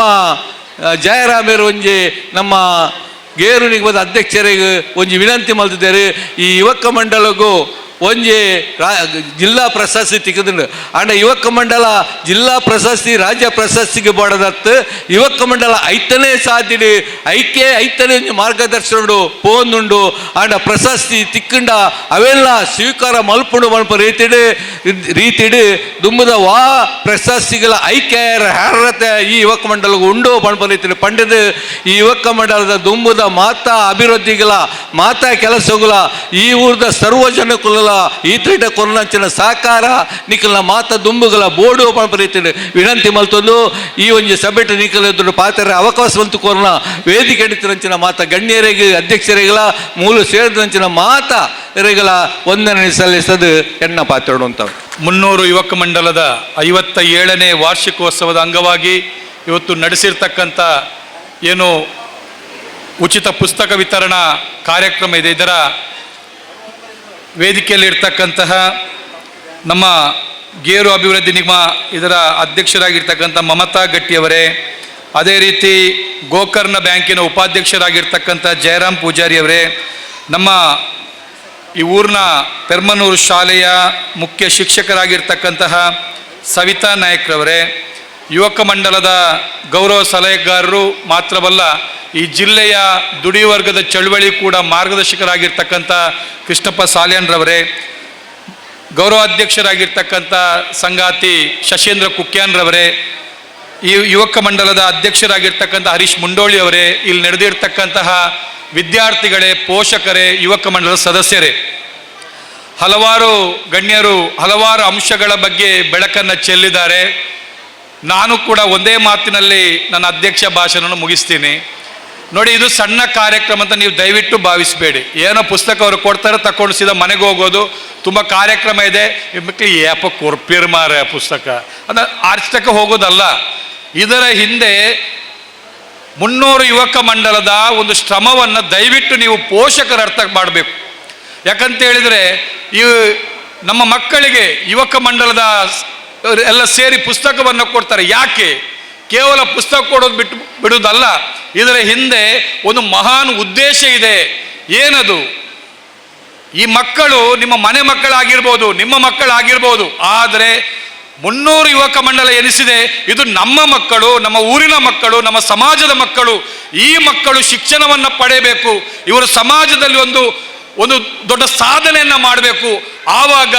ಜಯರಾಮೇರು ಒಂಜಿ ನಮ್ಮ ಗೇರುನಿಗೆ ಬಂದ ಅಧ್ಯಕ್ಷರಿಗೆ ಒಂಜಿ ವಿನಂತಿ ಮಲ್ತಿದ್ದಾರೆ. ಈ ಯುವಕ ಮಂಡಲಗೂ ಒಂಜಿ ಜಿಲ್ಲಾ ಪ್ರಶಸ್ತಿ ತಿಕ್ಕದುಂಡು ಅಂಡ ಯುವಕ ಮಂಡಲ ಜಿಲ್ಲಾ ಪ್ರಶಸ್ತಿ ರಾಜ್ಯ ಪ್ರಶಸ್ತಿಗೆ ಬೋಡದತ್ತು ಯುವಕ ಮಂಡಲ ಐತನೇ ಸಾಧ್ಯ ಐತನೇ ಒಂಜಿ ಮಾರ್ಗದರ್ಶನ ಪೋಂದುಂಡು ಅಂಡ ಪ್ರಶಸ್ತಿ ತಿಕ್ಕಂಡ ಅವೆಲ್ಲ ಸ್ವೀಕಾರ ಮಲ್ಪುಂಡು ಮಲ್ಪ ರೀತಿಡು ದುಂಬುದ ವಾ ಪ್ರಶಸ್ತಿಗಳ ಐಕ್ಯರ ಅರ್ಹತೆ ಈ ಯುವಕ ಮಂಡಲಗೂ ಉಂಡು ಮಲ್ಪ ರೀತಿಡು ಪಂಡದು ಈ ಯುವಕ ಮಂಡಲದ ದುಂಬುದ ಮಾತಾ ಅಭಿವೃದ್ಧಿಗಳ ಮಾತಾ ಕೆಲಸಗಳ ಈ ಊರ್ದ ಸರ್ವಜನಕುಲ ಈ ತ್ರೀಟ ಕೊರೋನಾಂಚಿನ ಸಹಕಾರ ನಿಖಲ್ನ ಮಾತ ದುಂಬುಗಳ ಬೋರ್ಡು ರೀತಿಯ ವಿನಂತಿ ಮಲ್ತೊಂದು ಈ ಒಂಜಿ ಸಭೆಟ್ ನಿಖಲ್ ಎದುರು ಪಾತ್ರ ಅವಕಾಶವಂತ ಕೊರೋನಾ ವೇದಿಕೆ ಎಡಿತಿರಂಚಿನ ಮಾತ ಗಣ್ಯರಿಗೆ ಅಧ್ಯಕ್ಷರಿಗಳ ಮೂಲ ಸೇರಿದಂಚಿನ ಮಾತ ಇವರಿಗಳ ವಂದನೆ ಸಲ್ಲಿಸದು ಎಣ್ಣ ಪಾತ್ರೋಡು ಅಂತ 300 ಯುವಕ ಮಂಡಲದ 57ನೇ ವಾರ್ಷಿಕೋತ್ಸವದ ಅಂಗವಾಗಿ ಇವತ್ತು ನಡೆಸಿರ್ತಕ್ಕಂಥ ಏನು ಉಚಿತ ಪುಸ್ತಕ ವಿತರಣಾ ಕಾರ್ಯಕ್ರಮ ಇದೆ. ಇದರ ವೇದಿಕೆಯಲ್ಲಿರ್ತಕ್ಕಂತಹ ನಮ್ಮ ಗೇರು ಅಭಿವೃದ್ಧಿ ನಿಗಮ ಇದರ ಅಧ್ಯಕ್ಷರಾಗಿರ್ತಕ್ಕಂಥ ಮಮತಾ ಗಟ್ಟಿಯವರೇ, ಅದೇ ರೀತಿ ಗೋಕರ್ಣ ಬ್ಯಾಂಕಿನ ಉಪಾಧ್ಯಕ್ಷರಾಗಿರ್ತಕ್ಕಂಥ ಜಯರಾಮ್ ಪೂಜಾರಿಯವರೇ, ನಮ್ಮ ಈ ಊರಿನ ಪೆರ್ಮನೂರು ಶಾಲೆಯ ಮುಖ್ಯ ಶಿಕ್ಷಕರಾಗಿರ್ತಕ್ಕಂತಹ ಸವಿತಾ ನಾಯಕ್ರವರೇ, ಯುವಕ ಮಂಡಲದ ಗೌರವ ಸಲಹೆಗಾರರು ಮಾತ್ರವಲ್ಲ ಈ ಜಿಲ್ಲೆಯ ದುಡಿಯುವ ವರ್ಗದ ಚಳುವಳಿ ಕೂಡ ಮಾರ್ಗದರ್ಶಕರಾಗಿರ್ತಕ್ಕಂಥ ಕೃಷ್ಣಪ್ಪ ಸಾಲ್ಯಾನ್ರವರೇ, ಗೌರವಾಧ್ಯಕ್ಷರಾಗಿರ್ತಕ್ಕಂಥ ಸಂಗಾತಿ ಶಶೇಂದ್ರ ಕುಕ್ಯಾನ್ರವರೇ, ಈ ಯುವಕ ಮಂಡಲದ ಅಧ್ಯಕ್ಷರಾಗಿರ್ತಕ್ಕಂಥ ಹರೀಶ್ ಮುಂಡೋಳಿ ಅವರೇ, ಇಲ್ಲಿ ನಡೆದಿರ್ತಕ್ಕಂತಹ ವಿದ್ಯಾರ್ಥಿಗಳೇ, ಪೋಷಕರೇ, ಯುವಕ ಮಂಡಲದ ಸದಸ್ಯರೇ, ಹಲವಾರು ಗಣ್ಯರು ಹಲವಾರು ಅಂಶಗಳ ಬಗ್ಗೆ ಬೆಳಕನ್ನು ಚೆಲ್ಲಿದ್ದಾರೆ. ನಾನು ಕೂಡ ಒಂದೇ ಮಾತಿನಲ್ಲಿ ನನ್ನ ಅಧ್ಯಕ್ಷ ಭಾಷಣವನ್ನು ಮುಗಿಸ್ತೀನಿ. ನೋಡಿ, ಇದು ಸಣ್ಣ ಕಾರ್ಯಕ್ರಮ ಅಂತ ನೀವು ದಯವಿಟ್ಟು ಭಾವಿಸಬೇಡಿ. ಏನೋ ಪುಸ್ತಕ ಅವರು ಕೊಡ್ತಾರೆ, ತಗೊಂಡು ಸೀದಾ ಮನೆಗೆ ಹೋಗೋದು. ತುಂಬ ಕಾರ್ಯಕ್ರಮ ಇದೆ, ಮಕ್ಕಳು ಯಾಪ ಕೊರ್ಪಿರ್ ಮಾರ ಪುಸ್ತಕ ಅಂದರೆ ಅಷ್ಟಕ್ಕೆ ಹೋಗೋದಲ್ಲ. ಇದರ ಹಿಂದೆ 300 ಯುವಕ ಮಂಡಲದ ಒಂದು ಶ್ರಮವನ್ನು ದಯವಿಟ್ಟು ನೀವು ಪೋಷಕರ ಅರ್ಥ ಮಾಡಬೇಕು. ಯಾಕಂತ ಹೇಳಿದರೆ, ಈ ನಮ್ಮ ಮಕ್ಕಳಿಗೆ ಯುವಕ ಮಂಡಲದ ಎಲ್ಲ ಸೇರಿ ಪುಸ್ತಕವನ್ನು ಕೊಡ್ತಾರೆ. ಯಾಕೆ? ಕೇವಲ ಪುಸ್ತಕ ಕೊಡೋದು ಬಿಡುವುದಲ್ಲ, ಇದರ ಹಿಂದೆ ಒಂದು ಮಹಾನ್ ಉದ್ದೇಶ ಇದೆ. ಏನದು? ಈ ಮಕ್ಕಳು ನಿಮ್ಮ ಮನೆ ಮಕ್ಕಳಾಗಿರ್ಬೋದು, ನಿಮ್ಮ ಮಕ್ಕಳಾಗಿರ್ಬೋದು, ಆದರೆ 300 ಯುವಕ ಮಂಡಲ ಎನಿಸಿದೆ, ಇದು ನಮ್ಮ ಮಕ್ಕಳು, ನಮ್ಮ ಊರಿನ ಮಕ್ಕಳು, ನಮ್ಮ ಸಮಾಜದ ಮಕ್ಕಳು. ಈ ಮಕ್ಕಳು ಶಿಕ್ಷಣವನ್ನು ಪಡೆಯಬೇಕು, ಇವರು ಸಮಾಜದಲ್ಲಿ ಒಂದು ದೊಡ್ಡ ಸಾಧನೆಯನ್ನು ಮಾಡಬೇಕು. ಆವಾಗ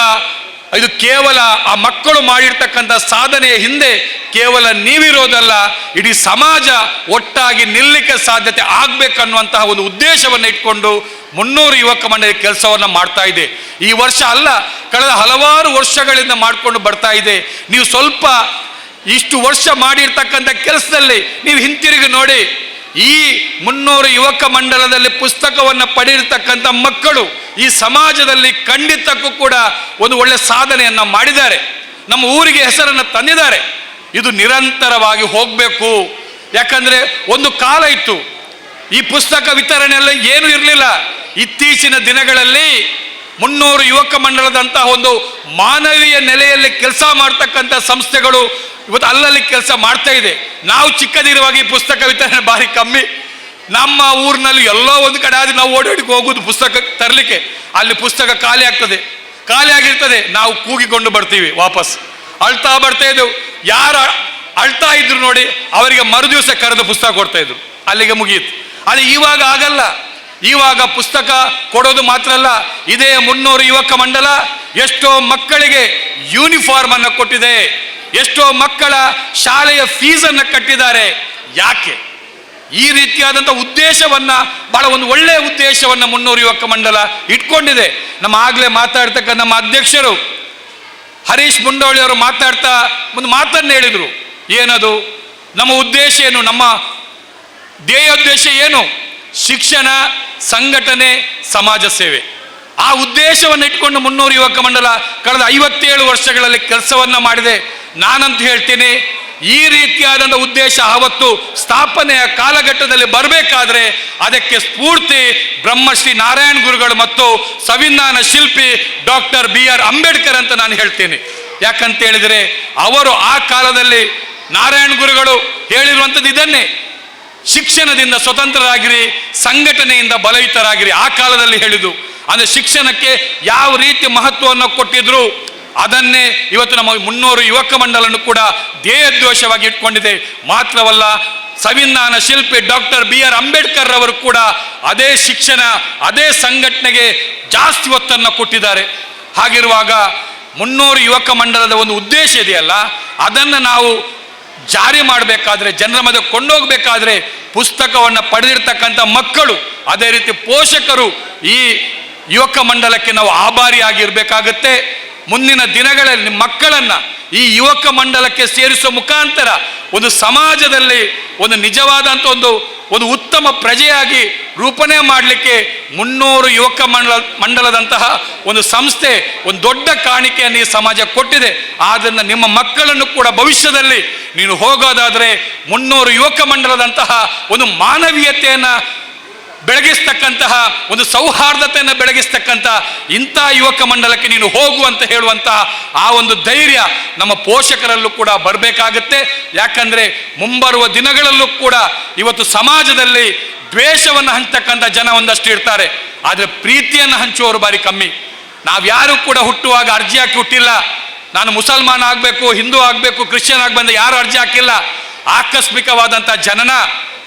ಇದು ಕೇವಲ ಆ ಮಕ್ಕಳು ಮಾಡಿರ್ತಕ್ಕಂಥ ಸಾಧನೆಯ ಹಿಂದೆ ಕೇವಲ ನೀವಿರೋದಲ್ಲ, ಇಡೀ ಸಮಾಜ ಒಟ್ಟಾಗಿ ನಿಲ್ಲಕ್ಕೆ ಸಾಧ್ಯತೆ ಆಗಬೇಕನ್ನುವಂತಹ ಒಂದು ಉದ್ದೇಶವನ್ನು ಇಟ್ಕೊಂಡು 300 ಯುವಕ ಮಂಡಳಿ ಕೆಲಸವನ್ನು ಮಾಡ್ತಾ ಇದೆ. ಈ ವರ್ಷ ಅಲ್ಲ, ಕಳೆದ ಹಲವಾರು ವರ್ಷಗಳಿಂದ ಮಾಡಿಕೊಂಡು ಬರ್ತಾ ಇದೆ. ನೀವು ಸ್ವಲ್ಪ ಇಷ್ಟು ವರ್ಷ ಮಾಡಿರ್ತಕ್ಕಂಥ ಕೆಲಸದಲ್ಲಿ ನೀವು ಹಿಂತಿರುಗಿ ನೋಡಿ. ಈ 300 ಯುವಕ ಮಂಡಲದಲ್ಲಿ ಪುಸ್ತಕವನ್ನು ಪಡೆದಿರ್ತಕ್ಕಂಥ ಮಕ್ಕಳು ಈ ಸಮಾಜದಲ್ಲಿ ಖಂಡಿತಕ್ಕೂ ಕೂಡ ಒಂದು ಒಳ್ಳೆ ಸಾಧನೆಯನ್ನು ಮಾಡಿದ್ದಾರೆ, ನಮ್ಮ ಊರಿಗೆ ಹೆಸರನ್ನು ತಂದಿದ್ದಾರೆ. ಇದು ನಿರಂತರವಾಗಿ ಹೋಗಬೇಕು. ಯಾಕಂದರೆ ಒಂದು ಕಾಲ ಇತ್ತು, ಈ ಪುಸ್ತಕ ವಿತರಣೆಯಲ್ಲ ಏನೂ ಇರಲಿಲ್ಲ. ಇತ್ತೀಚಿನ ದಿನಗಳಲ್ಲಿ 300 ಯುವಕ ಮಂಡಲದಂತಹ ಒಂದು ಮಾನವೀಯ ನೆಲೆಯಲ್ಲಿ ಕೆಲಸ ಮಾಡ್ತಕ್ಕಂಥ ಸಂಸ್ಥೆಗಳು ಇವತ್ತು ಅಲ್ಲಲ್ಲಿ ಕೆಲಸ ಮಾಡ್ತಾ ಇದೆ. ನಾವು ಚಿಕ್ಕದಿರುವಾಗ ಈ ಪುಸ್ತಕ ವಿತರಣೆ ಭಾರಿ ಕಮ್ಮಿ. ನಮ್ಮ ಊರಿನಲ್ಲಿ ಎಲ್ಲೋ ಒಂದು ಕಡೆ ಆದ್ರೆ ನಾವು ಓಡಾಡಿಗೆ ಹೋಗೋದು ಪುಸ್ತಕ ತರಲಿಕ್ಕೆ. ಅಲ್ಲಿ ಪುಸ್ತಕ ಖಾಲಿ ಆಗ್ತದೆ, ಖಾಲಿ ಆಗಿರ್ತದೆ, ನಾವು ಕೂಗಿಕೊಂಡು ಬರ್ತೀವಿ ವಾಪಸ್. ಅಳ್ತಾ ಬರ್ತಾ ಇದ್ದೆವು. ಯಾರು ಅಳ್ತಾ ಇದ್ರು ನೋಡಿ, ಅವರಿಗೆ ಮರುದಿವಸ ಕರೆದು ಪುಸ್ತಕ ಕೊಡ್ತಾ ಇದ್ರು, ಅಲ್ಲಿಗೆ ಮುಗಿಯಿತು. ಆದರೆ ಇವಾಗ ಆಗಲ್ಲ. ಇವಾಗ ಪುಸ್ತಕ ಕೊಡೋದು ಮಾತ್ರ ಅಲ್ಲ, ಇದೇ 300 ಯುವಕ ಮಂಡಲ ಎಷ್ಟೋ ಮಕ್ಕಳಿಗೆ ಯೂನಿಫಾರ್ಮ್ ಅನ್ನು ಕೊಟ್ಟಿದೆ, ಎಷ್ಟೋ ಮಕ್ಕಳ ಶಾಲೆಯ ಫೀಸನ್ನು ಕಟ್ಟಿದ್ದಾರೆ. ಯಾಕೆ? ಈ ರೀತಿಯಾದಂಥ ಉದ್ದೇಶವನ್ನ, ಬಹಳ ಒಂದು ಒಳ್ಳೆಯ ಉದ್ದೇಶವನ್ನು 300 ಯುವಕ ಮಂಡಲ ಇಟ್ಕೊಂಡಿದೆ. ನಮ್ಮ ಆಗಲೇ ಮಾತಾಡ್ತಕ್ಕಂಥ ನಮ್ಮ ಅಧ್ಯಕ್ಷರು ಹರೀಶ್ ಮುಂಡೋಳಿ ಅವರು ಮಾತಾಡ್ತಾ ಒಂದು ಮಾತನ್ನು ಹೇಳಿದರು. ಏನದು? ನಮ್ಮ ಉದ್ದೇಶ ಏನು, ನಮ್ಮ ಧ್ಯೇಯೋದ್ದೇಶ ಏನು? ಶಿಕ್ಷಣ, ಸಂಘಟನೆ, ಸಮಾಜ ಸೇವೆ. ಆ ಉದ್ದೇಶವನ್ನು ಇಟ್ಕೊಂಡು 300 ಯುವಕ ಮಂಡಲ ಕಳೆದ 57 ವರ್ಷಗಳಲ್ಲಿ ಕೆಲಸವನ್ನ ಮಾಡಿದೆ. ನಾನಂತ ಹೇಳ್ತೀನಿ, ಈ ರೀತಿಯಾದಂಥ ಉದ್ದೇಶ ಆವತ್ತು ಸ್ಥಾಪನೆಯ ಕಾಲಘಟ್ಟದಲ್ಲಿ ಬರಬೇಕಾದ್ರೆ ಅದಕ್ಕೆ ಸ್ಫೂರ್ತಿ ಬ್ರಹ್ಮಶ್ರೀ ನಾರಾಯಣ ಗುರುಗಳು ಮತ್ತು ಸಂವಿಧಾನ ಶಿಲ್ಪಿ ಡಾಕ್ಟರ್ BR ಅಂಬೇಡ್ಕರ್ ಅಂತ ನಾನು ಹೇಳ್ತೀನಿ. ಯಾಕಂತ ಹೇಳಿದರೆ, ಅವರು ಆ ಕಾಲದಲ್ಲಿ ನಾರಾಯಣ ಗುರುಗಳು ಹೇಳಿರುವಂಥದ್ದು ಇದನ್ನೇ, ಶಿಕ್ಷಣದಿಂದ ಸ್ವತಂತ್ರರಾಗಿರಿ, ಸಂಘಟನೆಯಿಂದ ಬಲಯುತರಾಗಿರಿ. ಆ ಕಾಲದಲ್ಲಿ ಹೇಳಿದ್ದು ಅಂದರೆ ಶಿಕ್ಷಣಕ್ಕೆ ಯಾವ ರೀತಿ ಮಹತ್ವವನ್ನು ಕೊಟ್ಟಿದ್ರು ಅದನ್ನೇ ಇವತ್ತು ನಮ್ಮ 300 ಯುವಕ ಮಂಡಲನ್ನು ಕೂಡ ಧ್ಯೇಯೋದ್ದೇಶವಾಗಿ ಇಟ್ಕೊಂಡಿದೆ. ಮಾತ್ರವಲ್ಲ, ಸಂವಿಧಾನ ಶಿಲ್ಪಿ ಡಾಕ್ಟರ್ BR ಅಂಬೇಡ್ಕರ್ ಅವರು ಕೂಡ ಅದೇ ಶಿಕ್ಷಣ, ಅದೇ ಸಂಘಟನೆಗೆ ಜಾಸ್ತಿ ಒತ್ತನ್ನು ಕೊಟ್ಟಿದ್ದಾರೆ. ಹಾಗಿರುವಾಗ 300 ಯುವಕ ಮಂಡಲದ ಒಂದು ಉದ್ದೇಶ ಇದೆಯಲ್ಲ, ಅದನ್ನು ನಾವು ಜಾರಿ ಮಾಡಬೇಕಾದ್ರೆ, ಜನರ ಮಧ್ಯೆ ಕೊಂಡೋಗ್ಬೇಕಾದ್ರೆ ಪುಸ್ತಕವನ್ನು ಪಡೆದಿರ್ತಕ್ಕಂಥ ಮಕ್ಕಳು, ಅದೇ ರೀತಿ ಪೋಷಕರು ಈ ಯುವಕ ಮಂಡಲಕ್ಕೆ ನಾವು ಆಭಾರಿಯಾಗಿರ್ಬೇಕಾಗತ್ತೆ. ಮುಂದಿನ ದಿನಗಳಲ್ಲಿ ನಿಮ್ಮ ಮಕ್ಕಳನ್ನು ಈ ಯುವಕ ಮಂಡಲಕ್ಕೆ ಸೇರಿಸುವ ಮುಖಾಂತರ ಒಂದು ಸಮಾಜದಲ್ಲಿ ಒಂದು ನಿಜವಾದಂಥ ಒಂದು ಉತ್ತಮ ಪ್ರಜೆಯಾಗಿ ರೂಪಣೆ ಮಾಡಲಿಕ್ಕೆ 300 ಯುವಕ ಮಂಡಲದಂತಹ ಒಂದು ಸಂಸ್ಥೆ ಒಂದು ದೊಡ್ಡ ಕಾಣಿಕೆಯನ್ನು ಈ ಸಮಾಜ ಕೊಟ್ಟಿದೆ. ಆದ್ದರಿಂದ ನಿಮ್ಮ ಮಕ್ಕಳನ್ನು ಕೂಡ ಭವಿಷ್ಯದಲ್ಲಿ ನೀನು ಹೋಗೋದಾದರೆ 300 ಯುವಕ ಮಂಡಲದಂತಹ ಒಂದು ಮಾನವೀಯತೆಯನ್ನು ಬೆಳಗಿಸ್ತಕ್ಕಂತಹ, ಒಂದು ಸೌಹಾರ್ದತೆಯನ್ನು ಬೆಳಗಿಸ್ತಕ್ಕಂಥ ಇಂಥ ಯುವಕ ಮಂಡಲಕ್ಕೆ ನೀನು ಹೋಗು ಅಂತ ಹೇಳುವಂತಹ ಆ ಒಂದು ಧೈರ್ಯ ನಮ್ಮ ಪೋಷಕರಲ್ಲೂ ಕೂಡ ಬರಬೇಕಾಗತ್ತೆ. ಯಾಕಂದರೆ ಮುಂಬರುವ ದಿನಗಳಲ್ಲೂ ಕೂಡ ಇವತ್ತು ಸಮಾಜದಲ್ಲಿ ದ್ವೇಷವನ್ನು ಹಂಚತಕ್ಕಂಥ ಜನ ಒಂದಷ್ಟು ಇರ್ತಾರೆ, ಆದರೆ ಪ್ರೀತಿಯನ್ನು ಹಂಚುವವರು ಬಾರಿ ಕಮ್ಮಿ. ನಾವ್ಯಾರೂ ಕೂಡ ಹುಟ್ಟುವಾಗ ಅರ್ಜಿ ಹಾಕಿ ಹುಟ್ಟಿಲ್ಲ. ನಾನು ಮುಸಲ್ಮಾನ ಆಗಬೇಕು, ಹಿಂದೂ ಆಗಬೇಕು, ಕ್ರಿಶ್ಚಿಯನ್ ಆಗಿ ಬಂದ ಯಾರು ಅರ್ಜಿ ಹಾಕಿಲ್ಲ. ಆಕಸ್ಮಿಕವಾದಂಥ ಜನನ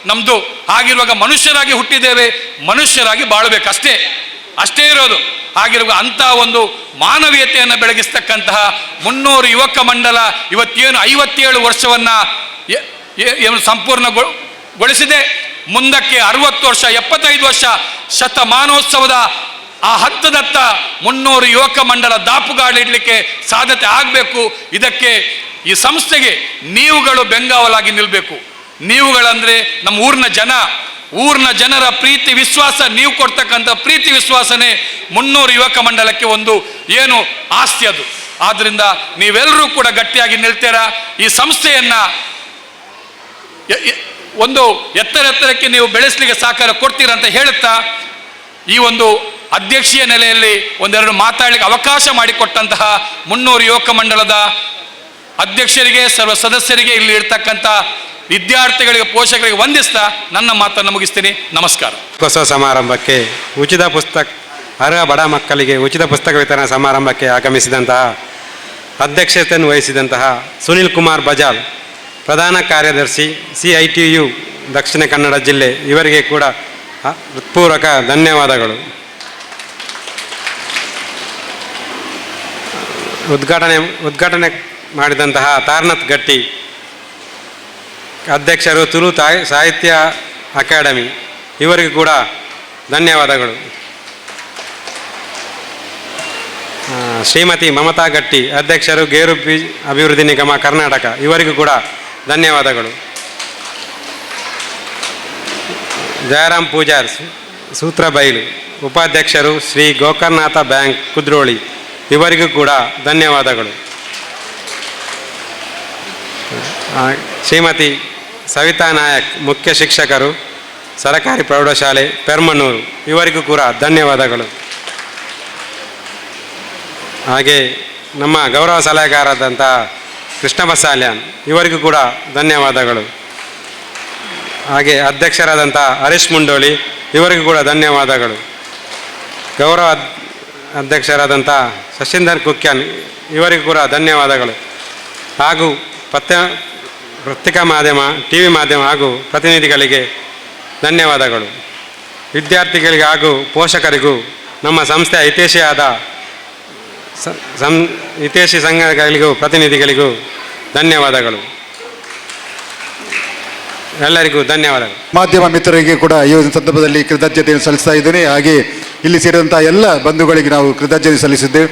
ನಮ್ಮದು. ಹಾಗಿರುವಾಗ ಮನುಷ್ಯರಾಗಿ ಹುಟ್ಟಿದ್ದೇವೆ, ಮನುಷ್ಯರಾಗಿ ಬಾಳಬೇಕಷ್ಟೇ, ಅಷ್ಟೇ ಇರೋದು. ಹಾಗಿರುವಾಗ ಅಂಥ ಒಂದು ಮಾನವೀಯತೆಯನ್ನು ಬೆಳಗಿಸ್ತಕ್ಕಂತಹ 300 ಯುವಕ ಮಂಡಲ ಇವತ್ತೇನು 57 ವರ್ಷವನ್ನು ಸಂಪೂರ್ಣಗೊಳಿಸಿದೆ. ಮುಂದಕ್ಕೆ 60 ವರ್ಷ 75 ವರ್ಷ ಶತಮಾನೋತ್ಸವದ ಆ ಹಂತದತ್ತ 300 ಯುವಕ ಮಂಡಲ ದಾಪುಗಾಲಿಡ್ಲಿಕ್ಕೆ ಸಾಧ್ಯತೆ ಆಗಬೇಕು. ಇದಕ್ಕೆ ಈ ಸಂಸ್ಥೆಗೆ ನೀವುಗಳು ಬೆಂಗಾವಲಾಗಿ ನಿಲ್ಲಬೇಕು. ನೀವುಗಳಂದ್ರೆ ನಮ್ಮ ಊರಿನ ಜನರ ಪ್ರೀತಿ ವಿಶ್ವಾಸ, ನೀವು ಕೊಡ್ತಕ್ಕಂಥ ಪ್ರೀತಿ ವಿಶ್ವಾಸನೇ 300 ಯುವಕ ಮಂಡಲಕ್ಕೆ ಒಂದು ಏನು ಆಸ್ತಿ ಅದು. ಆದ್ರಿಂದ ನೀವೆಲ್ಲರೂ ಕೂಡ ಗಟ್ಟಿಯಾಗಿ ನಿಲ್ತೀರಾ. ಈ ಸಂಸ್ಥೆಯನ್ನ ಒಂದು ಎತ್ತರಕ್ಕೆ ನೀವು ಬೆಳೆಸಲಿಕ್ಕೆ ಸಹಕಾರ ಕೊಡ್ತೀರಾ ಅಂತ ಹೇಳುತ್ತಾ, ಈ ಒಂದು ಅಧ್ಯಕ್ಷೀಯ ನೆಲೆಯಲ್ಲಿ ಒಂದೆರಡು ಮಾತಾಡಲಿಕ್ಕೆ ಅವಕಾಶ ಮಾಡಿಕೊಟ್ಟಂತಹ 300 ಯುವಕ ಮಂಡಲದ ಅಧ್ಯಕ್ಷರಿಗೆ, ಸರ್ವ ಸದಸ್ಯರಿಗೆ, ಇಲ್ಲಿ ಇರ್ತಕ್ಕಂಥ ವಿದ್ಯಾರ್ಥಿಗಳಿಗೆ, ಪೋಷಕರಿಗೆ ವಂದಿಸ್ತಾ ನನ್ನ ಮಾತನ್ನು ಮುಗಿಸ್ತೀನಿ. ನಮಸ್ಕಾರ. ಹೊಸ ಸಮಾರಂಭಕ್ಕೆ ಉಚಿತ ಪುಸ್ತಕ ಅರ್ಹ ಬಡ ಮಕ್ಕಳಿಗೆ ಉಚಿತ ಪುಸ್ತಕ ವಿತರಣಾ ಸಮಾರಂಭಕ್ಕೆ ಆಗಮಿಸಿದಂತಹ ಅಧ್ಯಕ್ಷತೆಯನ್ನು ವಹಿಸಿದಂತಹ ಸುನಿಲ್ ಕುಮಾರ್ ಬಜಾಲ್, ಪ್ರಧಾನ ಕಾರ್ಯದರ್ಶಿ CITU ದಕ್ಷಿಣ ಕನ್ನಡ ಜಿಲ್ಲೆ, ಇವರಿಗೆ ಕೂಡ ಹೃತ್ಪೂರ್ವಕ ಧನ್ಯವಾದಗಳು. ಉದ್ಘಾಟನೆ ಮಾಡಿದಂತಹ ತಾರನಾಥ್ ಗಟ್ಟಿ ಅಧ್ಯಕ್ಷರು, ತುಳು ಸಾಹಿತ್ಯ ಅಕಾಡೆಮಿ, ಇವರಿಗೂ ಕೂಡ ಧನ್ಯವಾದಗಳು. ಶ್ರೀಮತಿ ಮಮತಾ ಗಟ್ಟಿ, ಅಧ್ಯಕ್ಷರು, ಗೇರು ಬೀಜ ಅಭಿವೃದ್ಧಿ ನಿಗಮ ಕರ್ನಾಟಕ, ಇವರಿಗೂ ಕೂಡ ಧನ್ಯವಾದಗಳು. ಜಯರಾಮ್ ಪೂಜಾರ್, ಸೂತ್ರಬೈಲು, ಉಪಾಧ್ಯಕ್ಷರು, ಶ್ರೀ ಗೋಕರ್ಣನಾಥ ಬ್ಯಾಂಕ್ ಕುದ್ರೋಳಿ, ಇವರಿಗೂ ಕೂಡ ಧನ್ಯವಾದಗಳು. ಶ್ರೀಮತಿ ಸವಿತಾ ನಾಯಕ್, ಮುಖ್ಯ ಶಿಕ್ಷಕರು, ಸರಕಾರಿ ಪ್ರೌಢಶಾಲೆ ಪೆರ್ಮನೂರು, ಇವರಿಗೂ ಕೂಡ ಧನ್ಯವಾದಗಳು. ಹಾಗೆ ನಮ್ಮ ಗೌರವ ಸಲಹೆಗಾರರಾದಂಥ ಕೃಷ್ಣ ಬಸಾಲ್ಯಾನ್, ಇವರಿಗೂ ಕೂಡ ಧನ್ಯವಾದಗಳು. ಹಾಗೆ ಅಧ್ಯಕ್ಷರಾದಂಥ ಹರೀಶ್ ಮುಂಡೋಳಿ, ಇವರಿಗೂ ಕೂಡ ಧನ್ಯವಾದಗಳು. ಗೌರವ ಅಧ್ಯಕ್ಷರಾದಂಥ ಶಶೀಂದರ್ ಕುಕ್ಯಾನ್, ಇವರಿಗೂ ಕೂಡ ಧನ್ಯವಾದಗಳು. ಹಾಗೂ ಪತ್ರಿಕಾ ಮಾಧ್ಯಮ, TV ಮಾಧ್ಯಮ ಹಾಗೂ ಪ್ರತಿನಿಧಿಗಳಿಗೆ ಧನ್ಯವಾದಗಳು. ವಿದ್ಯಾರ್ಥಿಗಳಿಗೆ ಹಾಗೂ ಪೋಷಕರಿಗೂ ನಮ್ಮ ಸಂಸ್ಥೆಯ ಹಿತೈಷಿಯಾದ ಹಿತೈಷಿ ಸಂಘಗಳಿಗೂ ಪ್ರತಿನಿಧಿಗಳಿಗೂ ಧನ್ಯವಾದಗಳು. ಎಲ್ಲರಿಗೂ ಧನ್ಯವಾದಗಳು. ಮಾಧ್ಯಮ ಮಿತ್ರರಿಗೆ ಕೂಡ ಈ ಒಂದು ಸಂದರ್ಭದಲ್ಲಿ ಕೃತಜ್ಞತೆಯನ್ನು ಸಲ್ಲಿಸ್ತಾ ಇದ್ದೇನೆ. ಹಾಗೆ ಇಲ್ಲಿ ಸೇರಿದಂಥ ಎಲ್ಲ ಬಂಧುಗಳಿಗೆ ನಾವು ಕೃತಜ್ಞತೆ ಸಲ್ಲಿಸಿದ್ದೇವೆ.